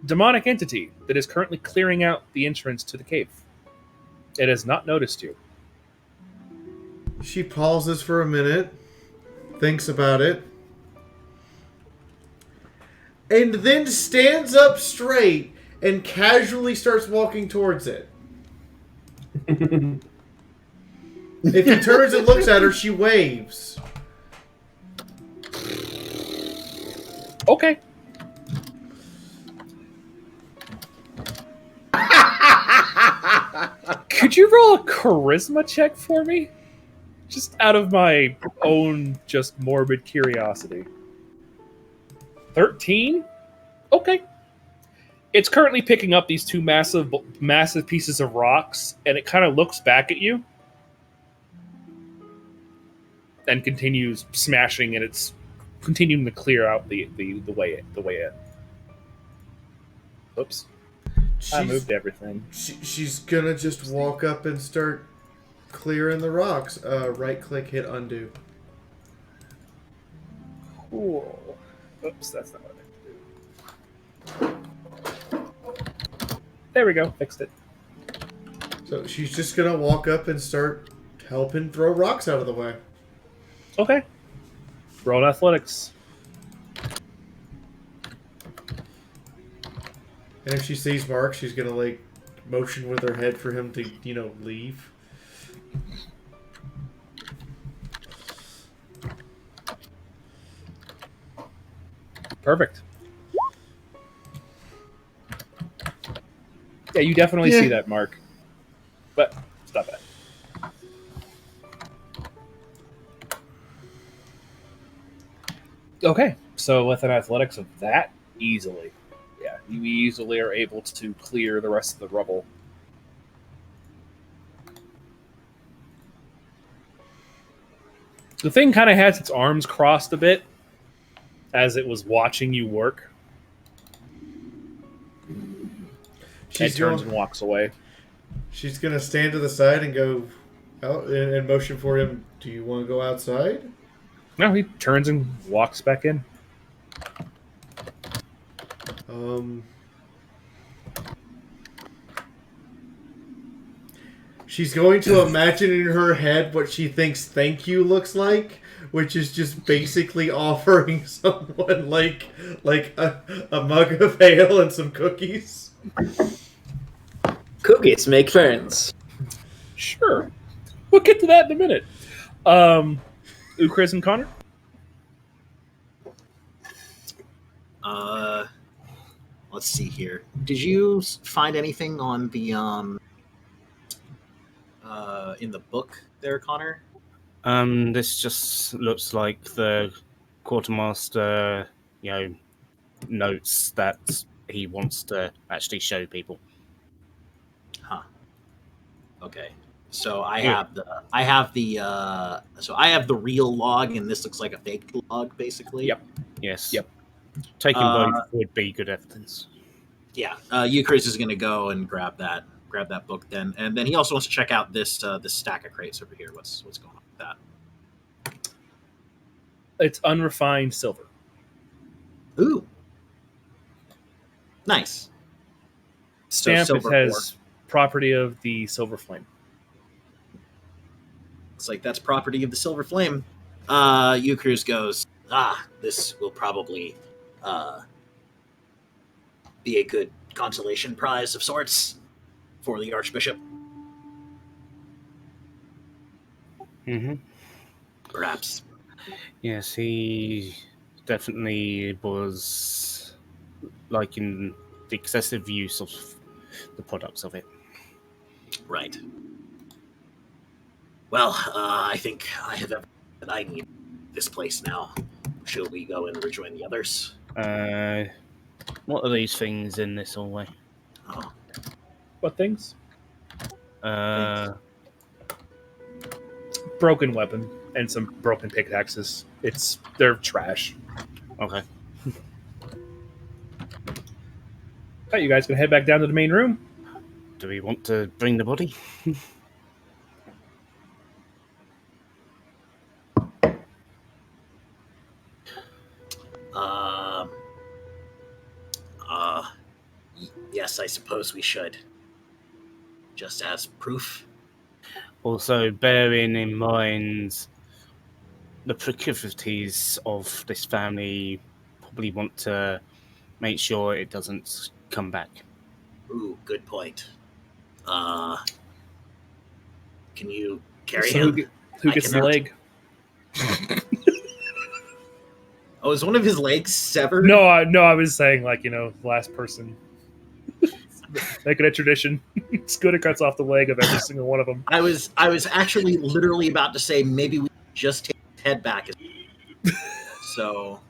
demonic entity that is currently clearing out the entrance to the cave. It has not noticed you. She pauses for a minute, thinks about it, and then stands up straight and casually starts walking towards it. If he turns and looks at her, she waves. Okay. Could you roll a charisma check for me? Just out of my own just morbid curiosity. 13? Okay. It's currently picking up these two massive pieces of rocks, and it kind of looks back at you and continues smashing, and it's continuing to clear out the way in. Oops. I moved everything. She's gonna just walk up and start clearing the rocks. Right click, hit undo. Cool. Oops, that's not what I meant to do. There we go. Fixed it. So she's just gonna walk up and start helping throw rocks out of the way. Okay. Roll athletics. And if she sees Mark, she's gonna like motion with her head for him to, leave. Perfect. Yeah, you definitely see that, Mark. But stop it. Okay, so with an athletics of that, easily. Yeah, you easily are able to clear the rest of the rubble. The thing kind of has its arms crossed a bit as it was watching you work. It turns and walks away. She's gonna stand to the side and go out and motion for him. Do you want to go outside? No, he turns and walks back in. She's going to imagine in her head what she thinks thank you looks like, which is just basically offering someone like a mug of ale and some cookies. Cookies make friends. Sure. We'll get to that in a minute. Chris and Connor? Let's see here. Did you find anything on the in the book there, Connor? This just looks like the quartermaster, notes that he wants to actually show people. Huh. Okay. So I have the real log, and this looks like a fake log, basically. Yep. Yes. Yep. Taking both would be good evidence. Yeah. Euchris is going to go and grab that book then, and then he also wants to check out this stack of crates over here. What's going on with that? It's unrefined silver. Ooh. Nice. Stamp, So it has property of the silver flame. It's like that's property of the silver flame. Euchris goes, this will probably be a good consolation prize of sorts for the Archbishop. Mm-hmm. Perhaps. Yes, he definitely was liking the excessive use of the products of it. Right. Well, I think I have everything that I need this place now. Shall we go and rejoin the others? What are these things in this hallway? Oh, What things? Okay. Broken weapon and some broken pickaxes. They're trash. Alright, you guys gonna head back down to the main room? Do we want to bring the body? Yes, I suppose we should. Just as proof. Also, bearing in mind the proclivities of this family, probably want to make sure it doesn't come back. Ooh, good point. Can you carry So him? who I gets the cannot. leg? Oh, is one of his legs severed? No, I was saying last person. Make it a tradition. Scooter cuts off the leg of every single one of them. I was actually literally about to say maybe we just take his head back. So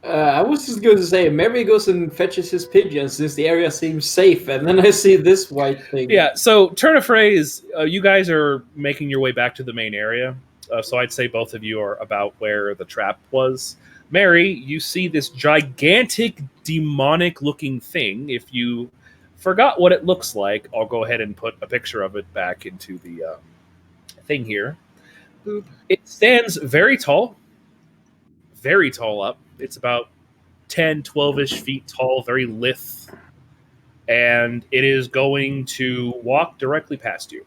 I was just going to say, Mary goes and fetches his pigeons since the area seems safe, and then I see this white thing. Yeah, so turn of phrase, you guys are making your way back to the main area. So I'd say both of you are about where the trap was. Mary, you see this gigantic demonic-looking thing. If you forgot what it looks like, I'll go ahead and put a picture of it back into the thing here. It stands very tall up. It's about 10, 12-ish feet tall, very lithe. And it is going to walk directly past you.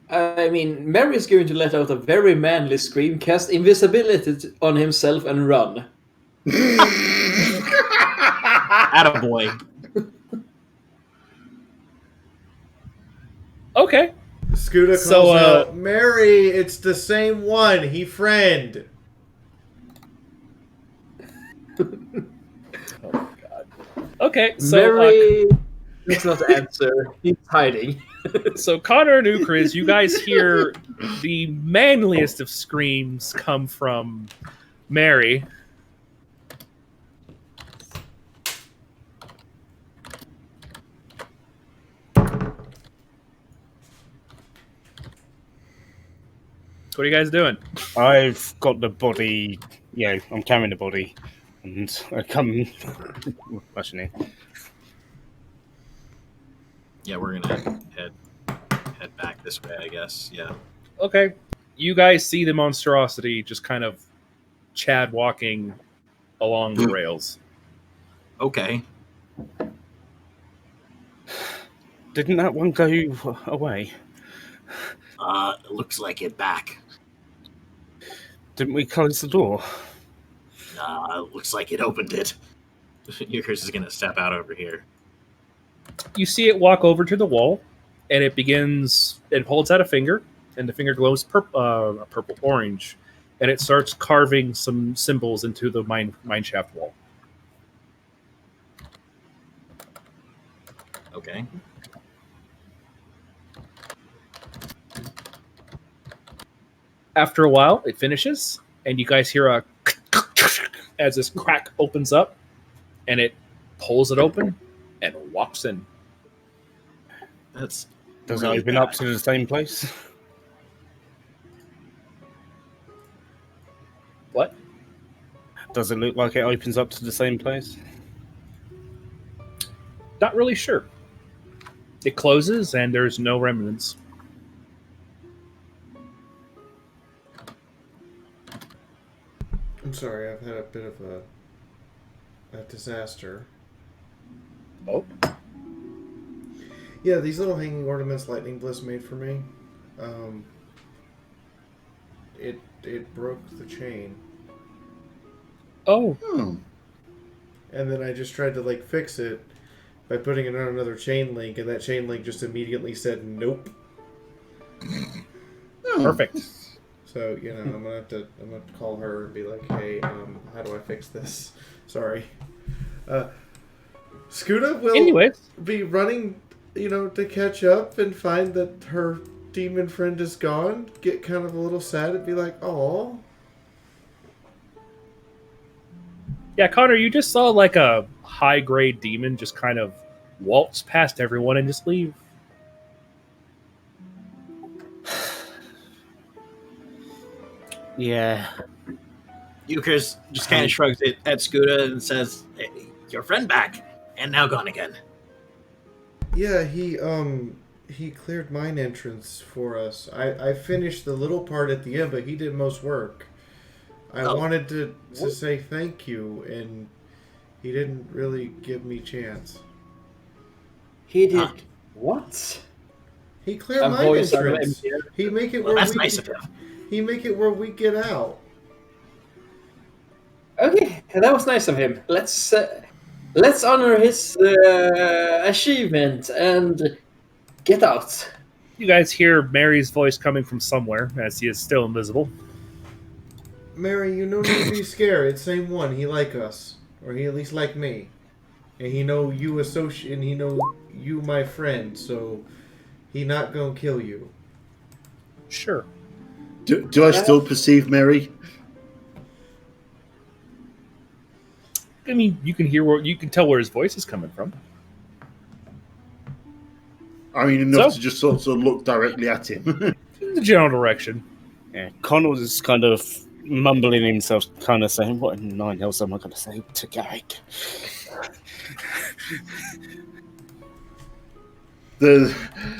I mean, Mary's going to let out a very manly scream, cast invisibility on himself, and run. attaboy. Okay. Scooter calls out, Mary, it's the same one. He friend. Oh my god. Okay, so Mary does not answer. He's hiding. so Connor and Ukriz, you guys hear the manliest of screams come from Mary. What are you guys doing? I've got the body. Yeah, I'm carrying the body, and I come rushing in. Yeah, we're gonna head back this way, I guess. Yeah. Okay. You guys see the monstrosity just kind of Chad walking along the rails. Okay. Didn't that one go away? Looks like it back. Didn't we close the door? Looks like it opened it. Euchris is gonna step out over here. You see it walk over to the wall, and it holds out a finger, and the finger glows purple orange, and it starts carving some symbols into the mine shaft wall. Okay. After a while, it finishes, and you guys hear a as this crack opens up, and it pulls it open and walks in. That's Does really it open bad. up to the same place? What? Does it look like it opens up to the same place? Not really sure. It closes, and there's no remnants. I'm sorry, I've had a bit of a disaster. Oh. Yeah, these little hanging ornaments Lightning Bliss made for me, it broke the chain. Oh. And then I just tried to fix it by putting it on another chain link, and that chain link just immediately said nope. Perfect. So I'm gonna call her and be like, hey, how do I fix this? Sorry. Scooter will Anyways, be running, to catch up and find that her demon friend is gone. Get kind of a little sad and be like, "Oh." yeah, Connor, you just saw like a high-grade demon just kind of waltz past everyone and just leave. Yeah. Euchre just kind of shrugs it at Scuda and says, hey, your friend back, and now gone again. Yeah, he cleared mine entrance for us. I finished the little part at the end, but he did most work. I wanted to say thank you, and he didn't really give me chance. He did what? He cleared my entrance. He make it where that's nice of him. He make it where we get out. Okay, that was nice of him. Let's honor his achievement and get out. You guys hear Mary's voice coming from somewhere, as he is still invisible. Mary, you no need to be scared. It's same one. He like us, or he at least like me, and he know you and he know you my friend. So he not gonna kill you. Sure. Do I still perceive Mary? I mean, you can tell where his voice is coming from. I mean, enough to just sort of look directly at him. In the general direction. Yeah, Connell's is kind of mumbling himself, kind of saying, "What in nine hells am I going to say to Garrick?"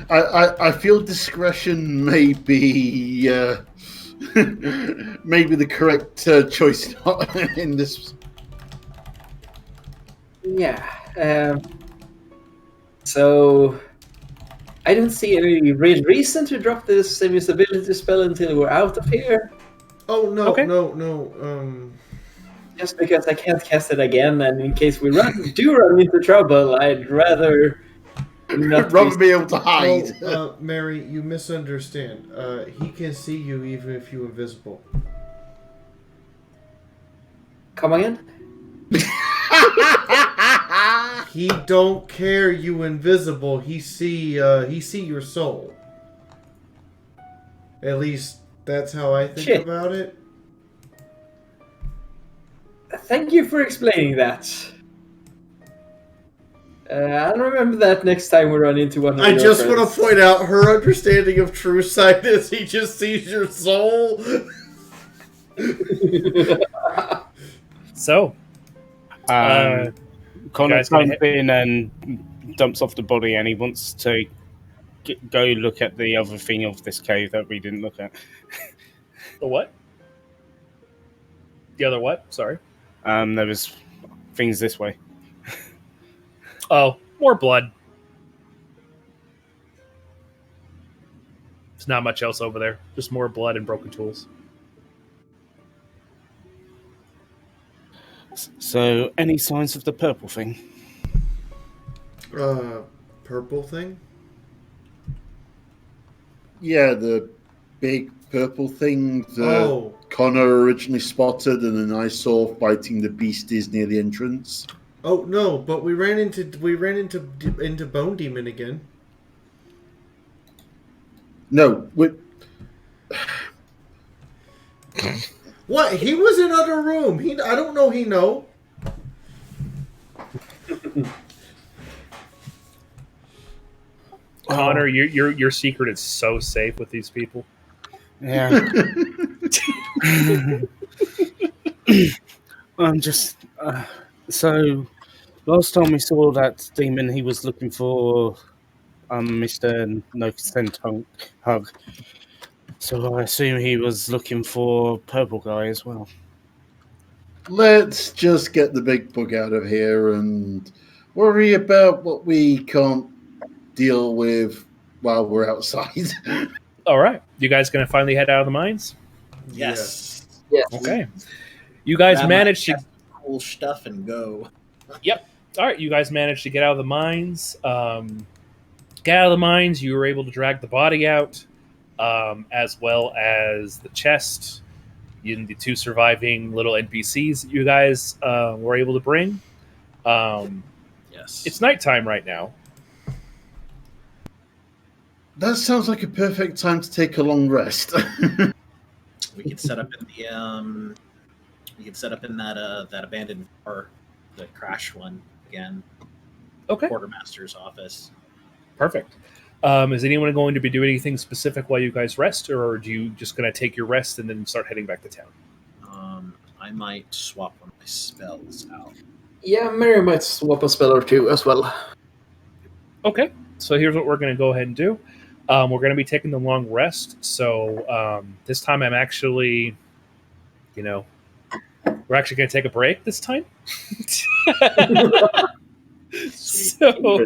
I feel discretion may be maybe the correct choice in this. Yeah. So I don't see any real reason to drop this invisibility spell until we're out of here. Oh no, Okay. no. Just because I can't cast it again, and in case we run into trouble, I'd rather not Rather be able to hide. Oh, Mary, you misunderstand. He can see you even if you're invisible. Come again? He don't care you invisible. He see your soul. At least that's how I think about it. Thank you for explaining that. I'll remember that next time we run into one of I your just friends. want to point out her understanding of true sight is he just sees your soul. So, Connor guys gonna comes in and dumps off the body, and he wants to go look at the other thing of this cave that we didn't look at. the what? The other what? Sorry. There was things this way. Oh, more blood. There's not much else over there. Just more blood and broken tools. So, any signs of the purple thing? Purple thing? Yeah, the big purple thing that Connor originally spotted, and then I saw fighting the beasties near the entrance. Oh no, but we ran into Bone Demon again. No, What? He was in another room. I don't know. He know. Connor, your secret is so safe with these people. Yeah. I'm just so. Last time we saw that demon, he was looking for Mr. No Hug. So I assume he was looking for Purple Guy as well. let's just get the big bug out of here and worry about what we can't deal with while we're outside. All right. You guys going to finally head out of the mines? Yes. Yes. Okay. You guys managed to... cool stuff and go. Yep. All right. You guys managed to get out of the mines. Get out of the mines. You were able to drag the body out. as well as the chest and the two surviving little NPCs that you guys were able to bring. Yes. It's nighttime right now. That sounds like a perfect time to take a long rest. We could set up in the that abandoned bar, the crash one again. Okay, Quartermaster's office. perfect. Is anyone going to be doing anything specific while you guys rest, or are you just going to take your rest and then start heading back to town? I might swap one of my spells out. Yeah, Mary might swap a spell or two as well. Okay, so here's what we're going to go ahead and do. We're going to be taking the long rest. So this time I'm actually, we're actually going to take a break this time. So,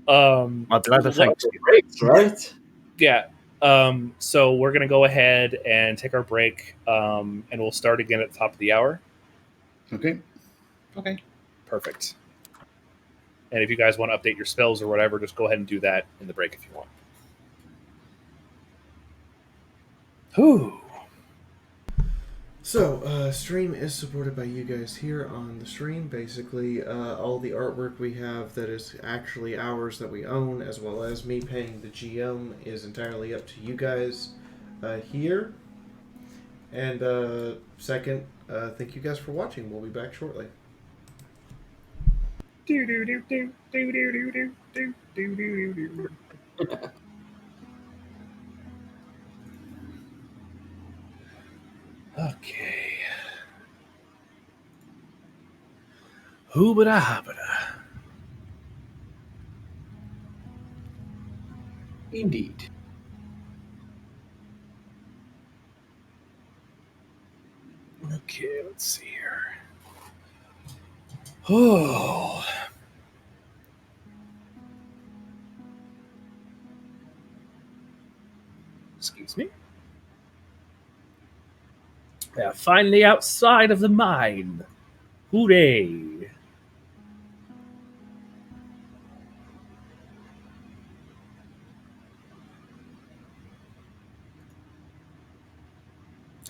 My bladder, thanks. Breaks, right? yeah. So we're going to go ahead and take our break, and we'll start again at the top of the hour. Okay. Okay. Perfect. And if you guys want to update your spells or whatever, just go ahead and do that in the break if you want. Whew. So, stream is supported by you guys here on the stream. Basically, all the artwork we have that is actually ours that we own, as well as me paying the GM, is entirely up to you guys here. And second, thank you guys for watching. We'll be back shortly. Okay. Hoobada hobbada. Indeed. Okay, let's see here. Oh. Excuse me. Yeah, finally outside of the mine. Hooray.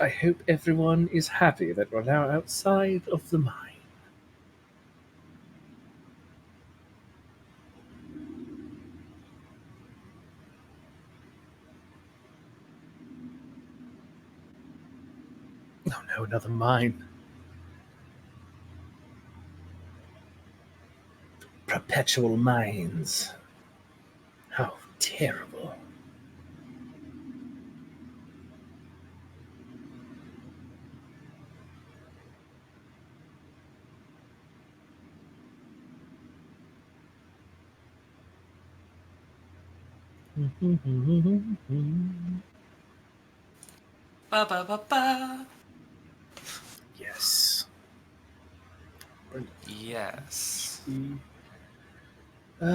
I hope everyone is happy that we're now outside of the mine. Oh no, another mine. Perpetual mines. How terrible. Ba ba ba ba. Yes. Yes. BR.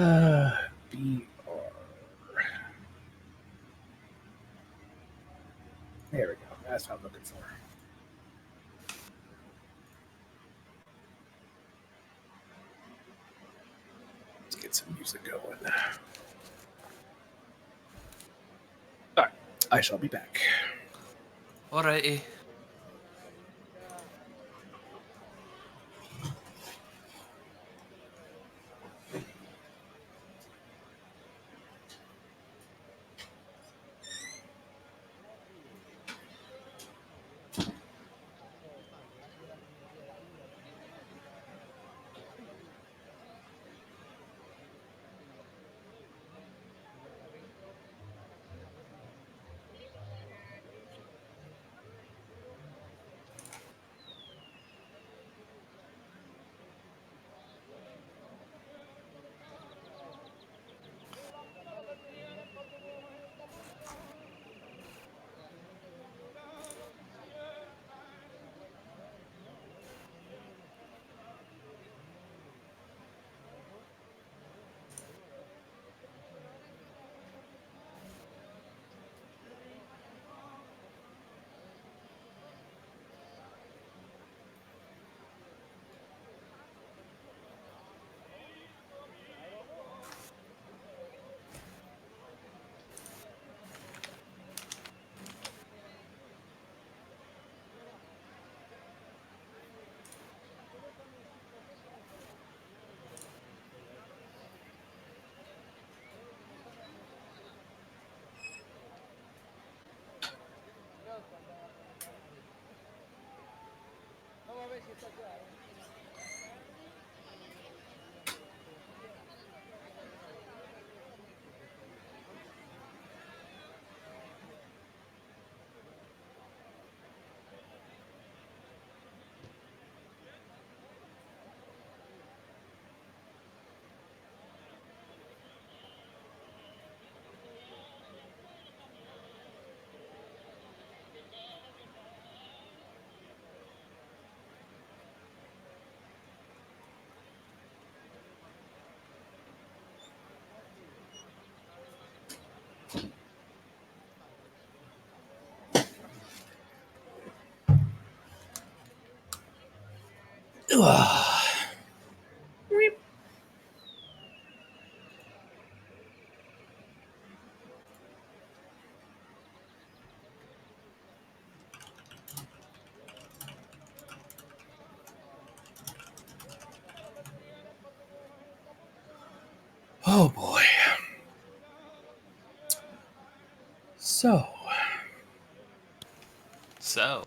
There we go. That's what I'm looking for. Let's get some music going. Alright, I shall be back. Alrighty. Oh boy. So, So,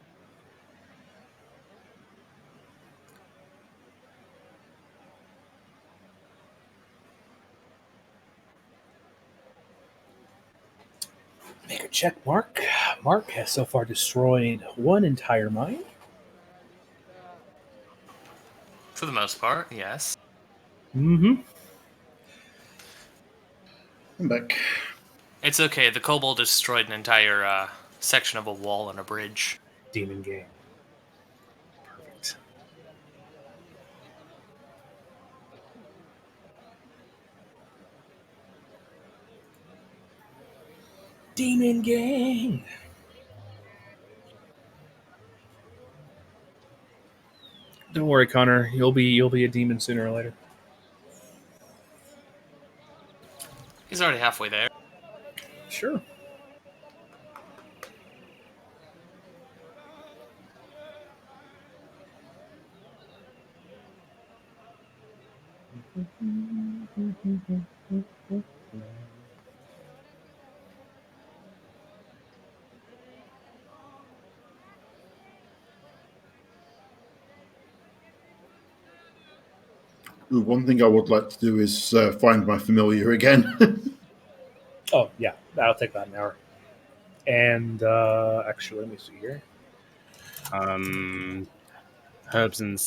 make a check mark. Mark has so far destroyed one entire mine. for the most part, yes. Mm-hmm. I'm back. It's okay. The kobold destroyed an entire section of a wall and a bridge. Demon Gang. Perfect. Demon Gang. Don't worry, Connor. You'll be a demon sooner or later. He's already halfway there. Sure. Ooh, one thing I would like to do is find my familiar again. Oh, yeah. That'll take about an hour. And actually, let me see here. Herbs and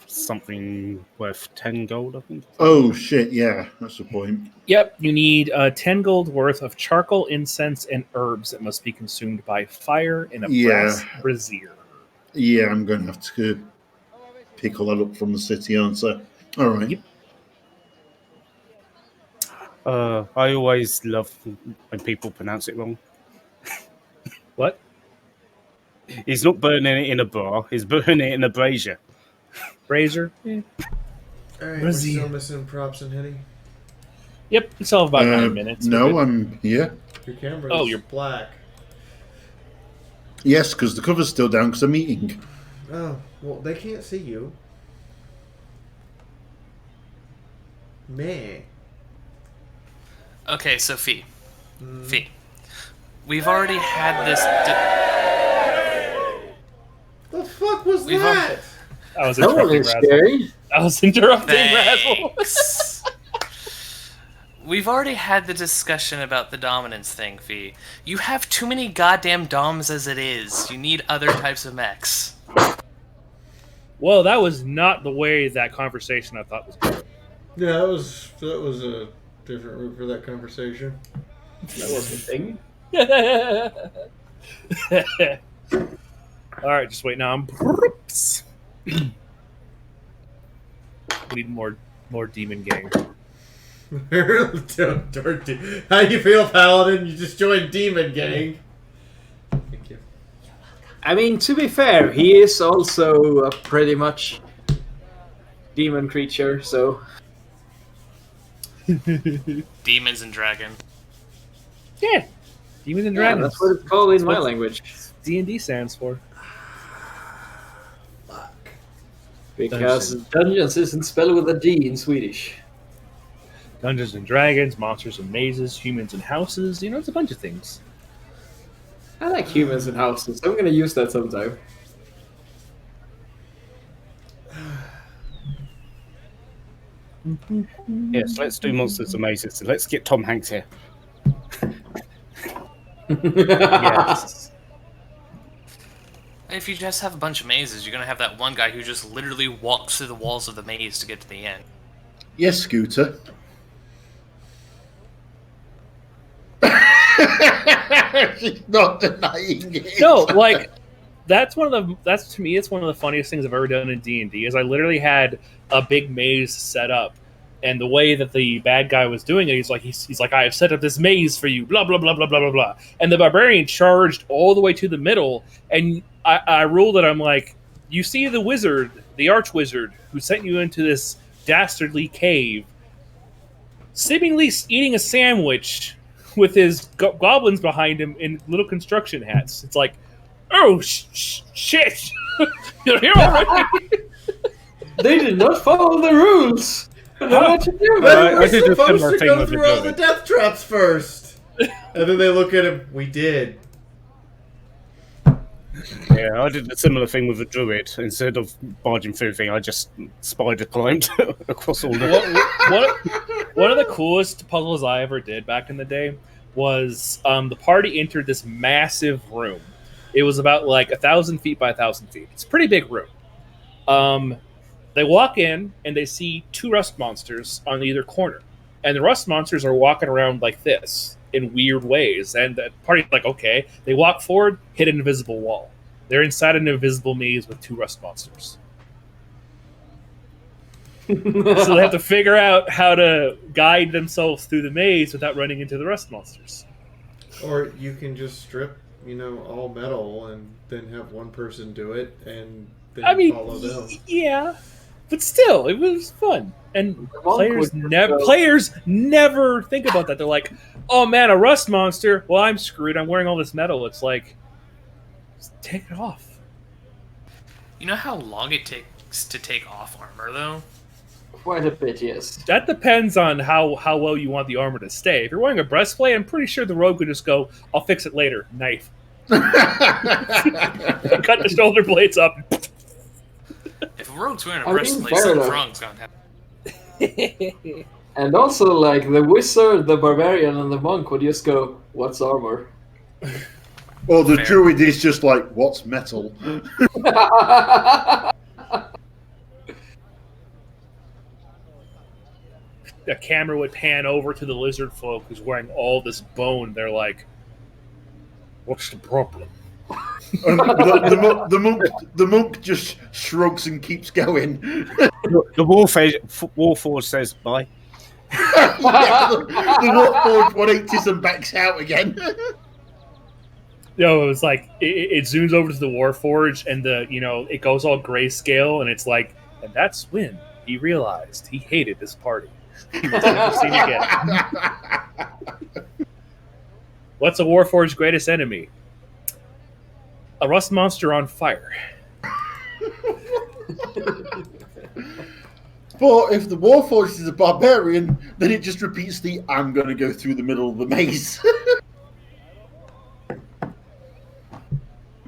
something worth 10 gold, I think. Oh, shit, yeah, that's the point. Yep, you need 10 gold worth of charcoal, incense, and herbs that must be consumed by fire in a brass brazier. Yeah, I'm going to have to pick all that up from the city, aren't I? All right. Yep. I always love when people pronounce it wrong. What? He's not burning it in a bar, he's burning it in a brazier. Brazier? Alright, we're Brazier. still missing props and hitting. Yep, it's all about 9 minutes. No, We're good. I'm here. Your camera Oh, is you're- black. Yes, because the cover's still down because I'm eating. Oh, well, they can't see you. Meh. Okay, so Fee. Fee. We've already had this. The fuck was We've that? I was That interrupting was Razzle. scary. I was interrupting Razzle. Thanks. We've already had the discussion about the dominance thing, Fee. You have too many goddamn doms as it is. You need other types of mechs. Well, that was not the way that conversation I thought was going. Yeah, that was a different route for that conversation. That was the thing. All right, just wait now. We need more Demon Gang. How you feel, Paladin? You just joined Demon Gang. Thank you. I mean, to be fair, he is also a pretty much demon creature, so Demons and dragon. Yeah, Demons and yeah, Dragons. that's what it's called in my what language. D&D stands for. Because Dungeons isn't spelled with a D in Swedish. Dungeons and Dragons, Monsters and Mazes, Humans and Houses. You know, it's a bunch of things. I like humans and houses. I'm gonna use that sometime. Yes, let's do Monsters and Mazes. And let's get Tom Hanks here. Yes. If you just have a bunch of mazes, you're gonna have that one guy who just literally walks through the walls of the maze to get to the end. Yes, Scooter. She's not denying it. No, like that's to me it's one of the funniest things I've ever done in D&D is I literally had a big maze set up, and the way that the bad guy was doing it, he's like I have set up this maze for you, blah blah blah blah blah blah blah, and the barbarian charged all the way to the middle, and I ruled it. I'm like, you see the wizard, the archwizard, who sent you into this dastardly cave, seemingly eating a sandwich with his goblins behind him in little construction hats. It's like, oh shit! You're here already. They did not follow the rules. I don't know what to do. We're did a supposed similar to thing go with through the all the druid. death traps first. And then they look at him. We did. Yeah, I did a similar thing with a druid. Instead of barging through thing, I just spider climbed across all the. One of the coolest puzzles I ever did back in the day was the party entered this massive room. It was about like 1,000 feet by 1,000 feet. It's a pretty big room. They walk in and they see two rust monsters on either corner, and the rust monsters are walking around like this in weird ways. And the party's like, okay. They walk forward, hit an invisible wall. They're inside an invisible maze with two rust monsters. So they have to figure out how to guide themselves through the maze without running into the rust monsters. Or you can just strip, all metal and then have one person do it and then follow them. Yeah. But still, it was fun. And players would never think about that. They're like, oh man, a rust monster. Well, I'm screwed. I'm wearing all this metal. It's like, just take it off. You know how long it takes to take off armor, though? Quite a bit, yes. That depends on how well you want the armor to stay. If you're wearing a breastplate, I'm pretty sure the rogue could just go, I'll fix it later. Knife. Cut the shoulder blades up. If a rogue's wearing a I mean, breastplate, fair something's enough. wrong's gonna happen. And also, like, the wizard, the barbarian, and the monk would just go, what's armor? Or the Fair. druid is just like, what's metal? The camera would pan over to the lizard folk who's wearing all this bone. They're like, what's the problem? And the monk just shrugs and keeps going. The Warforged says bye. Yeah, the Warforged 180s and backs out again. It was like it zooms over to the Warforged, and it goes all grayscale, and it's like, and that's when he realized he hated this party. He was never seen again. What's a Warforged's greatest enemy? A rust monster on fire. But if the Warforged is a barbarian, then it just repeats the I'm going to go through the middle of the maze.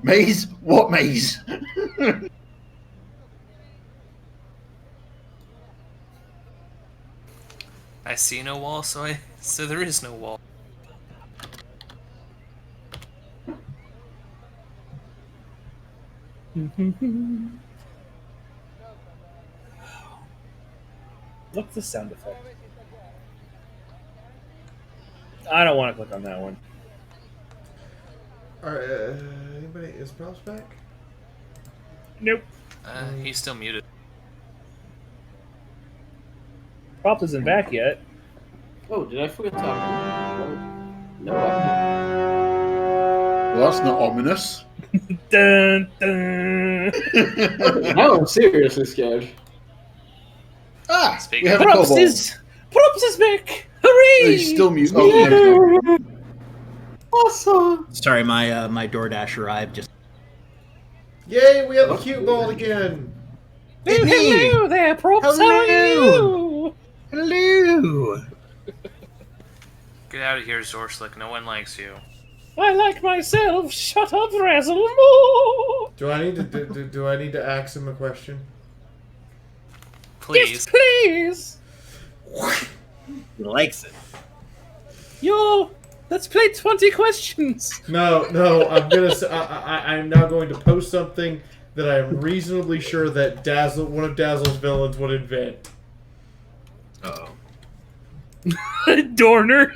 Maze? What maze? I see no wall, so there is no wall. What's the sound effect? I don't want to click on that one. Alright, anybody? Is Props back? Nope. He's still muted. Prop isn't back yet. Oh, did I forget to talk? No, Well, that's not ominous. Dun, dun. now I'm seriously scared. Ah, Speak we have a Props kobold. is back! Oh, Hooray! he's still mute. Oh, no, he's not. Awesome. Sorry, my DoorDash arrived just. Yay, we have the cute ball again! Hello there, Props. How are you? Hello. Get out of here, Zorslick. No one likes you. I like myself. Shut up, Razzle. Do I need to do I need to ask him a question? Please. Yes, please. He likes it. Yo, let's play 20 questions. No, I'm gonna. I'm now going to post something that I'm reasonably sure that one of Dazzle's villains would invent. Uh-oh. Dorner.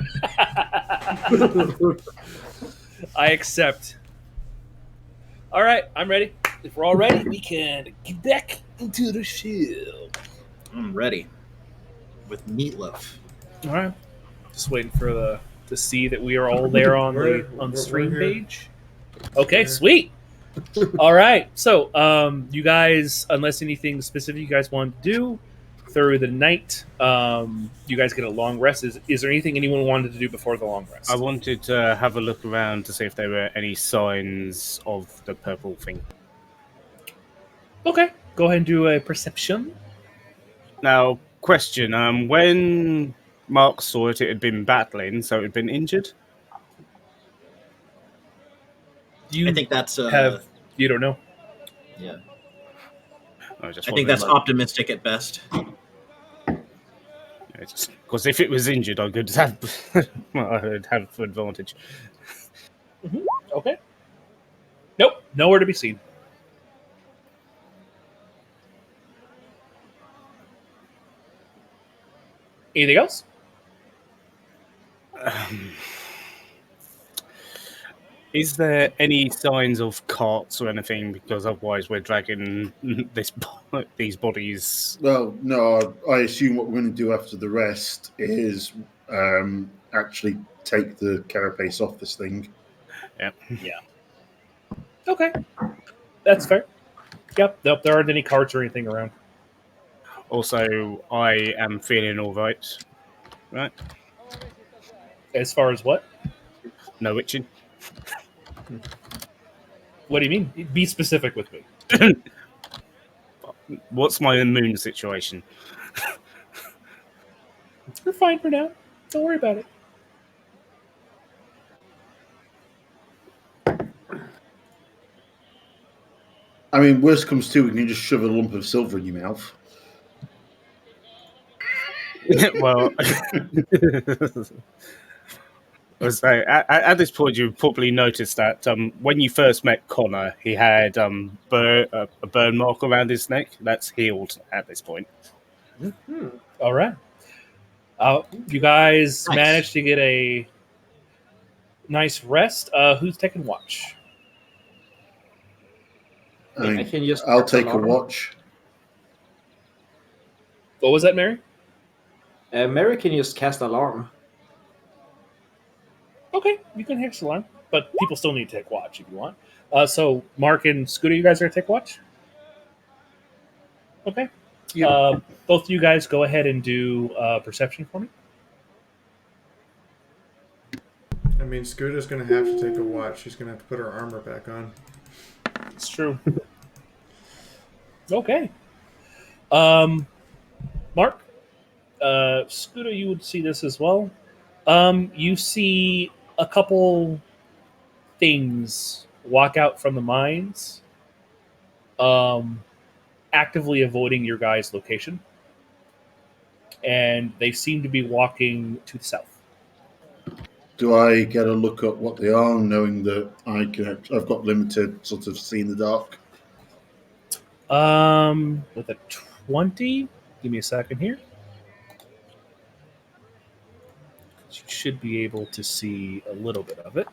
I accept. All right, I'm ready. If we're all ready, we can get back into the show. I'm ready. With meatloaf. All right. Just waiting for to see that we are all there on the We're stream here. page. Okay, Here. sweet. All right. So, you guys, unless anything specific you guys want to do through the night, you guys get a long rest. Is there anything anyone wanted to do before the long rest? I wanted to have a look around to see if there were any signs of the purple thing. Okay. Go ahead and do a perception. Now, question: when Mark saw it, it had been battling, so it had been injured. You I think that's you don't know. yeah. I think that's optimistic at best. Because if it was injured, I could have I'd have advantage. Okay. Nope. Nowhere to be seen. Anything else? Is there any signs of carts or anything? Because otherwise, we're dragging these bodies. Well, no, I assume what we're going to do after the rest is actually take the carapace off this thing. Yeah. Okay. That's fair. Yep. Nope. There aren't any carts or anything around. Also, I am feeling all right. Right? As far as what? No itching. What do you mean? Be specific with me. What's my immune situation? You're fine for now. Don't worry about it. I mean, worst comes to, we can just shove a lump of silver in your mouth. Well, I was saying, at this point, you probably noticed that when you first met Connor, he had a burn mark around his neck. That's healed at this point. All right. You guys Nice. managed to get a nice rest. Who's taking watch? I can just I'll cast take a alarm. watch. What was that, Mary? Mary can just cast alarm. Okay, you can hex alarm, but people still need to take watch if you want. So, Mark and Scooter, you guys are going to take watch? Okay. Yeah. Both of you guys go ahead and do perception for me. I mean, Scooter's gonna have to take a watch. She's gonna have to put her armor back on. It's true. Okay. Mark, Scooter, you would see this as well. You see a couple things walk out from the mines, actively avoiding your guys' location, and they seem to be walking to the south. Do I get a look at what they are, knowing that I've got limited sort of see in the dark? With a 20, give me a second here. You should be able to see a little bit of it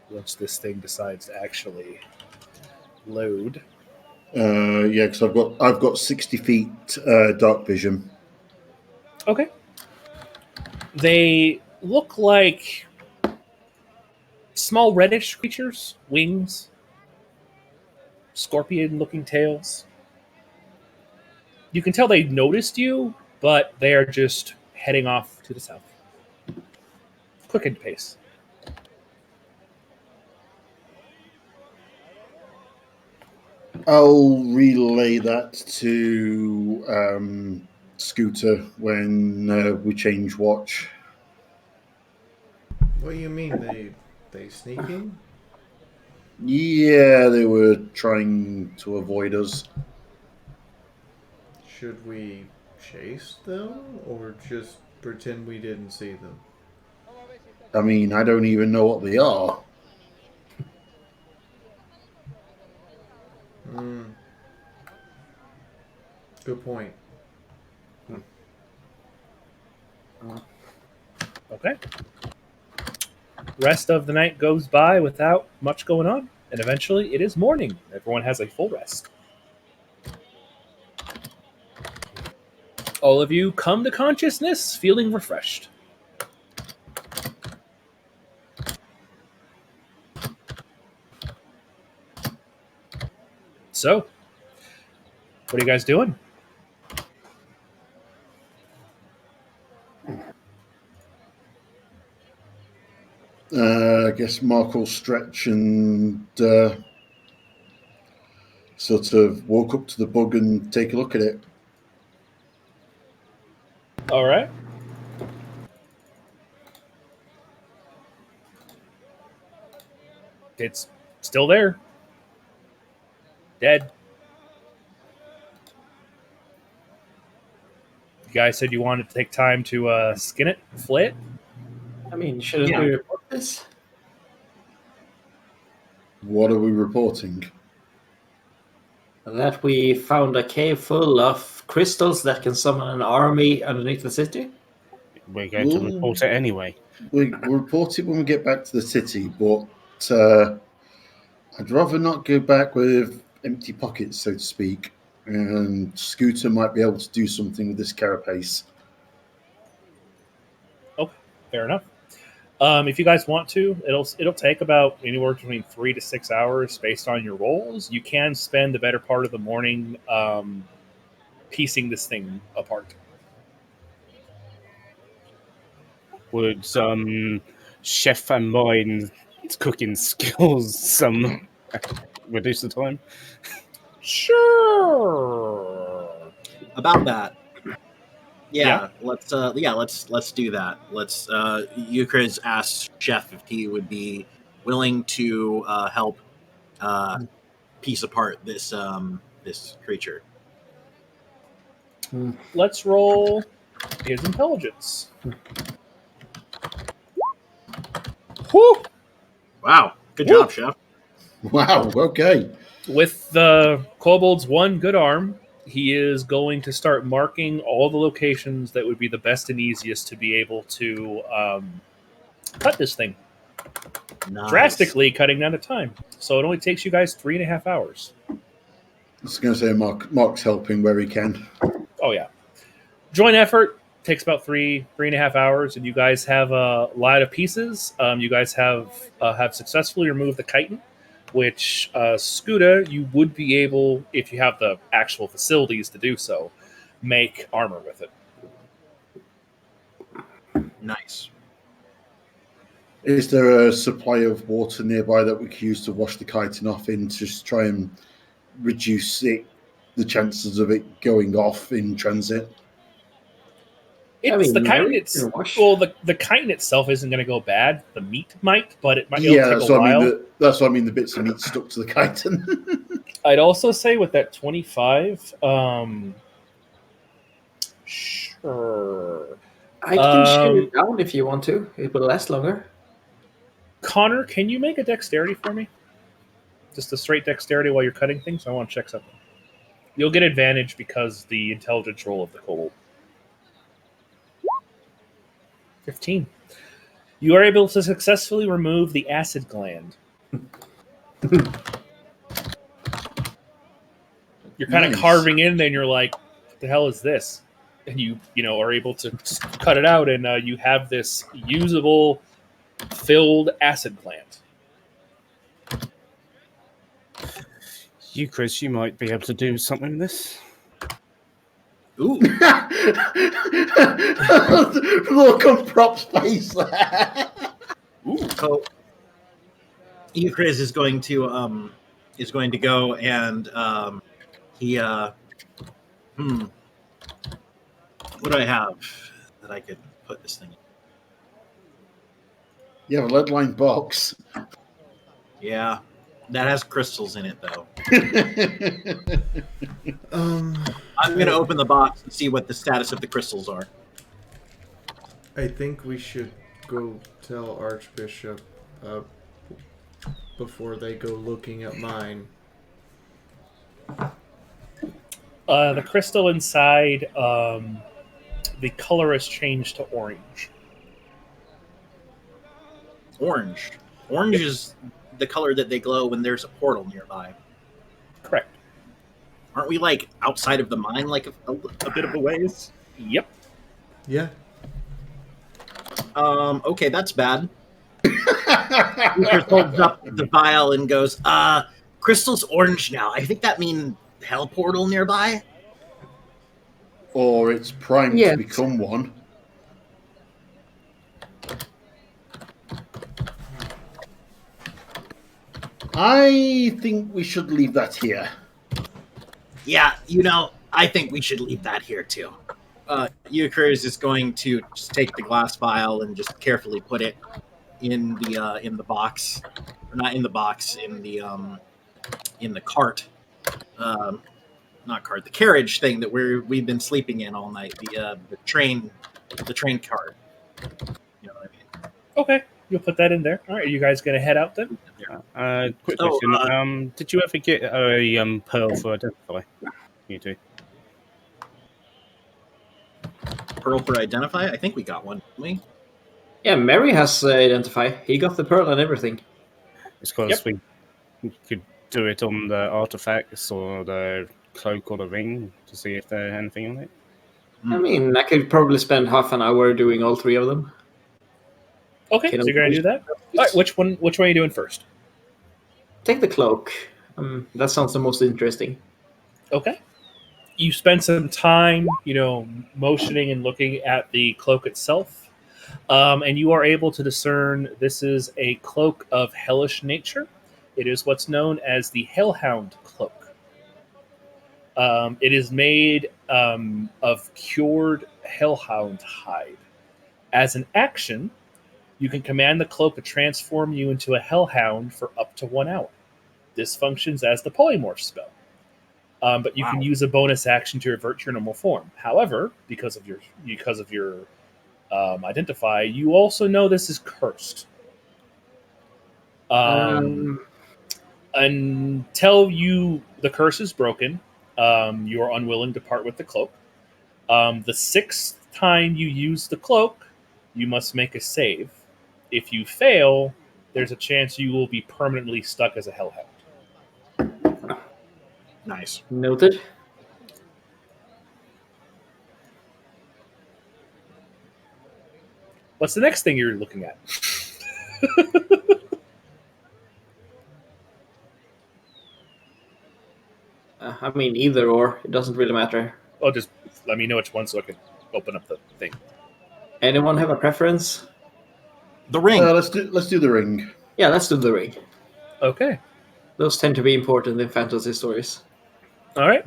once this thing decides to actually load. Yeah, because I've got 60 feet dark vision. Okay. They look like small reddish creatures, wings, scorpion-looking tails. You can tell they noticed you, but they are just heading off to the south. Quickened pace. I'll relay that to Scooter when we change watch. What do you mean they sneaking? Yeah, they were trying to avoid us. Should we chase them, or just pretend we didn't see them? I mean, I don't even know what they are. Good point. Okay. Rest of the night goes by without much going on, and eventually it is morning. Everyone has a full rest. All of you come to consciousness feeling refreshed. So, what are you guys doing? I guess Mark will stretch and sort of walk up to the bug and take a look at it. All right. It's still there. Dead. You guys said you wanted to take time to skin it, flay it. I mean, shouldn't Yeah. we report this? What are we reporting? That we found a cave full of crystals that can summon an army underneath the city? We're going to report it anyway. We'll report it when we get back to the city, but I'd rather not go back with empty pockets, so to speak. And Scooter might be able to do something with this carapace. Fair enough. If you guys want to, it'll take about anywhere between 3 to 6 hours based on your rolls. You can spend the better part of the morning piecing this thing apart. Would chef and mine cooking skills reduce the time? Sure. About that. Yeah, let's do that. Let's Euchris asked Chef if he would be willing to help piece apart this this creature. Let's roll his intelligence. Whew. Wow, good Woo! job, Chef. Wow, okay. With the kobold's one good arm, he is going to start marking all the locations that would be the best and easiest to be able to cut this thing. Nice. Drastically cutting down the time. So it only takes you guys 3.5 hours. I was going to say Mark's helping where he can. Oh, yeah. Joint effort takes about 3.5 hours, and you guys have a lot of pieces. You guys have successfully removed the chitin, which Scooter, you would be able, if you have the actual facilities to do so, make armor with it. Nice. Is there a supply of water nearby that we can use to wash the chitin off in to just try and reduce the chances of it going off in transit? It's the chitin. Well, the chitin itself isn't going to go bad. The meat might, but it might. Yeah, take that's a what I while. mean. That's what I mean. The bits of meat stuck to the chitin. I'd also say with that 25, sure. I can shoot it down if you want to. It will last longer. Connor, can you make a dexterity for me? Just a straight dexterity while you're cutting things? I want to check something. You'll get advantage because the intelligence roll of the kobold. 15. You are able to successfully remove the acid gland. You're kind of Nice. carving in there and you're like, what the hell is this? And you are able to just cut it out and you have this usable filled acid gland. You, Chris, you might be able to do something with this. Ooh. Look on Prop's face there. So Euchris is going to go and he what do I have that I could put this thing in? You have a lead-lined box. Yeah. That has crystals in it though. I'm going to open the box and see what the status of the crystals are. I think we should go tell Archbishop before they go looking at mine. The crystal inside, the color has changed to orange. Orange. Orange is the color that they glow when there's a portal nearby. Correct. Aren't we like outside of the mine, like a bit of a ways? Yep. Yeah. Okay, that's bad. Peter holds up the vial and goes, crystal's orange now. I think that means hell portal nearby? Or it's primed to become one. I think we should leave that here. Yeah, I think we should leave that here too. Euchre is just going to just take the glass vial and just carefully put it in the box, or not in the box, in the cart, not cart, the carriage thing that we've been sleeping in all night, the train cart. You know what I mean? Okay, you'll put that in there. All right, are you guys gonna head out then? Quick question. Did you ever get a pearl for identify? You do. Pearl for identify? I think we got one, didn't we? Yeah, Mary has identify. He got the pearl and everything. It's because we could do it on the artifacts or the cloak or the ring to see if there's anything on it. I mean, I could probably spend half an hour doing all three of them. Okay, so you're gonna do that. All right, which one are you doing first? Take the cloak. That sounds the most interesting. Okay. You spend some time, motioning and looking at the cloak itself, and you are able to discern this is a cloak of hellish nature. It is what's known as the Hellhound cloak. It is made of cured hellhound hide. As an action, you can command the cloak to transform you into a hellhound for up to 1 hour. This functions as the polymorph spell. But you can use a bonus action to revert your normal form. However, because of your identify, you also know this is cursed. Until the curse is broken, you are unwilling to part with the cloak. The 6th time you use the cloak, you must make a save. If you fail, there's a chance you will be permanently stuck as a hellhound. Nice. Noted. What's the next thing you're looking at? I mean, either or. It doesn't really matter. Oh, just let me know which one so I can open up the thing. Anyone have a preference? The ring. Let's do the ring. Yeah, let's do the ring. Okay. Those tend to be important in fantasy stories. All right.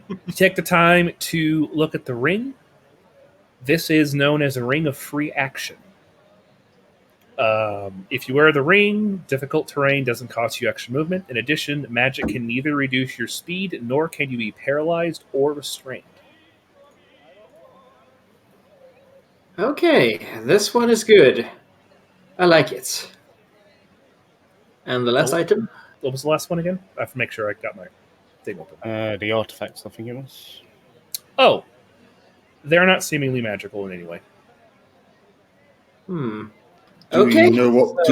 You take the time to look at the ring. This is known as a ring of free action. If you wear the ring, difficult terrain doesn't cost you extra movement. In addition, magic can neither reduce your speed nor can you be paralyzed or restrained. Okay, this one is good. I like it. And the last item? What was the last one again? I have to make sure I got my thing open. The artifacts, I think it was. Oh, they're not seemingly magical in any way. Do we know what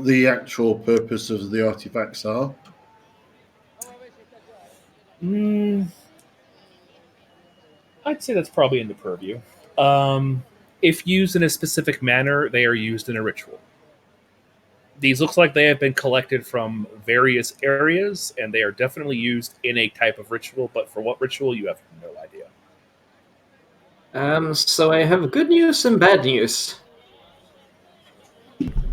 the actual purpose of the artifacts are? I'd say that's probably in the purview. If used in a specific manner, they are used in a ritual. These looks like they have been collected from various areas, and they are definitely used in a type of ritual, but for what ritual, you have no idea. So I have good news and bad news.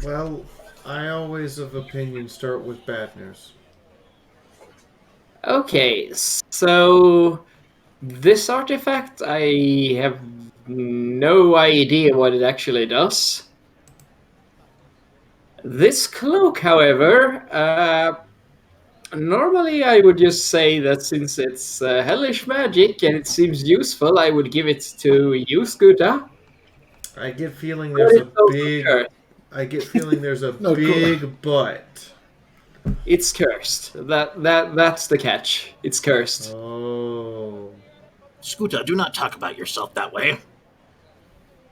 Well, I always of opinion start with bad news. Okay, so this artifact, I have no idea what it actually does. This cloak, however, Normally, I would just say that since it's hellish magic and it seems useful, I would give it to you, Scooter. I get feeling But there's a it's also big. cursed. I get feeling there's a No, big but. It's cursed. That's the catch. It's cursed. Oh. Scooter, do not talk about yourself that way.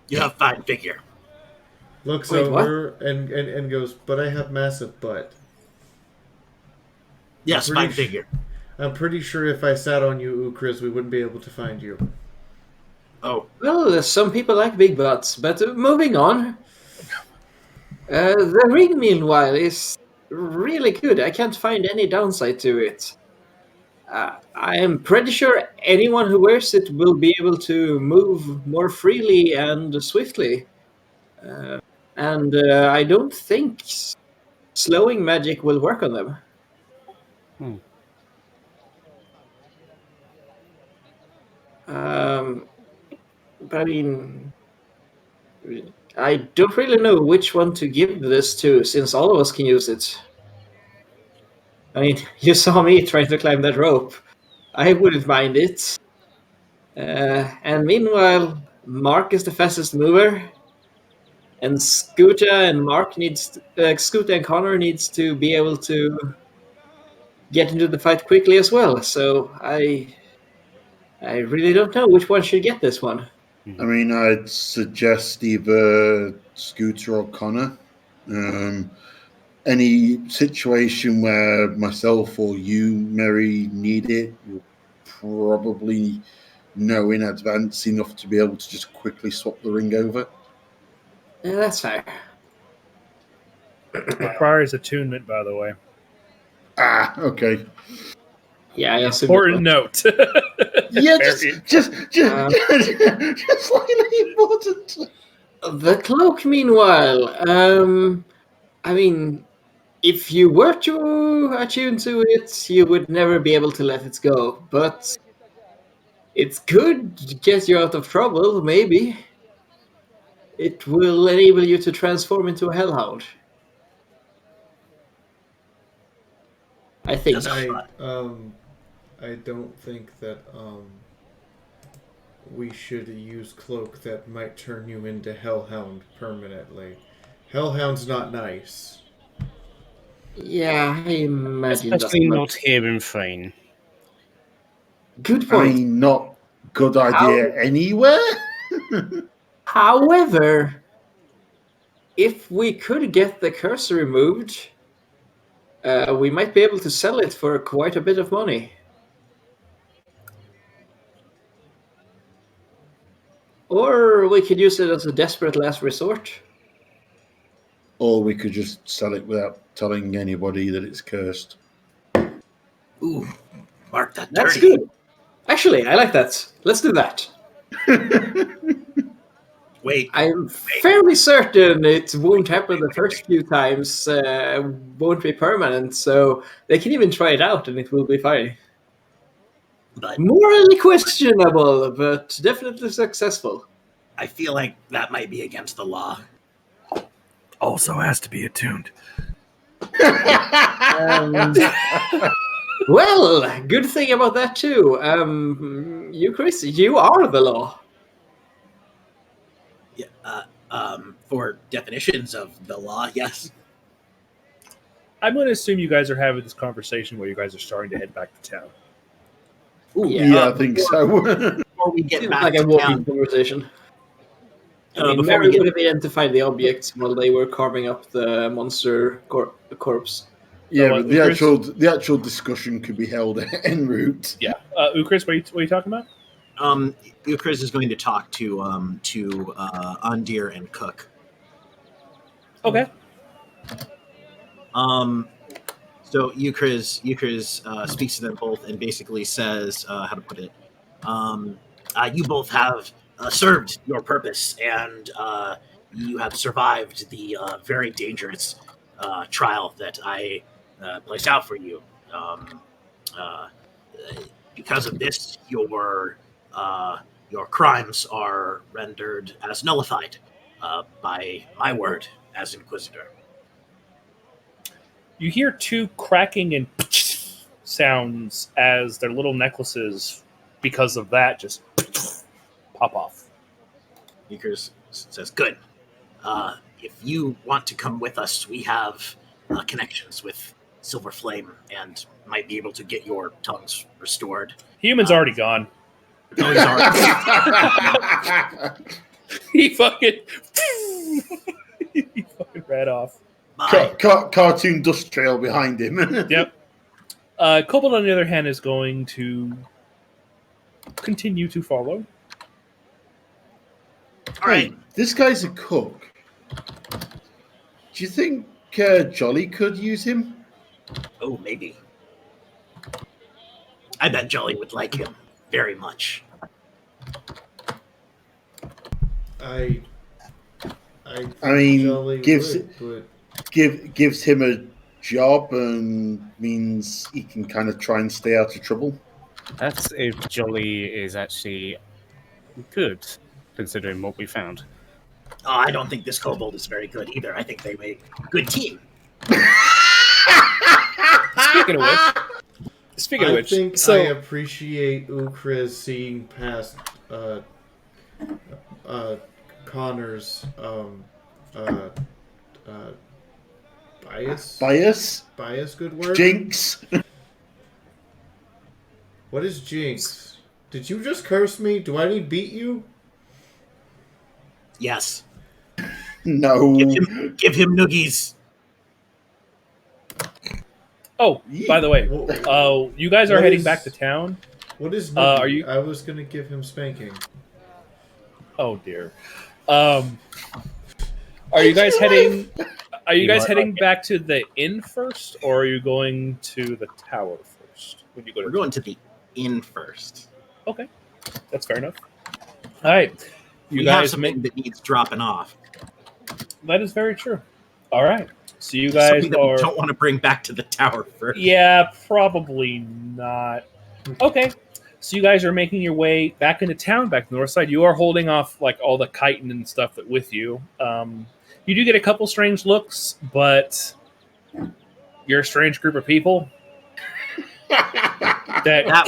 You have fine figure. Looks Wait, what? over and goes, but I have massive butt. Yes, pretty fine sh- figure. I'm pretty sure if I sat on you, Ukris, we wouldn't be able to find you. Oh, Well, some people like big butts, but moving on. The ring, meanwhile, is really good. I can't find any downside to it. I am pretty sure anyone who wears it will be able to move more freely and swiftly. And I don't think slowing magic will work on them. But I mean, I don't really know which one to give this to, since all of us can use it. I mean, you saw me trying to climb that rope. I wouldn't mind it. And meanwhile, Mark is the fastest mover, and Scooter and Scooter and Connor needs to be able to get into the fight quickly as well. So I really don't know which one should get this one. I mean, I'd suggest either Scooter or Connor. Any situation where myself or you, Mary, need it, you'll probably know in advance enough to be able to just quickly swap the ring over. Yeah, that's fair. Requires attunement, by the way. Ah, okay. Yeah, I assume. Important note. Yeah, Very- just slightly important. The cloak, meanwhile, I mean, if you were to attune to it, you would never be able to let it go. But it could get you out of trouble, maybe. It will enable you to transform into a hellhound. I think. I don't think that we should use cloak that might turn you into Hellhound permanently. Hellhound's not nice. Yeah, I imagine that's Especially not here in Thane. good I point. mean, not good idea anywhere. However, if we could get the cursor removed, we might be able to sell it for quite a bit of money. Or we could use it as a desperate last resort. Or we could just sell it without telling anybody that it's cursed. ooh, mark that That's dirty. good. Actually, I like that. Let's do that. Wait, I'm fairly certain it won't happen the first few times, won't be permanent, so they can even try it out and it will be fine. but Morally questionable, but definitely successful. I feel like that might be against the law. Also has to be attuned. Well, good thing about that too. You, Chris, you are the law. Yeah, for definitions of the law, yes. I'm going to assume you guys are having this conversation where you guys are starting to head back to town. Ooh, Yeah, I think so. Before we get Seems back like a to walking town, conversation. I mean, before Mary we get would have identified the objects while they were carving up the monster corpse. Yeah, what, but the Ukris? actual discussion could be held en route. Yeah. Ukris, what are you talking about? Ukris is going to talk to Undir and Cook. Okay. So Ukris speaks to them both and basically says, how to put it, you both have served your purpose and you have survived the very dangerous trial that I placed out for you. Because of this, your crimes are rendered as nullified by my word as Inquisitor. You hear two cracking and sounds as their little necklaces, because of that, just pop off. Euchre says, "Good. If you want to come with us, we have connections with Silver Flame and might be able to get your tongues restored." Human's already gone. No, he's already. He fucking he fucking ran off. Bye. Cartoon dust trail behind him. Yep. Kobold, on the other hand, is going to continue to follow. All right. This guy's a cook. Do you think Jolly could use him? Oh, maybe. I bet Jolly would like him very much. I mean, Jolly gives would, gives him a job and means he can kind of try and stay out of trouble. That's if Jolly is actually good, considering what we found. Oh, I don't think this kobold is very good either. I think they make a good team. Speaking of which, I think so I appreciate Ukriz seeing past Connor's bias. Good word. Jinx. What is jinx? Did you just curse me? Do I need beat you? Yes. No. Give him noogies. Oh, by the way, you guys are What heading is- back to town. What is are you- I was gonna give him spanking. Oh dear. Are you guys heading? Are you guys might heading like it. back to the inn first, or are you going to the tower first? When you go to We're going to the inn first. Okay, that's fair enough. All right, you We have guys something that needs dropping off. That is very true. All right, so you guys Something that we are. don't want to bring back to the tower first. Yeah, probably not. Okay. So you guys are making your way back into town, back to the north side. You are holding off like all the chitin and stuff that with you. You do get a couple strange looks, but you're a strange group of people that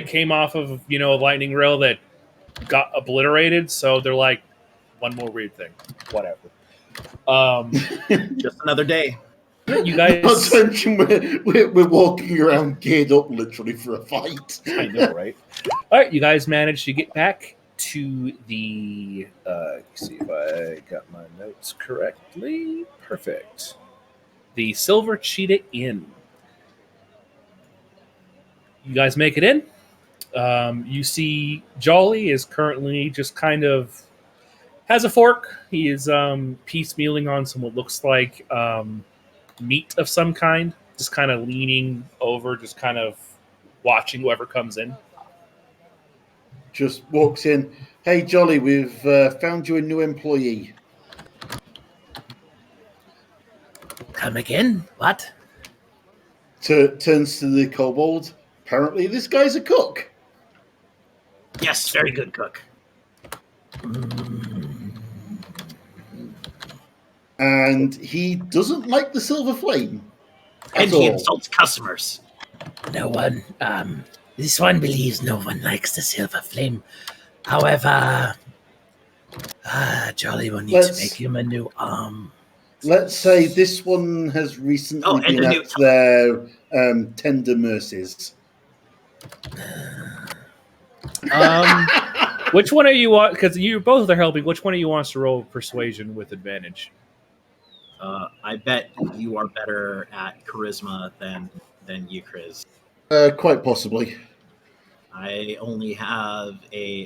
came off of a lightning rail that got obliterated. So they're like, one more weird thing, whatever. Just another day. You guys, Not to mention we're walking around geared up literally for a fight. I know, right? All right, you guys managed to get back to the. Let's see if I got my notes correctly. Perfect. The Silver Cheetah Inn. You guys make it in. You see Jolly is currently just kind of has a fork. He is piecemealing on some what looks like meat of some kind, just kind of leaning over, just kind of watching whoever comes in. Just walks in. Hey, Jolly, we've found you a new employee. Come again? What? Turns to the kobold. Apparently, this guy's a cook. Yes, very good cook. And he doesn't like the Silver Flame. And At he all. insults customers. No one. This one believes no one likes the Silver Flame. However, Jolly will need to make him a new arm. Let's say this one has recently been at their tender mercies. Which one are you want? Because you both are helping. Which one of you wants to roll persuasion with advantage? I bet you are better at charisma than you, Chris. Quite possibly. I only have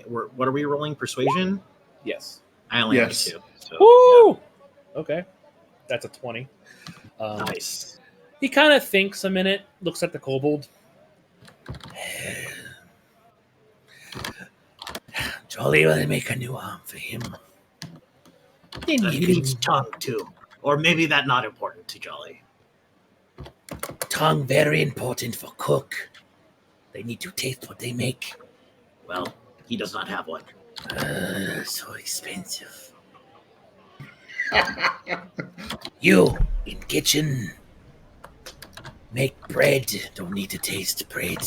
what are we rolling? Persuasion? Yes. I only have Yes. 2. So, Woo! Okay, that's a 20. nice. He kind of thinks a minute, looks at the kobold. Jolly will make a new arm for him. Then He you needs can tongue too, or maybe that not important to Jolly. tongue very important for cook. They need to taste what they make. Well, he does not have one. So expensive. You in kitchen. make bread. Don't need to taste bread.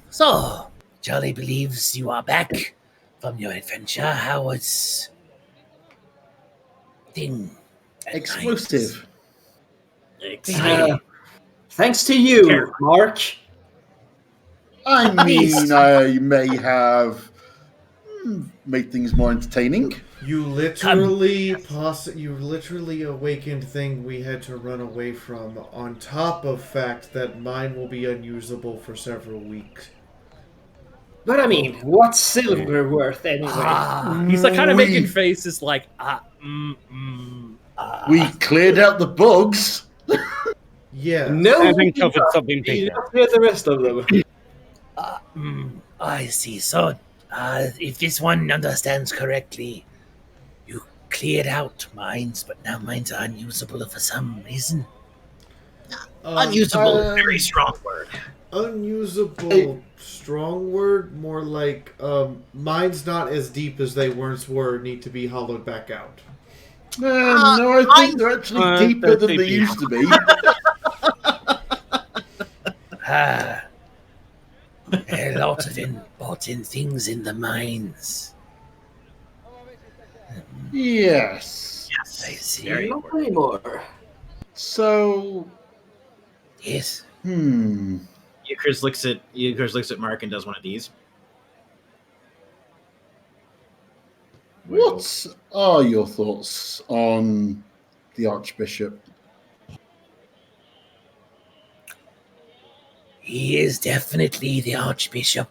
So, Jolly believes you are back from your adventure. How was thing? at Explosive. Thanks to you, Mark. I mean, I may have made things more entertaining. You literally awakened thing we had to run away from, on top of fact that mine will be unusable for several weeks. But I mean, what's silver worth anyway? He's like kind of We- making faces like, We cleared out the bugs. Yeah. No, I think covered something you bigger. don't hear the rest of them. I see. So, if this one understands correctly, you cleared out mines, but now mines are unusable for some reason. Unusable, very strong word. Unusable, strong word. More like mines not as deep as they once were need to be hollowed back out. No, I think they're actually deeper than they used to be. A lot of important things in the mines. Yes. I see. Not anymore. So, Yes. Euchris looks at Mark and does one of these. what are your thoughts on the Archbishop? He is definitely the Archbishop.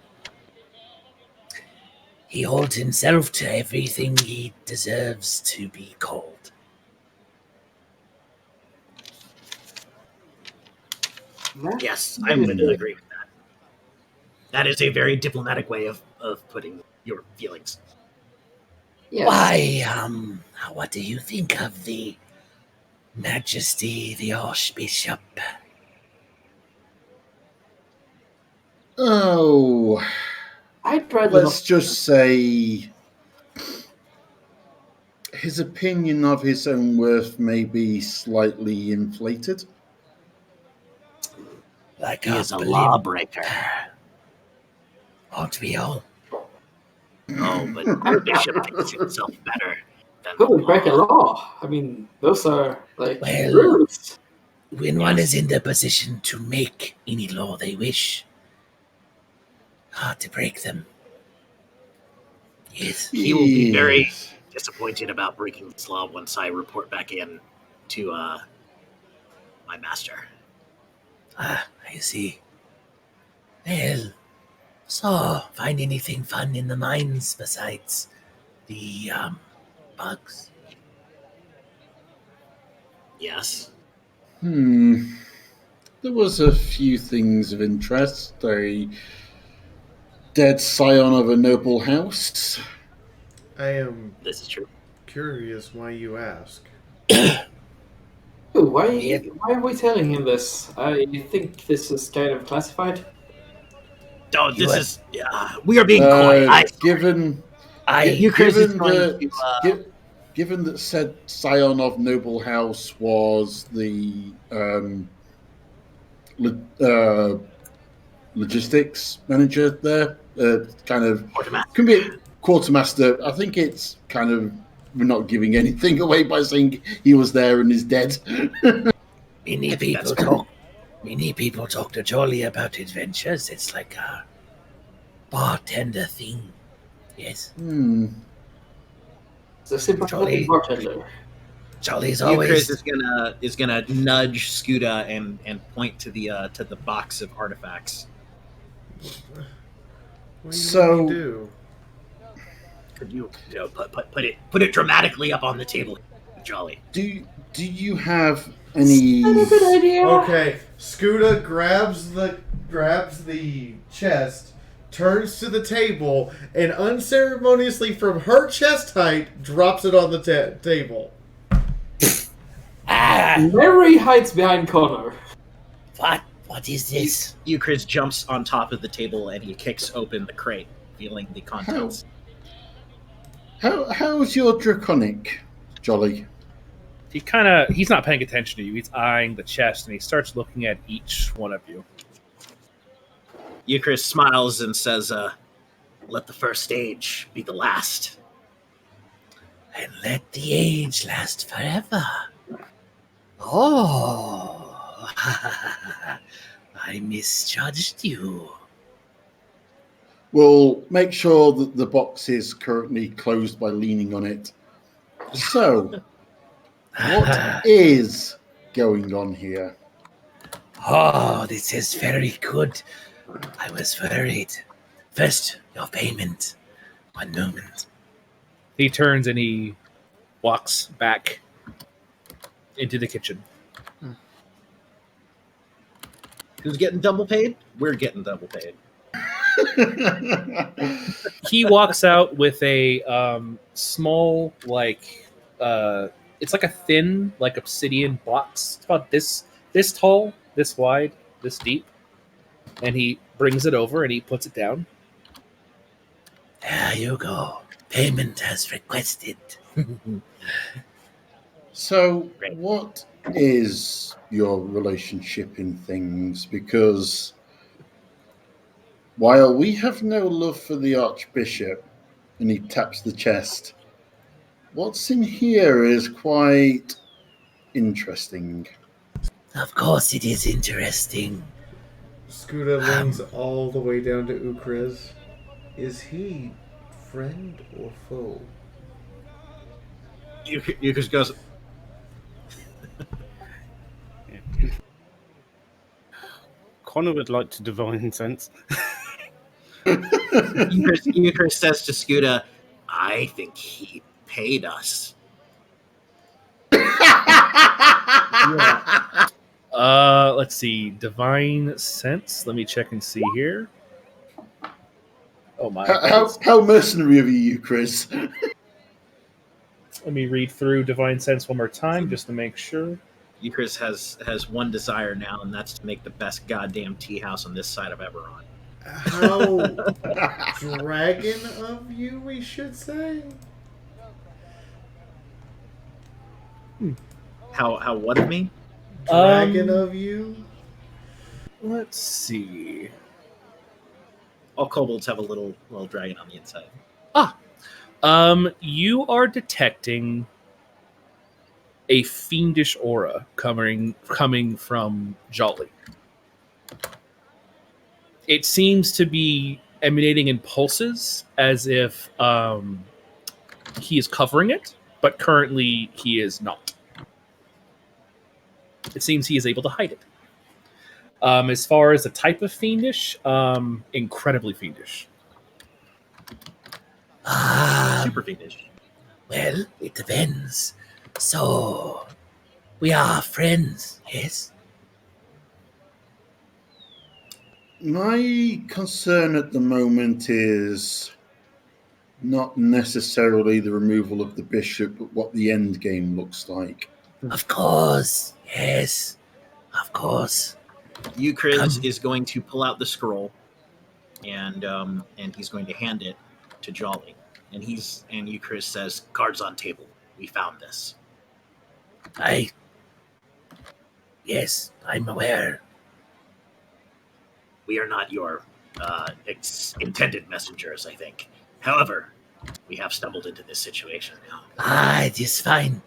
He holds himself to everything he deserves to be called. Yes, I'm going to agree with that. That is a very diplomatic way of putting your feelings. Yes. Why, what do you think of the Majesty, the Archbishop? Oh, I'd rather let's just say his opinion of his own worth may be slightly inflated. Like He is a blimp, lawbreaker. aren't we all? Oh, but our bishop thinks himself better than Who the would break a law. law? I mean, those are like Well- rules. When one is in the position to make any law they wish, hard to break them. Yes. He will be very Yes. disappointed about breaking this law once I report back in to my master. I see. Well, so, find anything fun in the mines besides the, bugs? Yes. There was a few things of interest. A dead scion of a noble house. I am This is true. curious why you ask. Ooh, why are we telling him this? I think this is kind of classified. Oh, this is. We are being coy. Given Euchris is given going that, to. given that said scion of noble house was the logistics manager there, kind of can be a quartermaster. I think it's kind of, we're not giving anything away by saying he was there and is dead. Many people talk to Jolly about adventures. It's like a bartender thing. Yes. It's a sympathetic Jolly. bartender. Jolly's Euchris always is gonna nudge Scuda and point to the box of artifacts. What do you So- want me to do? Could you know, put it dramatically up on the table, Jolly? Do you have any? Not a good idea. Okay, Scuda grabs the chest, turns to the table, and unceremoniously from her chest height drops it on the table. Mary hides behind Connor. What is this? Euchris jumps on top of the table and he kicks open the crate, revealing the contents. How's your draconic, Jolly? he's not paying attention to you. He's eyeing the chest, and he starts looking at each one of you. Eucharist smiles and says, let the first stage be the last. And let the age last forever. Oh, I misjudged you. We'll make sure that the box is currently closed by leaning on it. So, what is going on here? Oh, this is very good. I was worried. First, your payment. One moment. He turns and he walks back into the kitchen. Who's getting double paid? We're getting double paid. He walks out with a small, it's like a thin, like obsidian box. It's about this tall, this wide, this deep. And he brings it over and he puts it down. There you go. Payment as requested. So, what is your relationship in things? Because while we have no love for the Archbishop, and he taps the chest, what's in here is quite interesting. Of course it is interesting. Scooter leans all the way down to Ukriz. Is he friend or foe? Eucharist goes, Connor would like to divine sense. Eucharist says to Scuda, I think he paid us. Let's see. Divine sense. Let me check and see here. Oh my. How mercenary of you, Chris? Let me read through divine sense one more time just to make sure. Eucharist has one desire now, and that's to make the best goddamn tea house on this side of Eberron. How dragon of you, we should say? How what of me? Dragon of you? Let's see. All kobolds have a little dragon on the inside. You are detecting a fiendish aura coming from Jolly. It seems to be emanating in pulses as if he is covering it, but currently he is not. It seems he is able to hide it. As far as the type of fiendish, incredibly fiendish. Super fiendish. Well, it depends. So, we are friends, yes? My concern at the moment is not necessarily the removal of the bishop, but what the end game looks like. Of course, yes. Of course. Eucharist is going to pull out the scroll, and he's going to hand it to Jolly. And Eucharist says, "Cards on table. We found this." Yes, I'm aware. We are not your intended messengers, I think. However, we have stumbled into this situation now. It is fine.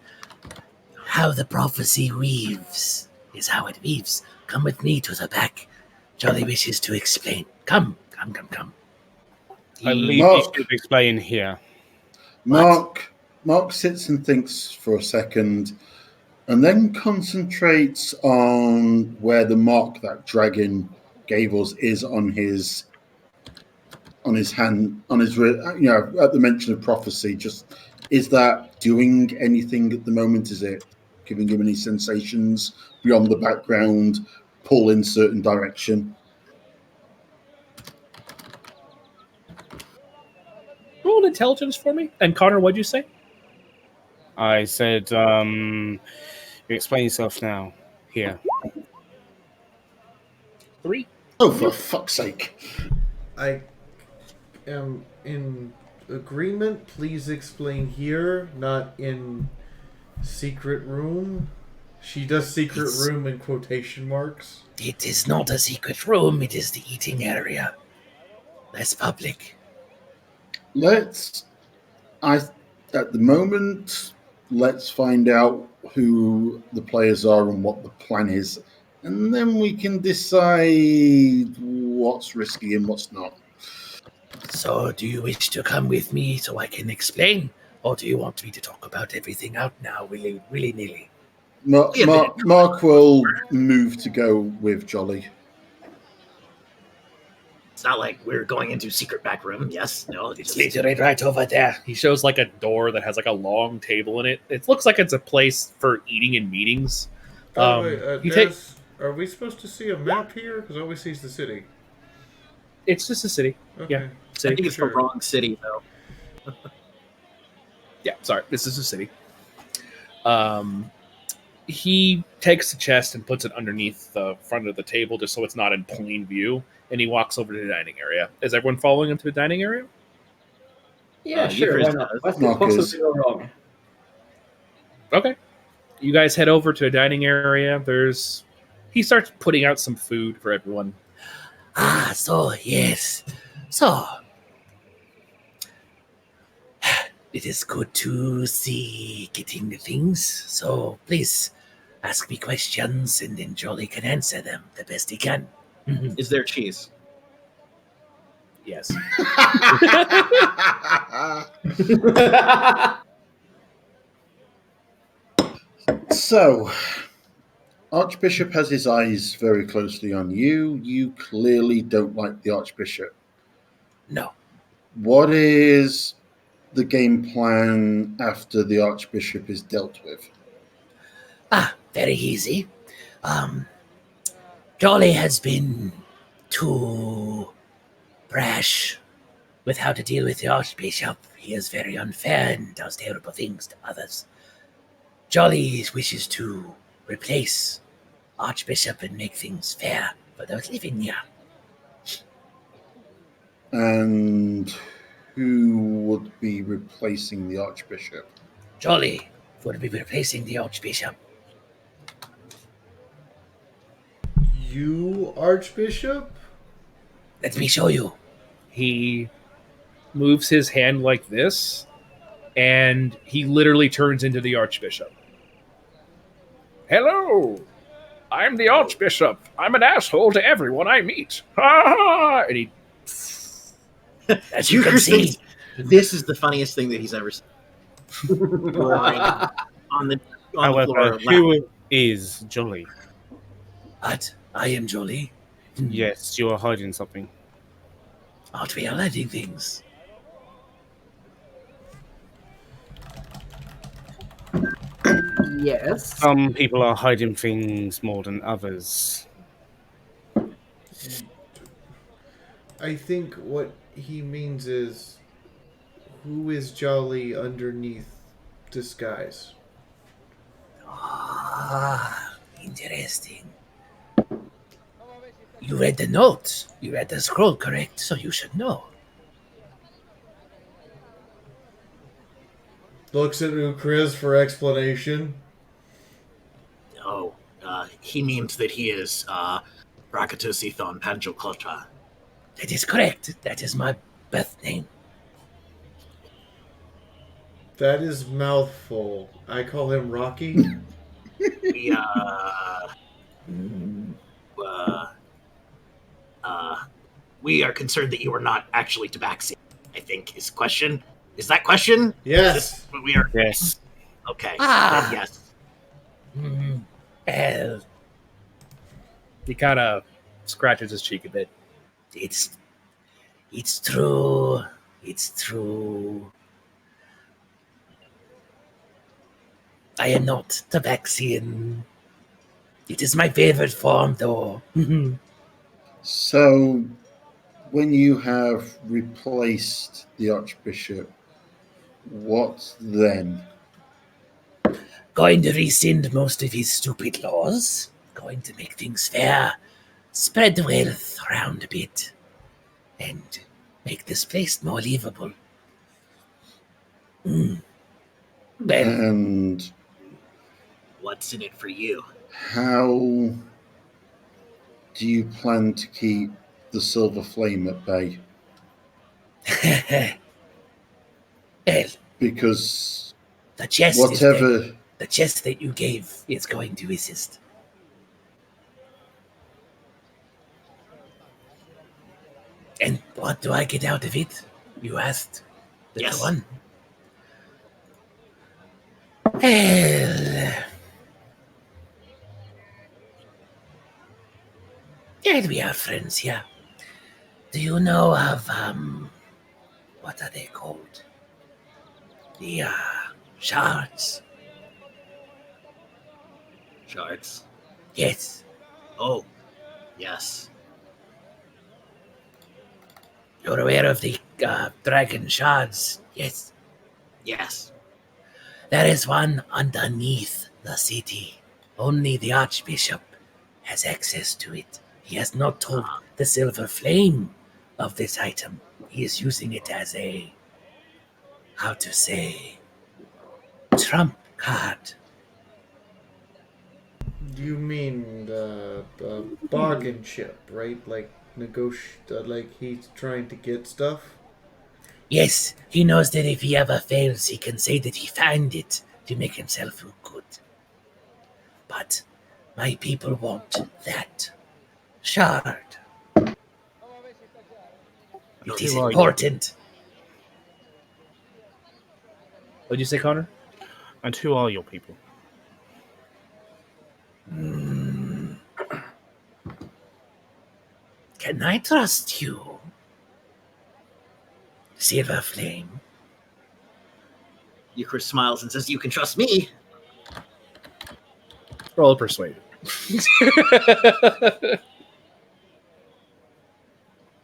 How the prophecy weaves is how it weaves. Come with me to the back. Jolly wishes to explain. Come. I believe you should explain here. Mark sits and thinks for a second, and then concentrates on where the mark that dragon gave us is on his hand, at the mention of prophecy. Just, is that doing anything at the moment? Is it giving him any sensations beyond the background, pull in certain direction? Roll an intelligence for me. And Connor, what'd you say? I said, you explain yourself now. Here. 3. Oh, for fuck's sake. I am in agreement. Please explain here, not in Secret room? She does secret It's- room in quotation marks. It is not a secret room, it is the eating area. Less public. At the moment, let's find out who the players are and what the plan is, and then we can decide what's risky and what's not. So, do you wish to come with me so I can explain? Or do you want me to talk about everything out now, willy-nilly? Mark will move to go with Jolly. It's not like we're going into secret back room. Yes, no. It's literally right over there. He shows like a door that has like a long table in it. It looks like it's a place for eating and meetings. You take- Are we supposed to see a map here? Because all we see is the city. It's just a city. Okay. Yeah. I City. think it's the wrong city, though. Yeah, sorry. This is a city. He takes the chest and puts it underneath the front of the table just so it's not in plain view. And he walks over to the dining area. Is everyone following him to the dining area? Yeah, sure. Why not? What could possibly go wrong? Okay. You guys head over to a dining area. He starts putting out some food for everyone. Ah, so, yes. So, it is good to see getting the things. So, please, ask me questions and then Jolly can answer them the best he can. Is there cheese? Yes. So, Archbishop has his eyes very closely on you. You clearly don't like the Archbishop. No. What is the game plan after the Archbishop is dealt with? Ah, very easy. Jolly has been too brash with how to deal with the Archbishop. He is very unfair and does terrible things to others. Jolly wishes to replace Archbishop and make things fair for those living here. And who would be replacing the Archbishop? Jolly would be replacing the Archbishop. You, Archbishop? Let me show you. He moves his hand like this, and he literally turns into the Archbishop. Hello! I'm the Archbishop. I'm an asshole to everyone I meet. And he... As you can see, This is the funniest thing that he's ever seen. on the However, floor. who is Jolly? but I am Jolly. Yes, you are hiding something. Aren't we all hiding things? Yes. Some people are hiding things more than others. I think what he means is, who is Jolly underneath disguise? Ah, interesting. You read the note. You read the scroll, correct? So you should know. Looks at Ukriz for explanation. Oh, he means that he is Rakatos Ethon Panjoklota. That is correct. That is my birth name. That is mouthful. I call him Rocky. We are concerned that you are not actually Tabaxi, I think is question. Is that question? Yes. Is this what we are. Yes. Okay. Ah. Then yes. Well, He kind of scratches his cheek a bit. it's true. It's true. I am not Tabaxian. It is my favorite form, though. So, when you have replaced the Archbishop, what then? Going to rescind most of his stupid laws. Going to make things fair. Spread the wealth around a bit. And make this place more livable. Well, And What's in it for you? How do you plan to keep the Silver Flame at bay? Well, Because the chest whatever... the chest that you gave is going to assist. And what do I get out of it? You asked. Little Yes. one. Well, and we are friends here. Do you know of what are they called? The shards. Shards. Yes. Oh, yes. You're aware of the dragon shards? Yes. Yes. There is one underneath the city. Only the Archbishop has access to it. He has not told the Silver Flame of this item. He is using it as a, how to say, trump card. You mean the bargain chip, right? Like like he's trying to get stuff. Yes, he knows that if he ever fails, he can say that he found it to make himself look good. But my people want that shard. It is important. What'd you say, Connor? And who are your people? Can I trust you? Silver Flame. Euchris smiles and says, "You can trust me." Roll a persuade.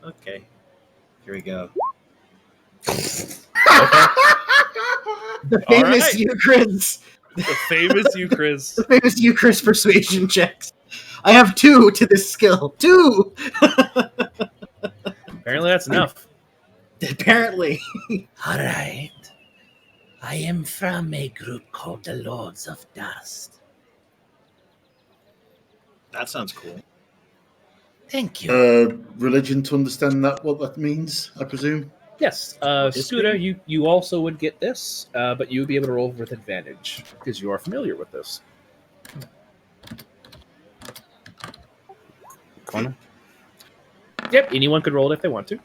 Okay. Here we go. The All famous right. Euchris. The famous Euchris. The famous Euchris persuasion checks. I have 2 to this skill. 2! Apparently that's enough. Apparently. All right. I am from a group called the Lords of Dust. That sounds cool. Thank you. Religion to understand what that means, I presume? Yes, Scooter, you also would get this, but you would be able to roll with advantage because you are familiar with this. Connor? Yep, anyone could roll it if they want to.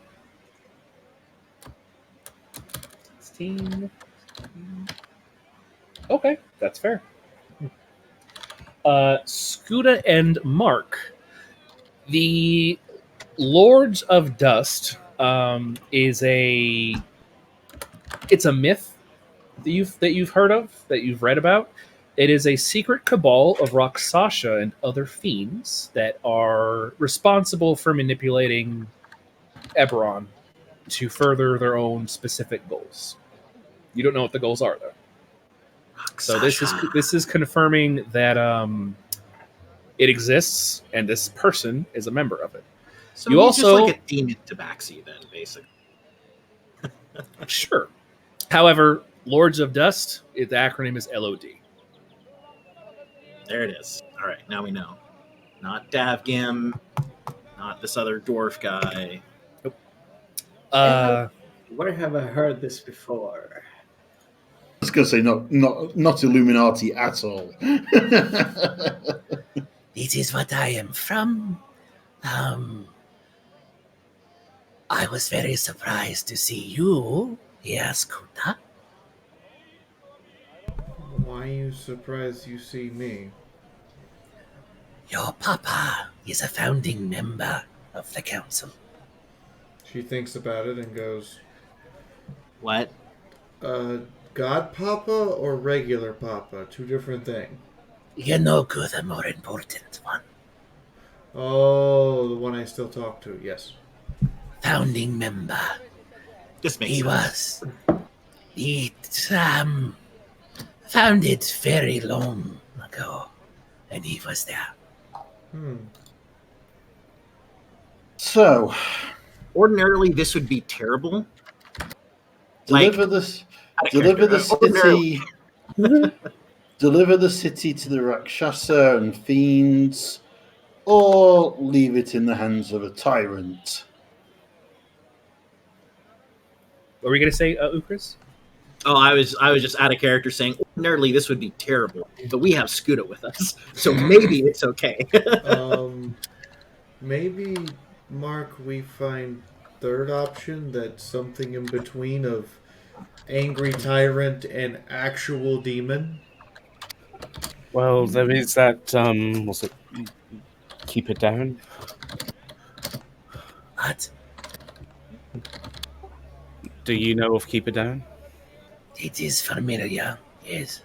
16. Okay, that's fair. Scooter and Mark. The Lords of Dust is it's a myth that you've heard of, that you've read about. It is a secret cabal of Roxasha and other fiends that are responsible for manipulating Eberron to further their own specific goals. You don't know what the goals are, though. So this is confirming that it exists, and this person is a member of it. So You he's also- just like a demon tabaxi then, basically. Sure. However, Lords of Dust, the acronym is LOD. There it is. All right, now we know. Not Davgim, not this other dwarf guy. Where have I heard this before? I was going to say not Illuminati at all. This is what I am from. I was very surprised to see you here, Scooter. Why are you surprised you see me? Your papa is a founding member of the council. She thinks about it and goes, What? God Papa or regular Papa? Two different things. You know good, the more important one. Oh, the one I still talk to, yes. Founding member. This makes He sense. was. He founded very long ago, and he was there. So, Ordinarily, this would be terrible. deliver the Ordinarily. city. deliver the city to the Rakshasa and fiends, or leave it in the hands of a tyrant. What were you going to say, Ukris? Oh, I was just out of character saying ordinarily this would be terrible, but we have Scuda with us, so maybe it's okay. Maybe, Mark, we find third option that's something in between of angry tyrant and actual demon. Well, there is that. What's it? Keep it down. What? Do you know of Keep It Down? It is familiar, yes.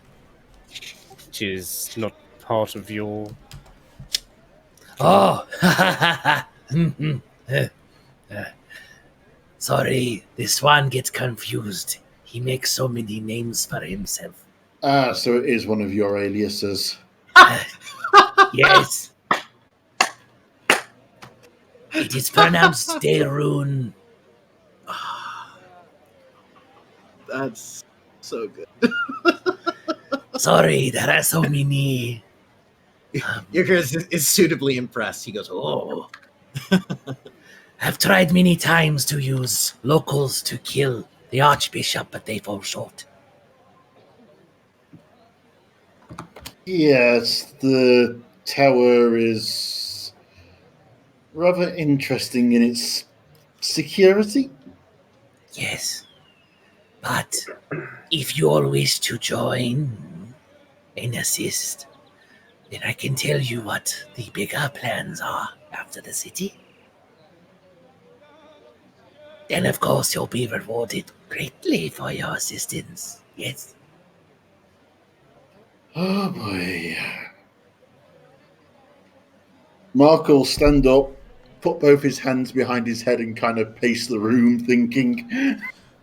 Which is not part of your. Oh, sorry, this one gets confused. He makes so many names for himself. Ah, so it is one of your aliases. Yes. It is pronounced Derun. That's so good. Sorry, there are so many. Ukris is suitably impressed. He goes, "Oh, I've tried many times to use locals to kill the Archbishop, but they fall short. Yes, the tower is rather interesting in its security. Yes. But if you all wish to join and assist, then I can tell you what the bigger plans are after the city. Then, of course, you'll be rewarded greatly for your assistance. Yes. Oh boy. Mark will stand up, put both his hands behind his head, and kind of pace the room, thinking.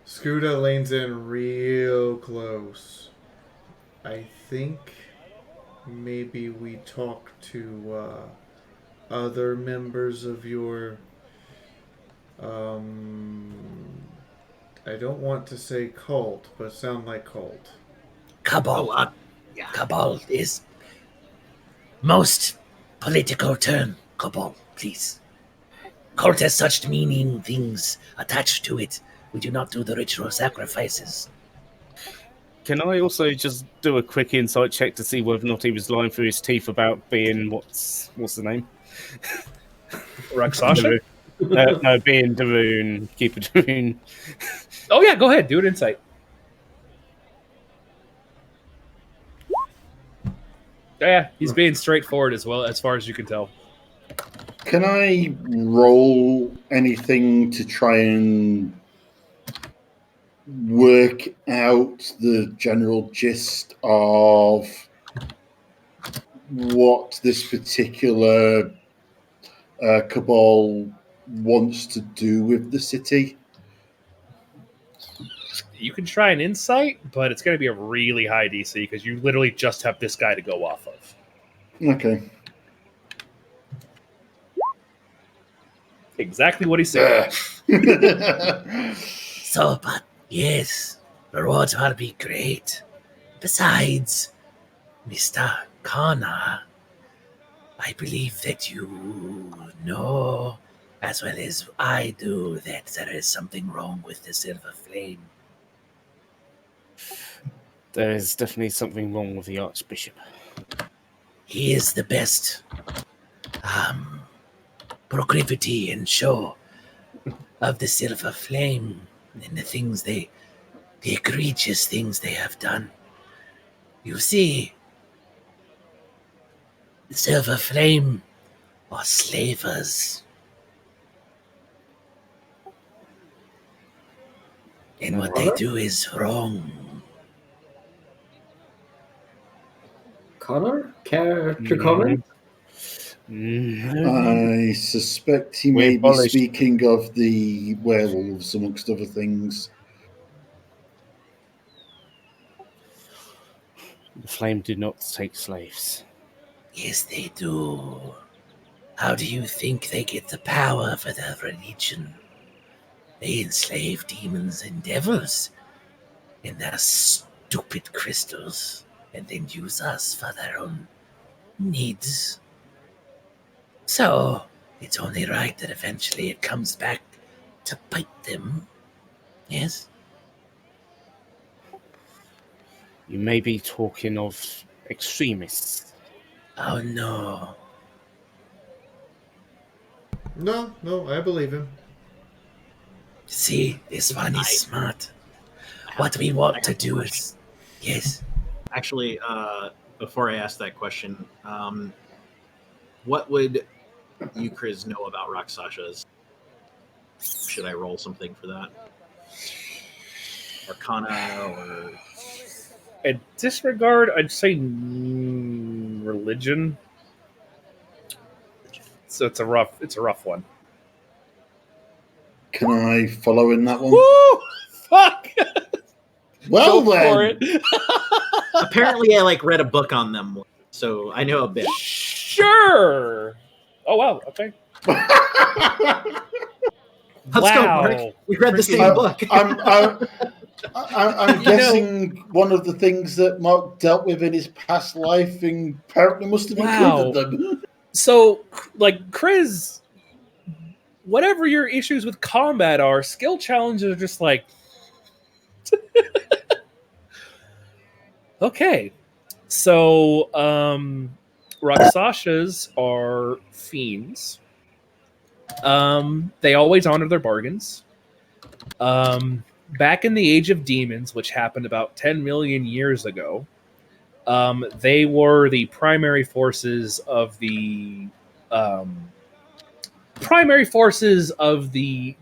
Scuda leans in real close. I think maybe we talk to other members of your I don't want to say cult, but sound like cult. Cabal. yeah." Cabal is most political term. Cabal, please. Cult has such meaning things attached to it. We do not do the ritual sacrifices. Can I also just do a quick insight check to see whether or not he was lying through his teeth about being what's the name? Rakshasa? No, being Darun, keep it Darun. Oh, yeah, go ahead. Do it insight. Yeah, he's being straightforward as well, as far as you can tell. Can I roll anything to try and work out the general gist of what this particular cabal wants to do with the city? You can try an insight, but it's going to be a really high DC because you literally just have this guy to go off of. Okay. Exactly what he said. So, but yes, rewards will be great. Besides, Mr. Kana, I believe that you know, as well as I do, that there is something wrong with the Silver Flame. There is definitely something wrong with the Archbishop. He is the best proclivity and show of the Silver Flame and the egregious things they have done. You see, the Silver Flame are slavers. And what they do is wrong. Connor? Care to comment? I suspect he may be speaking of the werewolves, amongst other things. The Flame do not take slaves. Yes, they do. How do you think they get the power for their religion? They enslave demons and devils in their stupid crystals. and then use us for their own needs. So, it's only right that eventually it comes back to bite them. Yes? You may be talking of extremists. Oh no. No, I believe him. See, this one is smart. What we want to do is... Yes? Actually, before I ask that question, what would you, Chris, know about Rakshasas? Should I roll something for that? Arcana or... In disregard, I'd say religion. So it's a rough one. Can I follow in that one? Woo! Fuck! Well Go for then. it. Apparently, I read a book on them, so I know a bit. Sure. Oh wow. Okay. Let's go, Mark. We read the same book. I'm guessing one of the things that Mark dealt with in his past life apparently must have included them. So, like, Chris, whatever your issues with combat are, skill challenges are just like... Okay. So, Rakshasas are fiends. They always honor their bargains. Back in the Age of Demons, which happened about 10 million years ago, they were the primary forces of the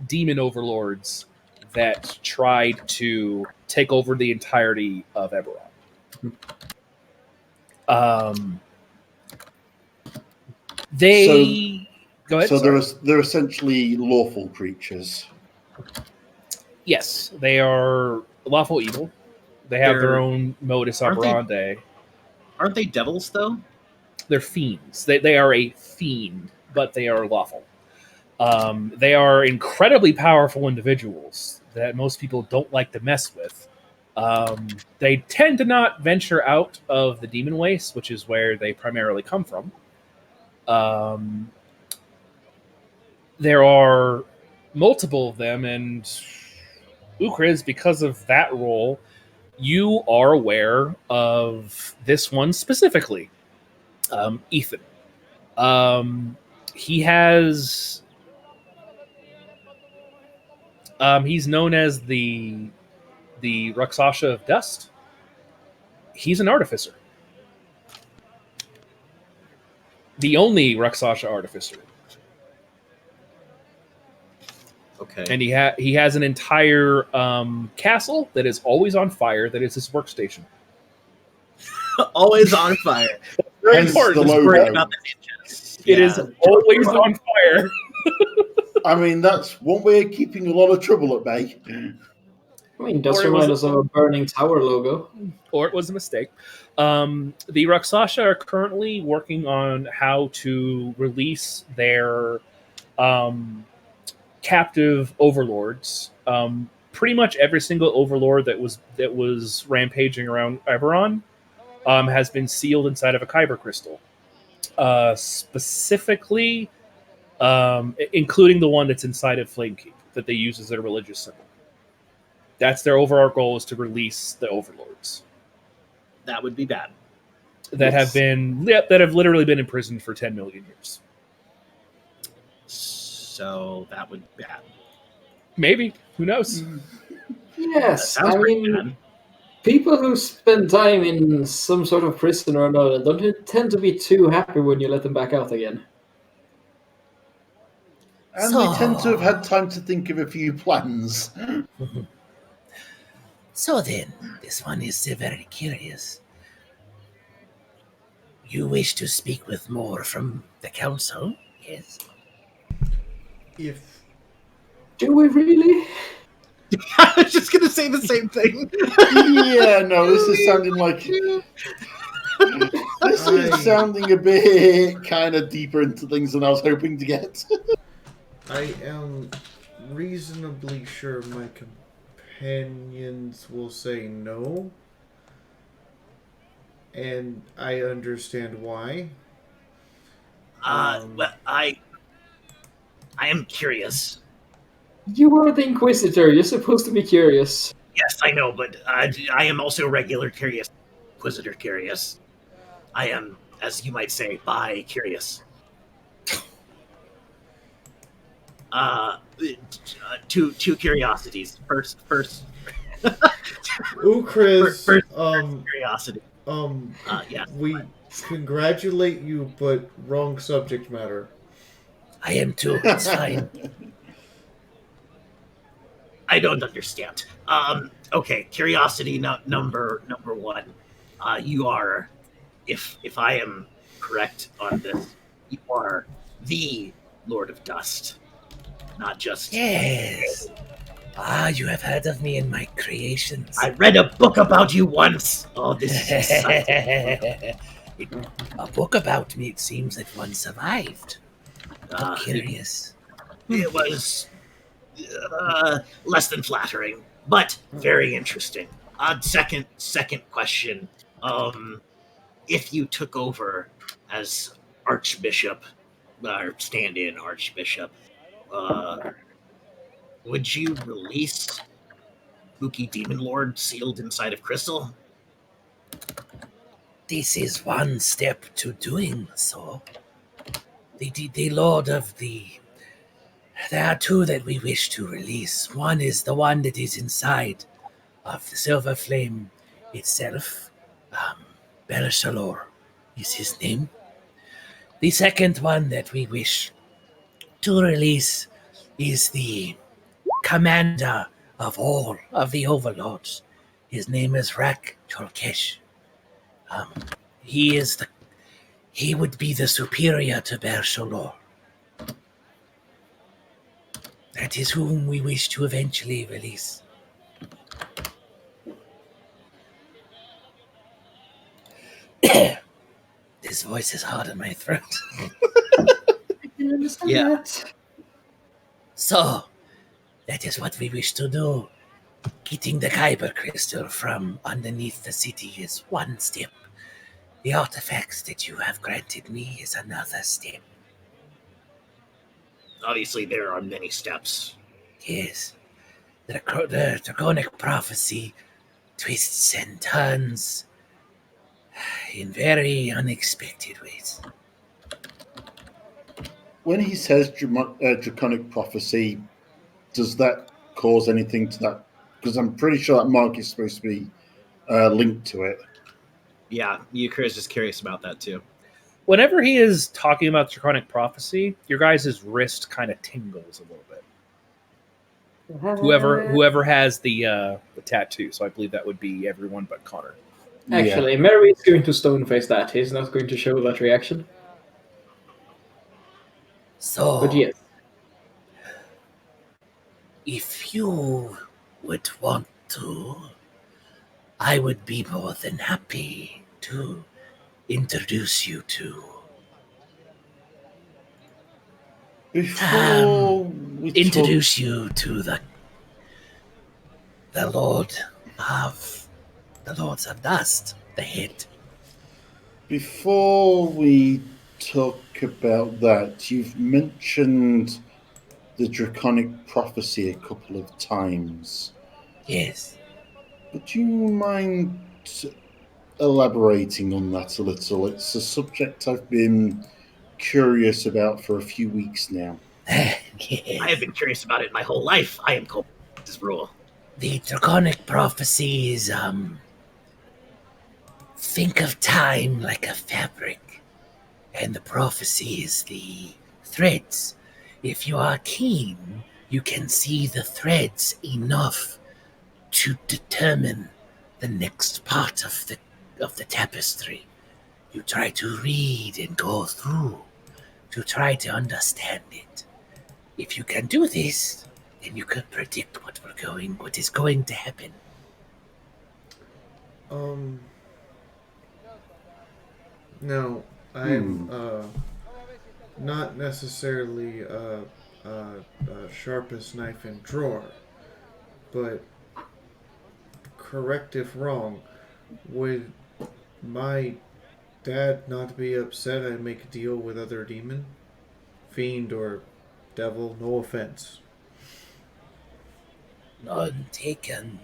demon overlords that tried to take over the entirety of Eberron. Go ahead. So they're essentially lawful creatures. Yes, they are lawful evil. They have their own modus operandi. Aren't they devils, though? They're fiends. They are a fiend, but they are lawful. They are incredibly powerful individuals that most people don't like to mess with. They tend to not venture out of the demon waste, which is where they primarily come from. There are multiple of them, and Ukriz, because of that role, you are aware of this one specifically, Ethan. He has... he's known as the Rakshasa of Dust. He's an artificer. The only Rakshasa artificer. Okay. And he has an entire castle that is always on fire. That is his workstation. Always on fire. Very Hence important. the It's great logo. about the ninjas. It is always on fire. I mean, that's one way of keeping a lot of trouble at bay. I mean, does remind us of a Burning Tower logo. Or it was a mistake. The Rakshasa are currently working on how to release their captive overlords. Pretty much every single overlord that was rampaging around Eberron has been sealed inside of a Kyber crystal. Specifically, including the one that's inside of Flamekeep that they use as their religious symbol. That's their overall goal, is to release the overlords. That would be bad. That have literally been imprisoned for 10 million years. So that would be bad. Maybe. Who knows? Yes, That sounds I pretty mean, bad. people who spend time in some sort of prison or another don't tend to be too happy when you let them back out again. And they tend to have had time to think of a few plans. So then, this one is very curious. You wish to speak with more from the council? Yes. Do we really? I was just going to say the same thing. Yeah, no, this is sounding like... This is sounding a bit kind of deeper into things than I was hoping to get. I am reasonably sure my companions will say no. and I understand why. Well, I am curious. You are the Inquisitor. You're supposed to be curious. Yes, I know, but I am also regular curious, Inquisitor curious. I am, as you might say, bi-curious. Two curiosities. First, Ukriz, curiosity. Yeah. we congratulate you, but wrong subject matter. I am too. It's fine. I don't understand. Okay, curiosity number one. You are, if I am correct on this, you are the Lord of Dust, not just. Yes. Ah, you have heard of me and my creations. I read a book about you once. Oh, this is exciting. A book about me. It seems that one survived. I'm curious. It was less than flattering, but very interesting. Second question. If you took over as Archbishop, or stand-in Archbishop, would you release Spooky Demon Lord sealed inside of crystal? This is one step to doing so. The Lord of the... There are two that we wish to release. One is the one that is inside of the Silver Flame itself. Belishalor is his name. The second one that we wish to release is the commander of all of the overlords. His name is Rak Cholkesh. He would be the superior to Belishalor. That is whom we wish to eventually release. This voice is hard in my throat. I can understand that. So, that is what we wish to do. Getting the Kyber crystal from underneath the city is one step. The artifacts that you have granted me is another step. Obviously, there are many steps. Yes. The Draconic prophecy twists and turns in very unexpected ways. When he says draconic prophecy, does that cause anything to that? Because I'm pretty sure that mark is supposed to be linked to it. Yeah, Euchris is curious about that too. Whenever he is talking about draconic prophecy, your guys' wrist kind of tingles a little bit. Whoever has the tattoo, so I believe that would be everyone but Connor. Actually, Mary is going to stone face that. He's not going to show that reaction. So, But yes. If you would want to, I would be more than happy to introduce you to. Before we introduce you to the Lords of Dust, the head. Before we talk about that, you've mentioned the draconic prophecy a couple of times. Yes. Would you mind elaborating on that a little? It's a subject I've been curious about for a few weeks now. Yes. I have been curious about it my whole life. I am called this rule. The draconic prophecy is, think of time like a fabric, and the prophecy is the threads. If you are keen, you can see the threads enough to determine the next part of the tapestry. You try to read and go through to try to understand it. If you can do this, then you can predict what is going to happen. No, I'm not necessarily sharpest knife in drawer, but correct if wrong. Would my dad not be upset, I make a deal with other demon, fiend, or devil. No offense. None taken.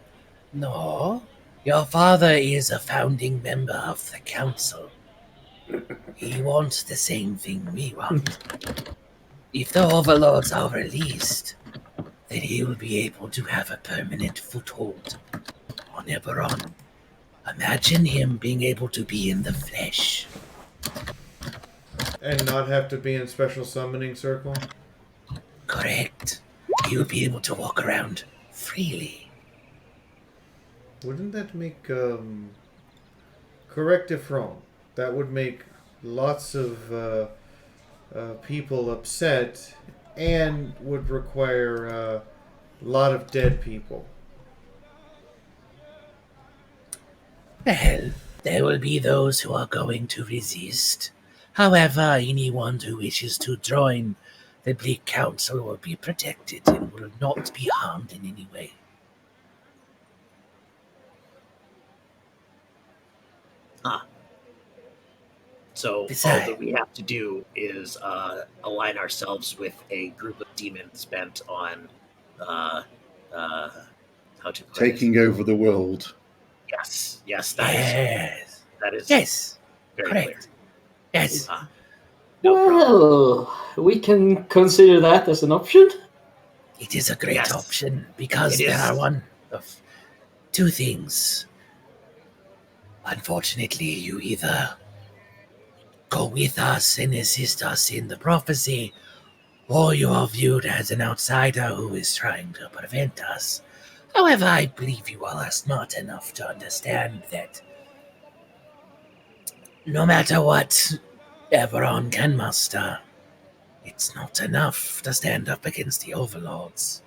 No. Your father is a founding member of the council. He wants the same thing we want. If the overlords are released, then he will be able to have a permanent foothold on Eberron. Imagine him being able to be in the flesh. And not have to be in special summoning circle? Correct. He will be able to walk around freely. Wouldn't that make, correct if wrong, that would make lots of people upset and would require a lot of dead people. Well, there will be those who are going to resist. However, anyone who wishes to join the Bleak Council will be protected and will not be harmed in any way. So all that we have to do is align ourselves with a group of demons bent on how to put Taking over the world. Yes, that is yes, very correct. clear. Yes. Well, we can consider that as an option. It is a great option because It there is. are one of two things. Unfortunately, you either go with us and assist us in the prophecy, or you are viewed as an outsider who is trying to prevent us. However, I believe you all are smart enough to understand that no matter what Eberron can muster, it's not enough to stand up against the overlords.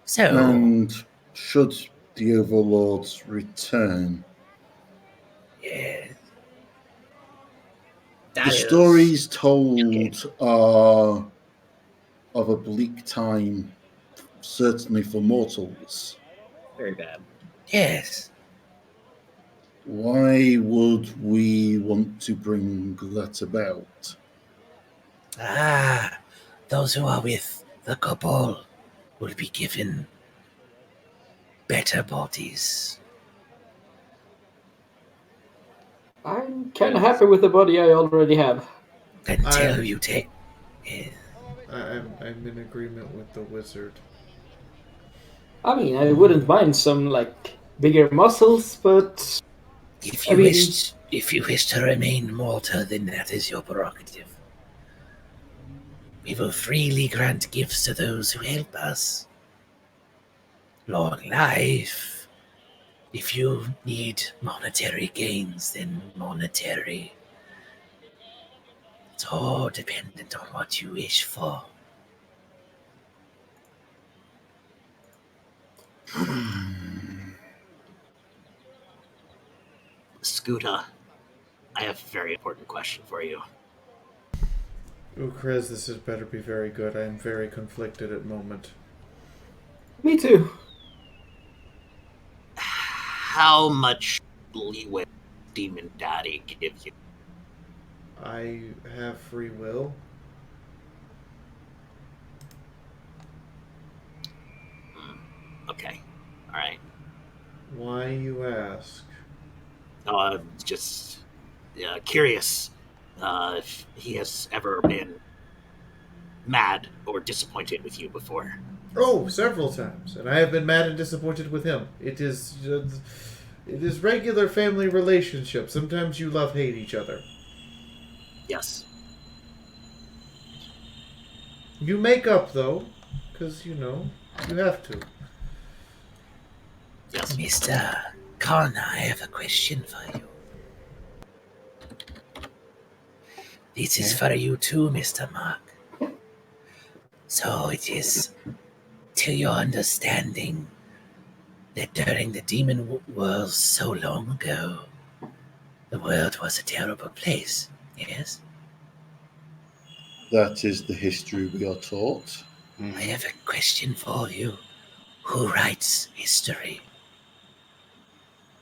So, And should the overlords return, yeah, the stories told are of a bleak time, certainly for mortals. Very bad. Yes. Why would we want to bring that about? Those who are with the Cabal will be given better bodies. I'm kind of happy with the body I already have. Until you take... I'm in agreement with the wizard. I mean, I wouldn't mind some, bigger muscles, but... If you wish to remain mortal, then that is your prerogative. We will freely grant gifts to those who help us. Long life. If you need monetary gains, then monetary. It's all dependent on what you wish for. Scooter, I have a very important question for you. Krez, this had better be very good. I am very conflicted at the moment. Me too. How much leeway does Demon Daddy give you? I have free will. Okay. All right. Why, you ask? I'm just curious if he has ever been mad or disappointed with you before. Oh, several times, and I have been mad and disappointed with him. It is regular family relationship. Sometimes you love-hate each other. Yes. You make up, though, because, you have to. Yes. Mr. Connor, I have a question for you. This is for you too, Mr. Mark. So it is to your understanding that during the demon wars so long ago, the world was a terrible place, yes? That is the history we are taught. I have a question for you. Who writes history?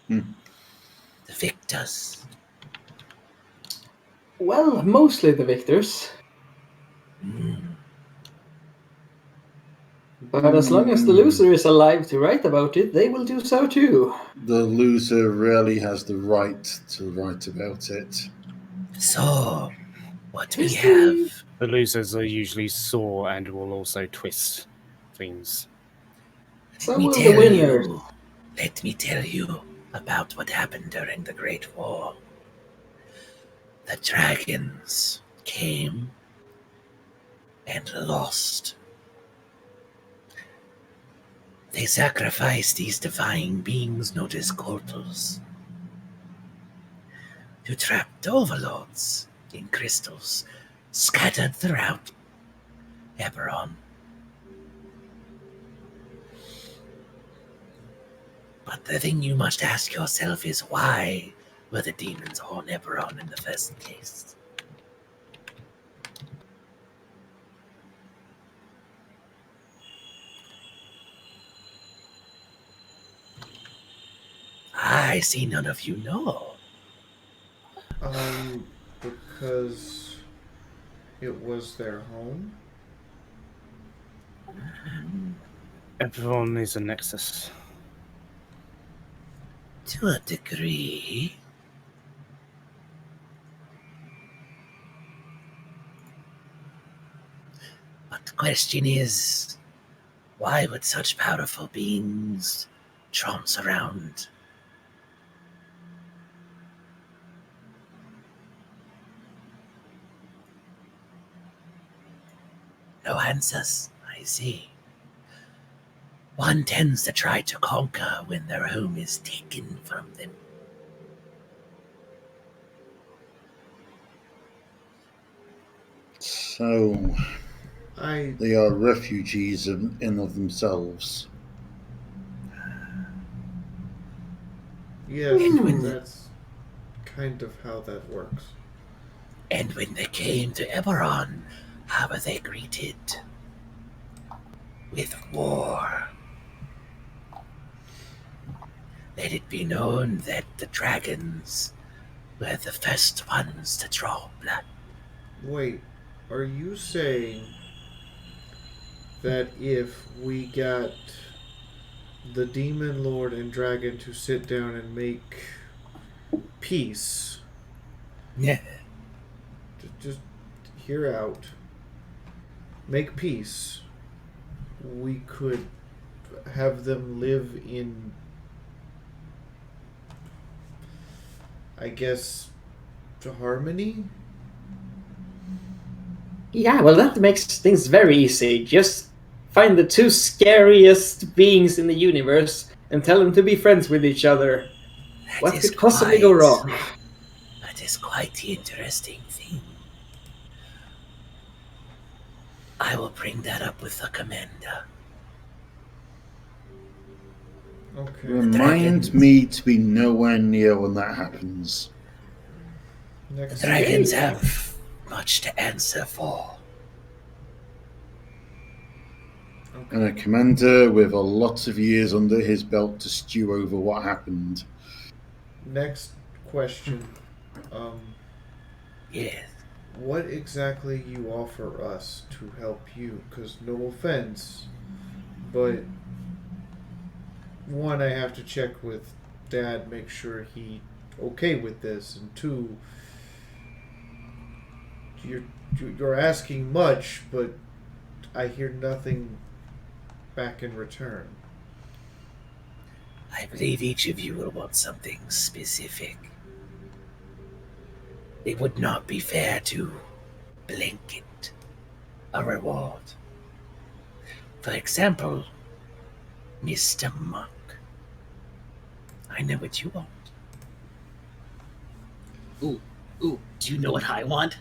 The The victors. Well, mostly the victors. But as long as the loser is alive to write about it, they will do so too. The loser rarely has the right to write about it. So, what we History. have. The losers are usually sore and will also twist things. So Let me will the tell winners. you. Let me tell you about what happened during the Great War. The dragons came and lost. They sacrificed these divine beings known as Cortals to trap the overlords in crystals scattered throughout Eberron. But the thing you must ask yourself is why were the demons on Eberron in the first place? I see none of you know. Because it was their home. Everyone is a nexus. To a degree. But the question is, why would such powerful beings trance around? No answers, I see. One tends to try to conquer when their home is taken from them. So, they are refugees in of themselves. Yes, And that's kind of how that works. And when they came to Eberron, how were they greeted? With war. Let it be known that the dragons were the first ones to draw blood. Wait, are you saying that if we got the Demon Lord and Dragon to sit down and make peace, Yeah. just hear out, make peace, we could have them live in, I guess, harmony? Yeah, well, that makes things very easy. Just find the two scariest beings in the universe and tell them to be friends with each other. What could possibly go wrong? That is quite the interesting thing. I will bring that up with the commander. Okay. Remind me to be nowhere near when that happens. The dragons have much to answer for. And a commander with a lot of years under his belt to stew over what happened. Next question. Yes. What exactly you offer us to help you? Because no offense, but one, I have to check with Dad, make sure he okay with this, and two, you're asking much, but I hear nothing back in return. I believe each of you will want something specific. It would not be fair to blanket a reward. For example, Mr. Monk. I know what you want. Ooh, do you know what I want?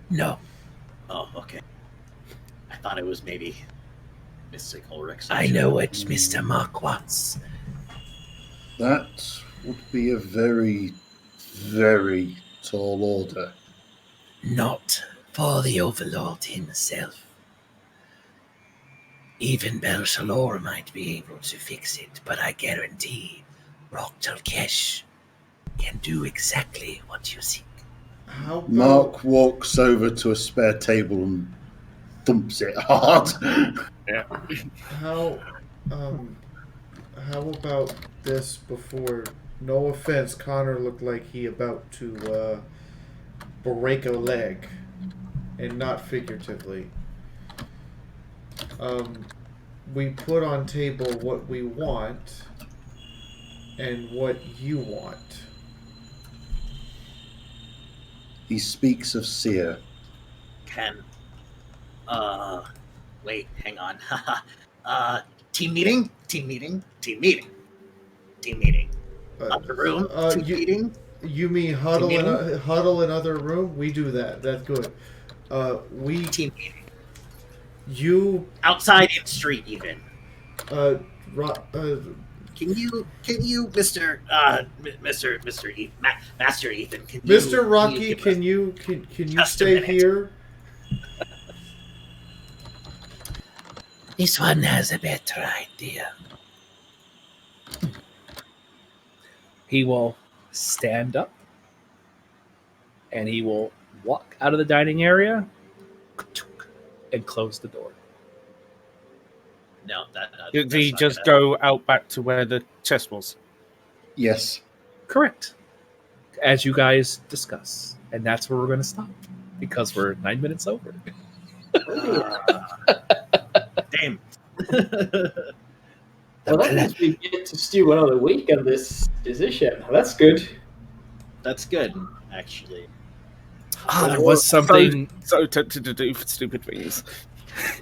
No. Oh, okay. I thought it was maybe Mystic Ulrich. I know what Mr. Monk wants. That would be a very, very tall order. Not for the Overlord himself. Even Belshalor might be able to fix it, but I guarantee Roktalkesh can do exactly what you seek. How about, Mark walks over to a spare table and thumps it hard. how about this before? No offense, Connor looked like he about to break a leg, and not figuratively. We put on table what we want and what you want. He speaks of Seer. Can. Wait, hang on. Team meeting? Team meeting? Team meeting. Team meeting. Other room? Team meeting? You mean huddle in other room? We do that. That's good. We team meeting. You outside in street even. Can you, Mr. Master Ethan? Can you, Mr. Rocky? Can you stay here? This one has a better idea. He will stand up and he will walk out of the dining area and close the door. No, Did he just go out back to where the chest was? Yes. Correct. As you guys discuss. And that's where we're going to stop. Because we're 9 minutes over. Damn. Well, that means we get to stew another week on this decision. That's good. That's good, actually. There was something so tempted to do for stupid things.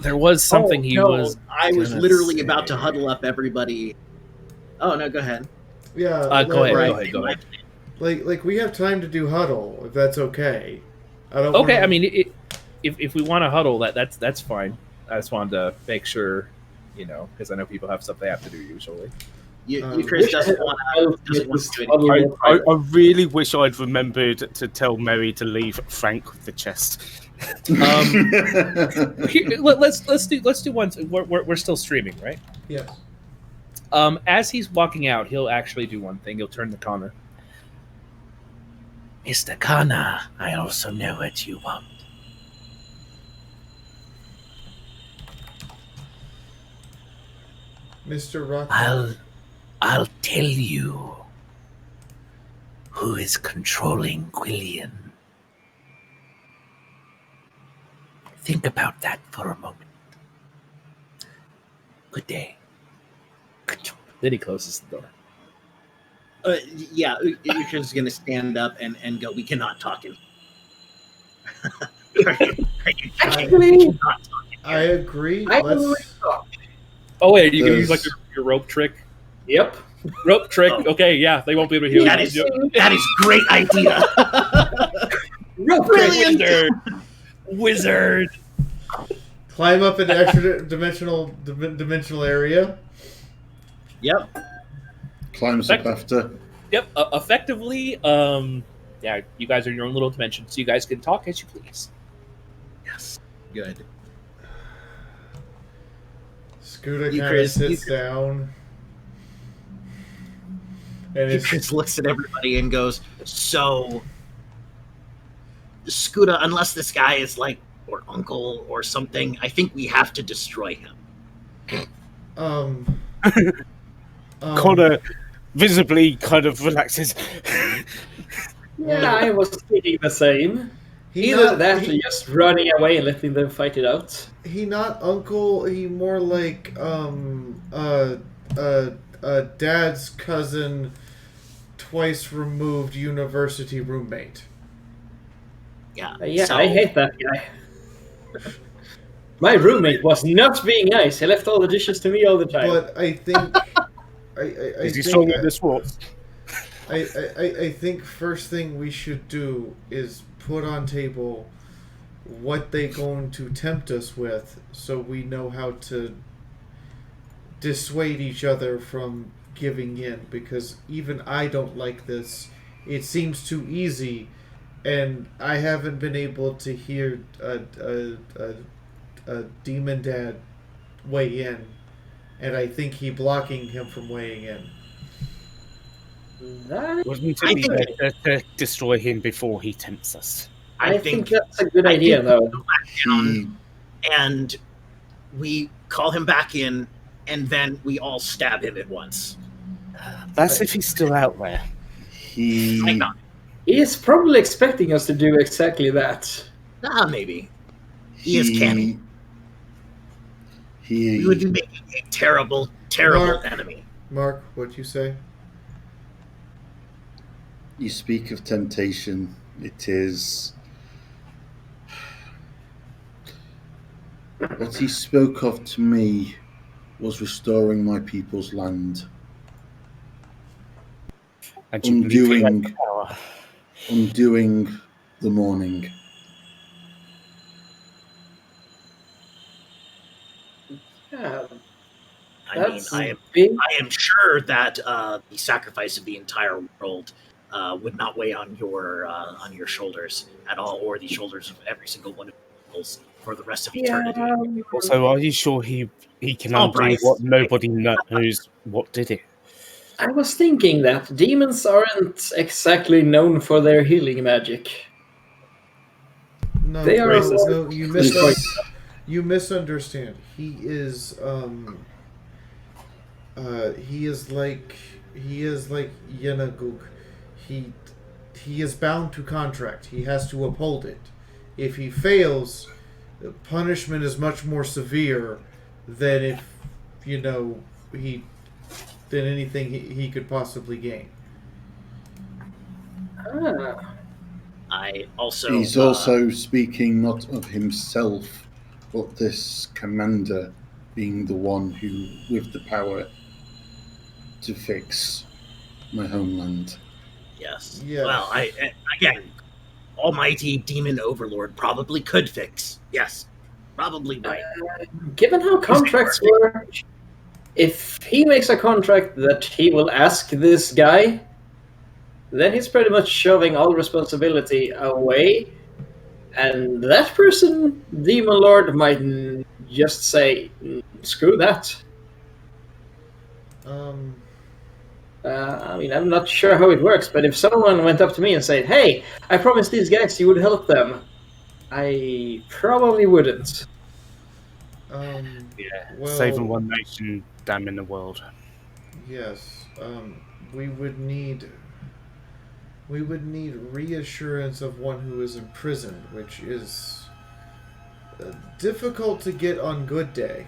There was something I was literally about to huddle up everybody. Oh no, go ahead. Yeah. Go ahead. Like we have time to do huddle if that's okay. I don't. Okay, I mean, if we want to huddle, that's fine. I just wanted to make sure, because I know people have stuff they have to do usually. Chris doesn't want to do it. I really wish I'd remembered to tell Mary to leave Frank with the chest. Let's do one. We're still streaming, right? Yes. As he's walking out, he'll actually do one thing. He'll turn to Connor. Mr. Connor, I also know what you want. Mr. Rocky. I'll tell you who is controlling Quillian. Think about that for a moment. Good day. Then he closes the door. Yeah, Utra's going to stand up and go, we cannot talk in I agree. Oh, wait, are you going to use like your rope trick? Yep. Rope trick. Oh. Okay, yeah, they won't be able to hear that. That is great idea. Brilliant. Wizard. Climb up an extra dimensional area. Yep. Climbs up after. Yep. Effectively, yeah, you guys are in your own little dimension, so you guys can talk as you please. Yes. Good. Scooter kind of sits down. And he just looks at everybody and goes, so, Scooter, unless this guy is like, or uncle or something, I think we have to destroy him. Connor visibly kind of relaxes. Yeah, I was thinking the same. Either that or just running away and letting them fight it out. He not uncle, he more like dad's cousin, twice removed university roommate. Yeah. I hate that guy. My roommate was not being nice. He left all the dishes to me all the time. But I think is he strong with the sports? I think first thing we should do is put on table what they going to tempt us with, so we know how to dissuade each other from giving in. Because even I don't like this. It seems too easy, and I haven't been able to hear a demon dad weigh in, and I think he blocking him from weighing in. That, Wouldn't I it be think- better to destroy him before he tempts us? I think that's a good idea, though. He, And we call him back in, and then we all stab him at once. That's if he's still out there. he, Hang on. He is probably expecting us to do exactly that. Maybe. He is canny. He, We would be making a terrible, terrible Mark. enemy. Mark, what'd you say? you speak of temptation. It is what he spoke of to me was restoring my people's land, And you believe he had undoing, the power. undoing the morning. Yeah, I mean, that's I big. am sure that the sacrifice of the entire world would not weigh on your shoulders at all, or the shoulders of every single one of you for the rest of eternity. Also, are you sure he can Oh, undo Bryce. what nobody knows what did it? I was thinking that demons aren't exactly known for their healing magic. No, They are Grace, all- no, you misunderstand. He is like Yenagug. He is bound to contract. He has to uphold it. If he fails, the punishment is much more severe than if than anything he could possibly gain. Ah, I also He's also speaking not of himself, but this commander being the one who, with the power to fix my homeland. yes. Yes. Well, again, Almighty Demon Overlord probably could fix. Yes, probably right. given how contracts work, if he makes a contract that he will ask this guy, then he's pretty much shoving all responsibility away. And that person, Demon Lord, might just say, screw that. I mean, I'm not sure how it works, but if someone went up to me and said, hey, I promised these guys you would help them, I probably wouldn't. Yeah, Well, saving one nation, damning the world. Yes, we would need reassurance of one who is imprisoned, which is difficult to get on good day.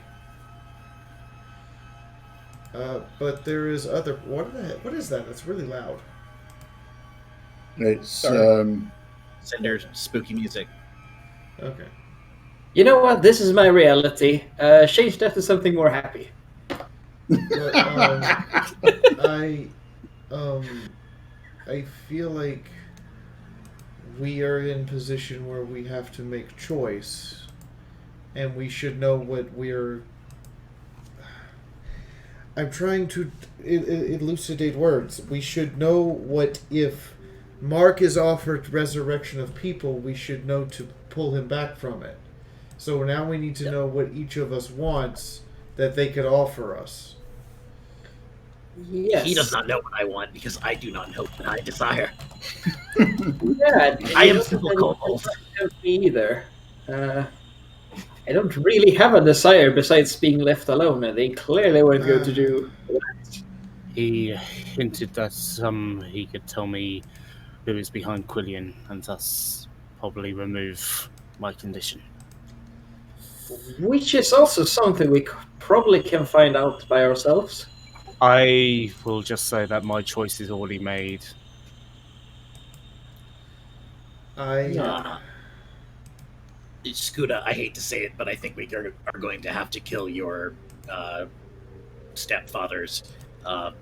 But there is other. What is that? That's really loud. It's Cinder's spooky music. Okay. You know what? This is my reality. Change that to something more happy. But, I feel like we are in position where we have to make choice, and we should know what we're. I'm trying to elucidate words. We should know what if Mark is offered resurrection of people, we should know to pull him back from it. So now we need to know what each of us wants that they could offer us. Yes. He does not know what I want because I do not know what I desire. Yeah, I am it simple doesn't kobold. help me either. I don't really have a desire besides being left alone, and they clearly weren't going to do that. He hinted that he could tell me who is behind Quillian, and thus probably remove my condition. Which is also something we probably can find out by ourselves. I will just say that my choice is already made. Skuda, I hate to say it, but I think we are going to have to kill your stepfather's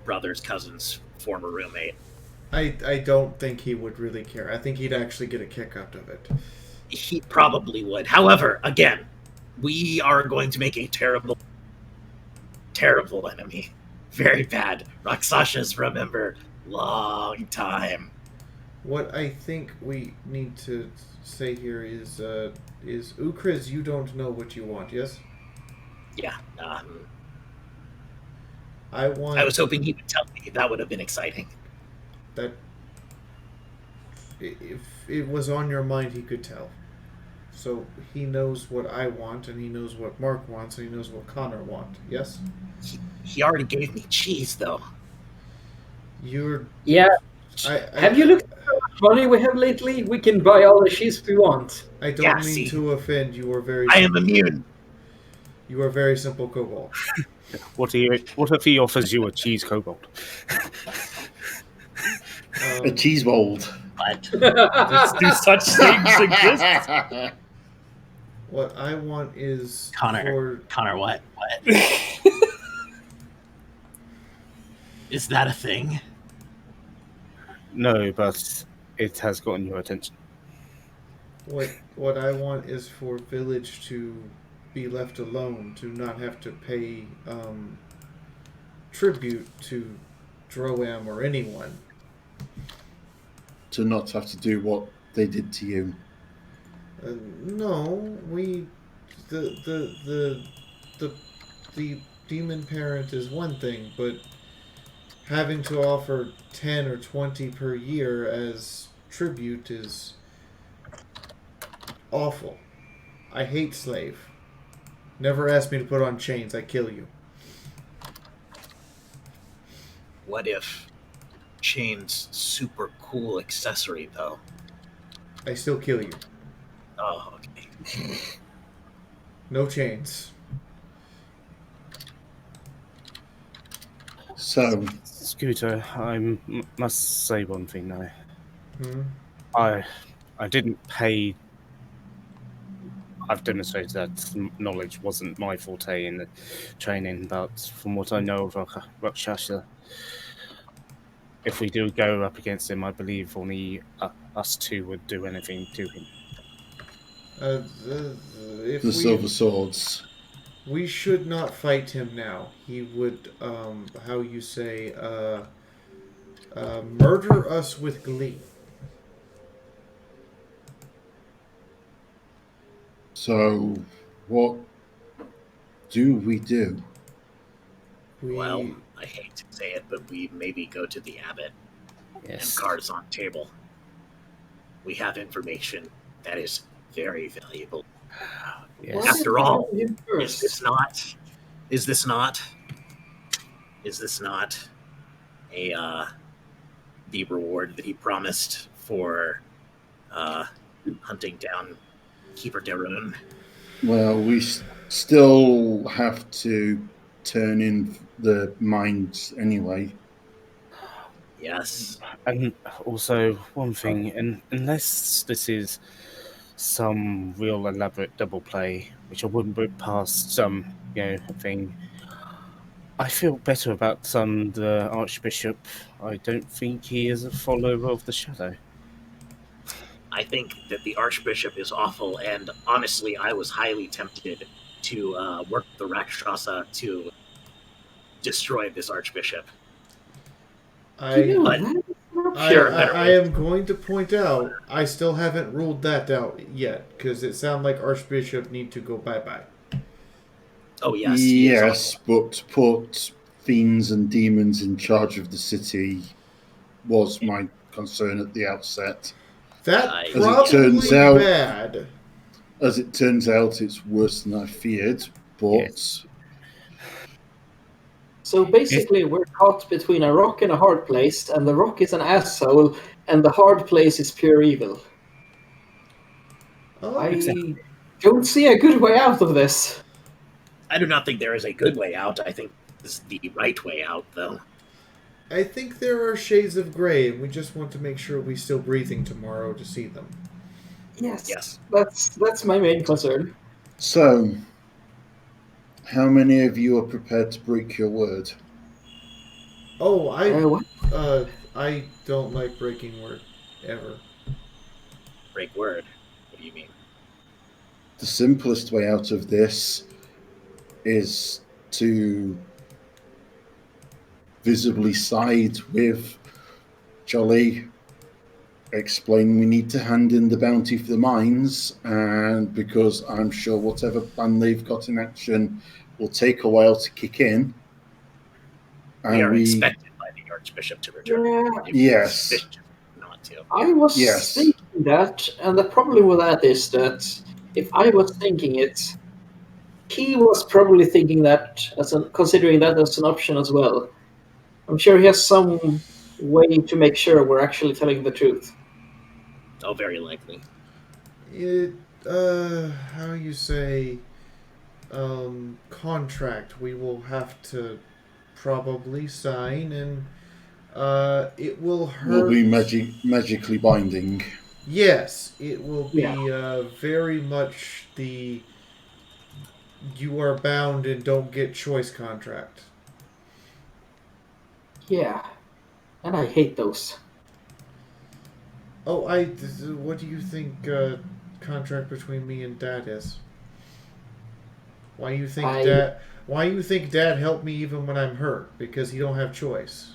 brother's cousin's former roommate. I don't think he would really care. I think he'd actually get a kick out of it. He probably would. However, again, we are going to make a terrible, terrible enemy. Very bad. Rakshasas remember long time. What I think we need to say here is Ukriz, you don't know what you want, yes? Yeah. I want. I was hoping he would tell me. That would have been exciting. That if it was on your mind, he could tell. So he knows what I want, and he knows what Mark wants, and he knows what Connor wants. Yes? He already gave me cheese, though. You're... Yeah. I Have you looked at how much money we have lately? We can buy all the cheese we want. I don't mean to offend. You are very... I am immune. You are very simple, Kobold. What if he offers you a cheese kobold? A cheese mold. What? Do such things exist? What I want is Connor, what? Is that a thing? No, but it has gotten your attention. What I want is for Village to be left alone, to not have to pay tribute to Droam or anyone. To not have to do what they did to you. No, the demon parent is one thing, but having to offer 10 or 20 per year as tribute is awful. I hate slave. Never ask me to put on chains, I kill you. What if chains super cool accessory though? I still kill you. Oh, okay. No chains. So, Scooter, I must say one thing now. Hmm? I didn't pay. I've demonstrated that knowledge wasn't my forte in the training, but from what I know of Rakshasa, if we do go up against him, I believe only us two would do anything to him. If the Silver Swords. We should not fight him now. He would, how you say, murder us with glee. So, what do we do? Well, I hate to say it, but we maybe go to the abbot. Yes. And cards on table. We have information that is very valuable. Yes. After all, is this not a the reward that he promised for hunting down Keeper Darun? Well, we still have to turn in the mines anyway. Yes. And also, one thing, and unless this is some real elaborate double play, which I wouldn't put past some, thing, I feel better about the Archbishop. I don't think he is a follower of the Shadow. I think that the Archbishop is awful, and honestly, I was highly tempted to work with the Rakshasa to destroy this Archbishop. I am going to point out, I still haven't ruled that out yet, because it sounds like Archbishop need to go bye-bye. Oh, yes. Yes, but to put fiends and demons in charge of the city was my concern at the outset. That probably bad. As it turns out, it's worse than I feared, but... Yes. So basically, we're caught between a rock and a hard place, and the rock is an asshole, and the hard place is pure evil. Oh, I don't see a good way out of this. I do not think there is a good way out. I think this is the right way out, though. I think there are shades of gray, and we just want to make sure we're still breathing tomorrow to see them. Yes. That's my main concern. So, how many of you are prepared to break your word? Oh, I don't like breaking word ever. Break word? What do you mean? The simplest way out of this is to visibly side with Jolly, explain we need to hand in the bounty for the mines, and because I'm sure whatever plan they've got in action will take a while to kick in. We are expected by the Archbishop to return. Yeah. If Yes. Bishop not to. I was Yes. thinking that, and the problem with that is that if I was thinking it, he was probably thinking that considering that as an option as well. I'm sure he has some way to make sure we're actually telling the truth. Oh, very likely. It, how you say, contract we will have to probably sign, and it will hurt. Will be magically binding. Yes, it will be Yeah. very much the you are bound and don't get choice contract. Yeah, and I hate those. Oh, what do you think contract between me and Dad is? Why you think Dad helped me even when I'm hurt? Because he don't have choice.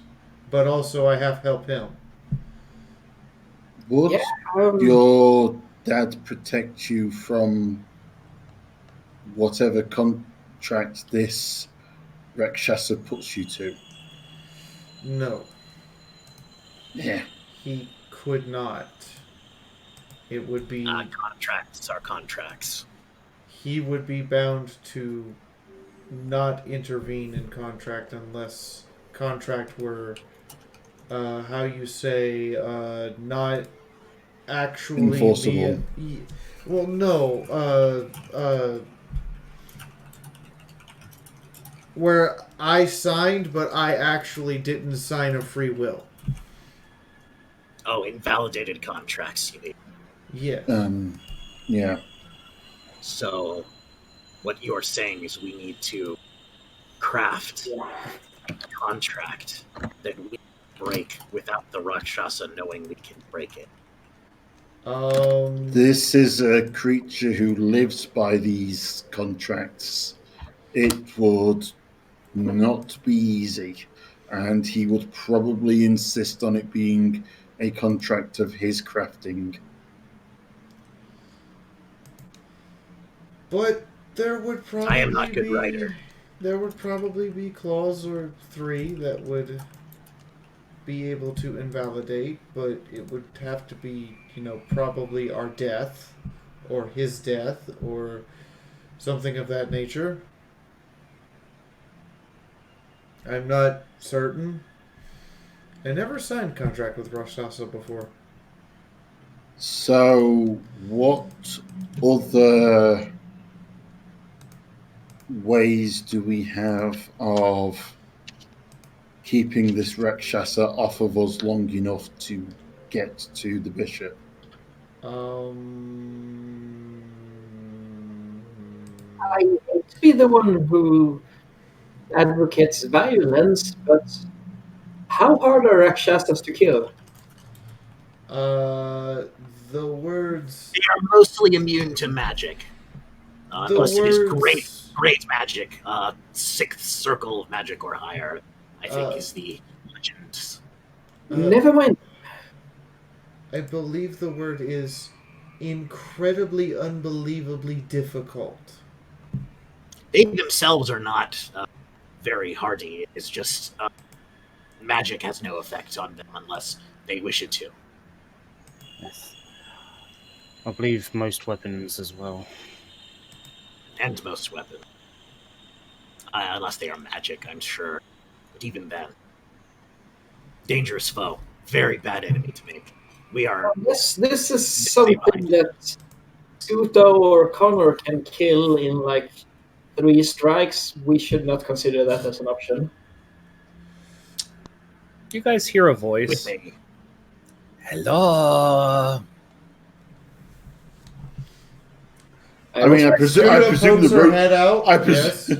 But also I have to help him. Would your dad protect you from whatever contract this Rakshasa puts you to? No. Yeah. He could not. It would be... Contracts are contracts. He would be bound to not intervene in contract unless contract were, how you say, not actually... enforceable. Well, no. Where I signed, but I actually didn't sign a free will. Oh, invalidated contracts, you mean? Yeah. Yeah. So, what you're saying is we need to craft a contract that we break without the Rakshasa knowing we can break it. This is a creature who lives by these contracts. It would not be easy, and he would probably insist on it being a contract of his crafting. But there would probably I am not good writer. There would probably be clause or 3 that would be able to invalidate, but it would have to be, probably our death, or his death, or something of that nature. I'm not certain. I never signed contract with Rakshasa before. So, what other ways do we have of keeping this Rakshasa off of us long enough to get to the bishop? I hate to be the one who advocates violence, but how hard are Rakshasas to kill? The words... They are mostly immune to magic. Unless it is great magic. 6th circle of magic or higher, I think, is the legend. Never mind. I believe the word is incredibly, unbelievably difficult. They themselves are not very hardy. It's just magic has no effect on them unless they wish it to. Yes. I believe most weapons as well. And most weapons. Unless they are magic, I'm sure. But even then. Dangerous foe. Very bad enemy to make. We are... This is something that Scuto or Connor can kill in 3 strikes. We should not consider that as an option. You guys hear a voice. With me. Hello. I presume the her head out. Yes.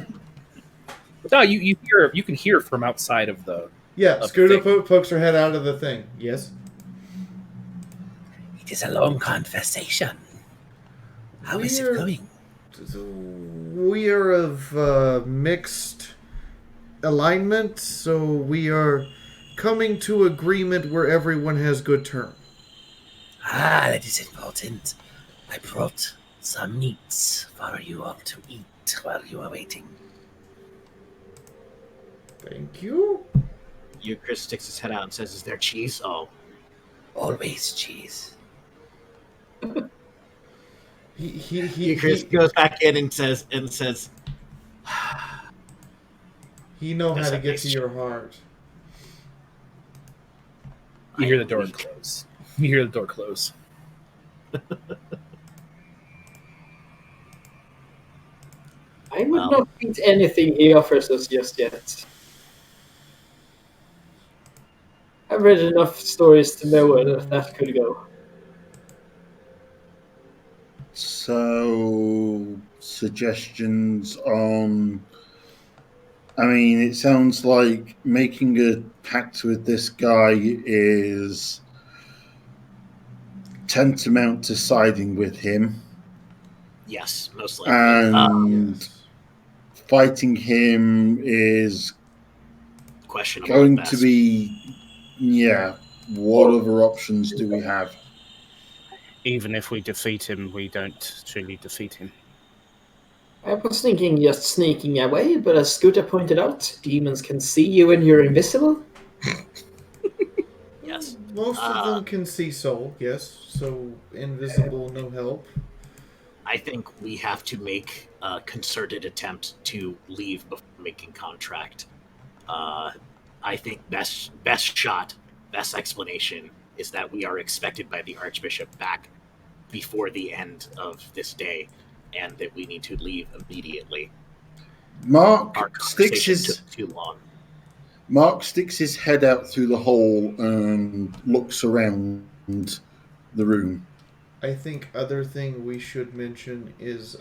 No, you can hear from outside of the... Yeah, Scooter pokes her head out of the thing. Yes? It is a long conversation. How is it going? We are of mixed alignment, so we are coming to agreement where everyone has good terms. Ah, that is important. I brought some meats for you all to eat while you are waiting. Thank you. Chris sticks his head out and says, "Is there cheese?" Oh, Always cheese. Chris goes back in and says, he know how That's to a get nice to your heart. You hear the door close. You hear the door close. I would Well. not eat anything he offers us just yet. I've read enough stories to know where that could go. So, suggestions on. I mean, it sounds like making a pact with this guy is tantamount to siding with him, "Yes, most likely." and Yes. fighting him is Questionable. going at to best. be. Yeah. What other options do we have? Even if we defeat him, we don't truly defeat him. I was thinking just sneaking away, but as Scooter pointed out, demons can see you when you're invisible. Yes. Most of them can see soul, yes. So invisible, no help. I think we have to make a concerted attempt to leave before making contract. I think best shot, best explanation is that we are expected by the Archbishop back before the end of this day, and that we need to leave immediately. Mark Our sticks conversation his took too long. head out through the hole and looks around the room. I think other thing we should mention is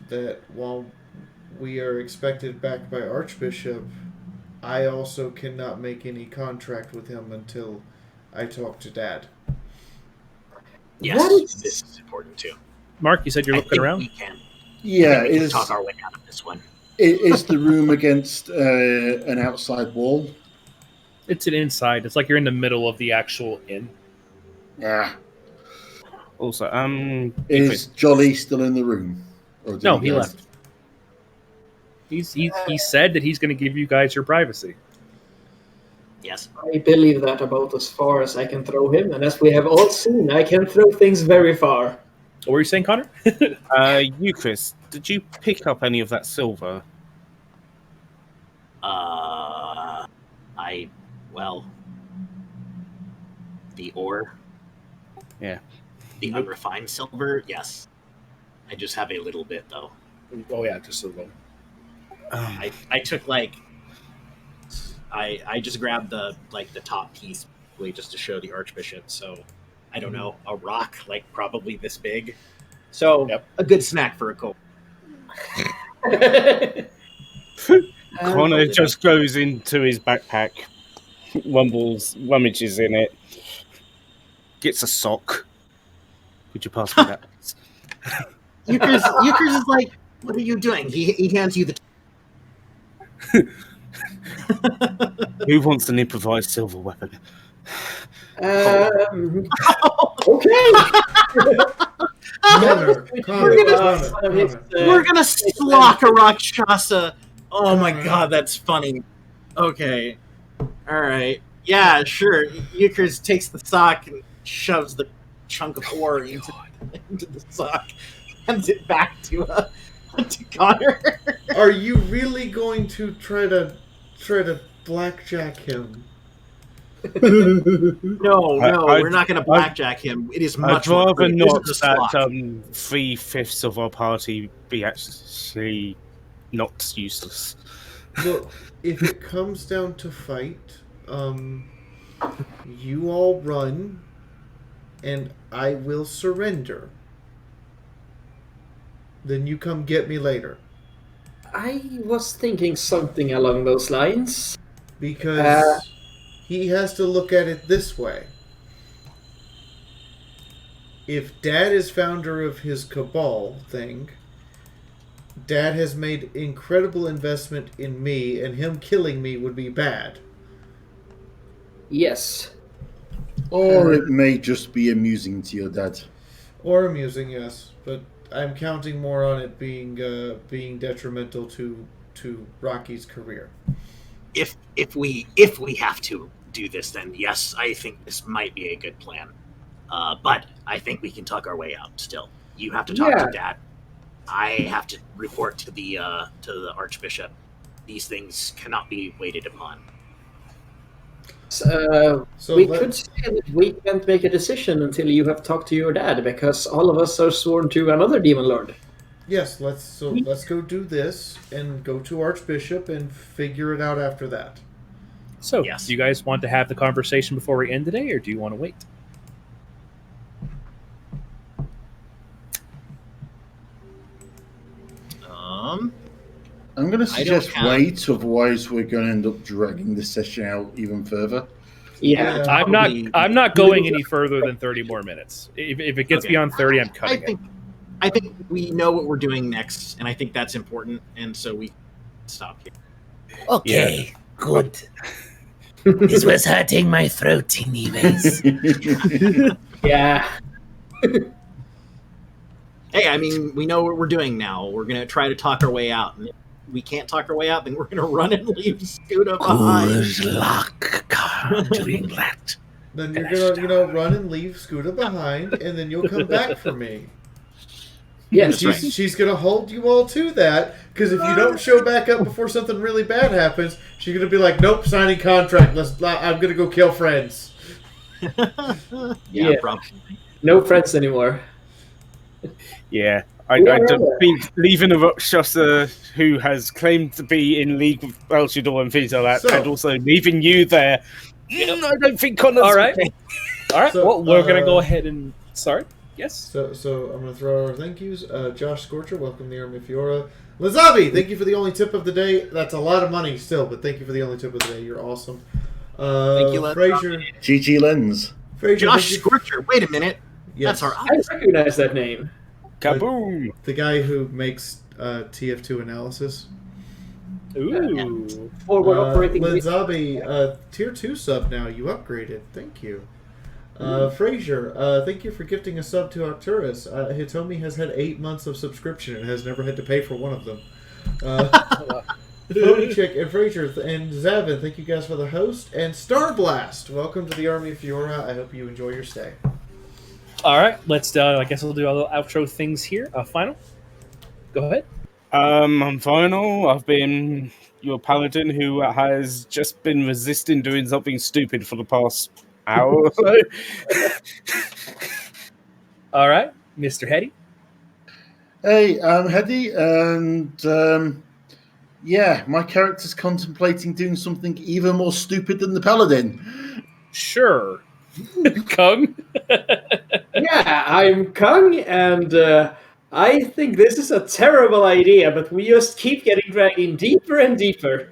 that while we are expected back by Archbishop, I also cannot make any contract with him until I talk to Dad. Yes, That is- this is important too. Mark, you said you're I looking think around? We can. Yeah, we can is talk our way out of this one. is the room against an outside wall? It's an inside. It's like you're in the middle of the actual inn. Yeah. Also, Is Jolly still in the room? Or did No, he go? left. He said that he's going to give you guys your privacy. Yes. I believe that about as far as I can throw him, and as we have all seen, I can throw things very far. What were you saying, Connor? Chris, did you pick up any of that silver? The ore. Yeah. The unrefined silver, yes. I just have a little bit though. Oh yeah, just a little. I took like I just grabbed the top piece just to show the Archbishop. So I don't know, a rock like probably this big. So a good snack for a cold. Connor just goes into his backpack, rummages in it, gets a sock. Could you pass me that? Euchers is like, what are you doing? He hands you the. Who wants an improvised silver weapon? Okay. Connor. We're gonna slock a Rakshasa. Oh my god, that's funny. Okay. Alright. Yeah, sure. Euchers takes the sock and shoves the chunk of ore into the sock. Hands it back to Connor. Are you really going to try to blackjack him? No, we're not gonna blackjack him. It is much I'd rather more not this is a that slock. 3/5 of our party be actually not useless. Look, if it comes down to fight, you all run, and I will surrender. Then you come get me later. I was thinking something along those lines. Because he has to look at it this way. If Dad is founder of his cabal thing, Dad has made incredible investment in me, and him killing me would be bad. Yes. Or it may just be amusing to your dad. Or amusing, yes, but I'm counting more on it being detrimental to Rocky's career. if we have to do this, then yes, I think this might be a good plan. But I think we can talk our way out. Still, you have to talk to Dad. I have to report to the Archbishop. These things cannot be waited upon. So we could say that we can't make a decision until you have talked to your dad, because all of us are sworn to another demon lord. Yes, let's go do this and go to Archbishop and figure it out after that. So, Yes. do you guys want to have the conversation before we end today, or do you want to wait? I'm going to I don't suggest have- wait, otherwise we're going to end up dragging this session out even further. Yeah. I'm not going any further than 30 more minutes. If it gets Okay. beyond 30, I'm cutting it. I think we know what we're doing next, and I think that's important, and so we stop here. Okay, good. This was hurting my throat anyways. Yeah. Hey, I mean, we know what we're doing now. We're gonna try to talk our way out, and if we can't talk our way out, then we're gonna run and leave Scooter behind. Good luck doing that. Then you're gonna, run and leave Scooter behind, and then you'll come back for me. Yes. She's gonna hold you all to that, because if you don't show back up before something really bad happens, she's gonna be like, "Nope, signing contract. I'm gonna go kill friends." Yeah, Yeah. probably. No friends anymore. Yeah, I Yeah. don't think leaving a Rakshasa who has claimed to be in league with Belchador and things like that, So- and also leaving you there. I don't think Connor's All right. okay. All right, So, well, we're going to go ahead and... Sorry? Yes? So I'm gonna throw out our thank yous. Josh Scorcher, welcome to the Army of Fiora. Lazabi, thank you for the only tip of the day. That's a lot of money still, but thank you for the only tip of the day. You're awesome. Thank you, Lazabi. Fraser. GG Lens. Fraser, Josh thank you- Scorcher. Wait a minute. Yes. That's our I recognize that name. Kaboom! The guy who makes TF2 analysis. Ooh. Forward operating. Linzabi, tier 2 sub now. You upgraded. Thank you. Frazier, thank you for gifting a sub to Arcturus. Hitomi has had 8 months of subscription and has never had to pay for one of them. Ponychick and Frazier and Zavin, thank you guys for the host. And Starblast, welcome to the Army of Fiora. I hope you enjoy your stay. All right, let's. I guess we'll do all the outro things here. Final. Go ahead. I'm final. I've been your paladin who has just been resisting doing something stupid for the past hour or so. All right, Mr. Hetty. Hey, I'm Hedy, and yeah, my character's contemplating doing something even more stupid than the paladin. Sure. Kung. Yeah, I'm Kung, and I think this is a terrible idea, but we just keep getting dragged in deeper and deeper.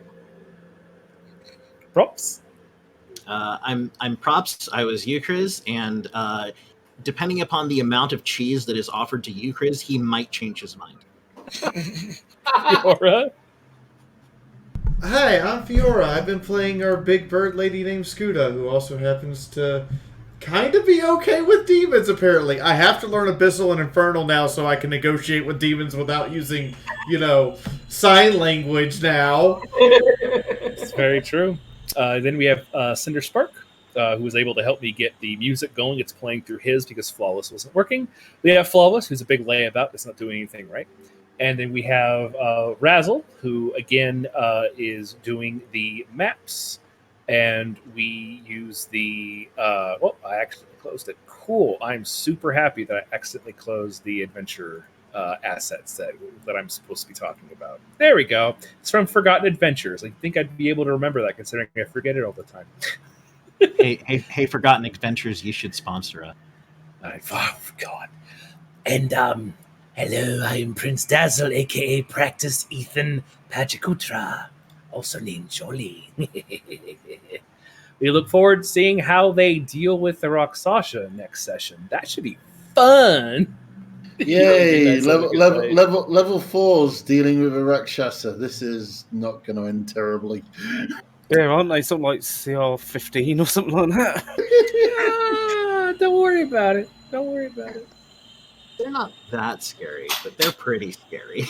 Props. I'm Props. I was Euchris, and depending upon the amount of cheese that is offered to Euchris, he might change his mind. Fiora. Hi, I'm Fiora. I've been playing our big bird lady named Scuda, who also happens to kind of be okay with demons, apparently. I have to learn Abyssal and Infernal now so I can negotiate with demons without using, sign language now. It's very true. Then we have Cinder Spark, who was able to help me get the music going. It's playing through his because Flawless wasn't working. We have Flawless, who's a big layabout that's not doing anything right. And then we have Razzle, who again is doing the maps. And we use the... I accidentally closed it. Cool. I'm super happy that I accidentally closed the adventure assets that I'm supposed to be talking about. There we go. It's from Forgotten Adventures. I think I'd be able to remember that, considering I forget it all the time. hey, Forgotten Adventures, you should sponsor us. Oh, God. And hello, I'm Prince Dazzle, aka Practice Ethan Pachikutra, also named Jolie. We look forward to seeing how they deal with the Rakshasa next session. That should be fun. Yay! That's what we could say. level 4's dealing with a Rakshasa. This is not going to end terribly. Yeah, aren't they something like CR15 or something like that? Don't worry about it. Don't worry about it. They're not that scary, but they're pretty scary.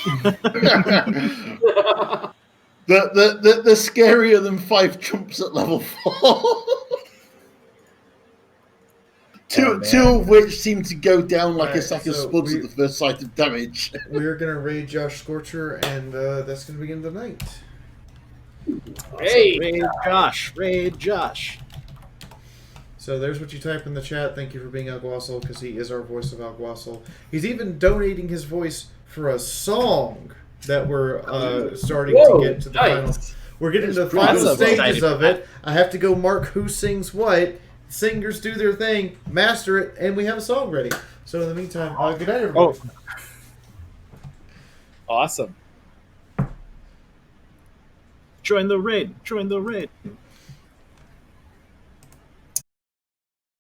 They're scarier than 5 jumps at level 4. Two of which seem to go down like a sack of spuds at the first sight of damage. We're gonna raid Josh Scorcher, and that's gonna begin the night. Hey, Raid Josh. So there's what you type in the chat. Thank you for being Alguasil, because he is our voice of Alguasil. He's even donating his voice for a song that we're starting to get to the final. We're getting to the final stages of it. I have to go mark who sings what. Singers do their thing, master it, and we have a song ready. So in the meantime, good night, everybody. Awesome. Join the raid.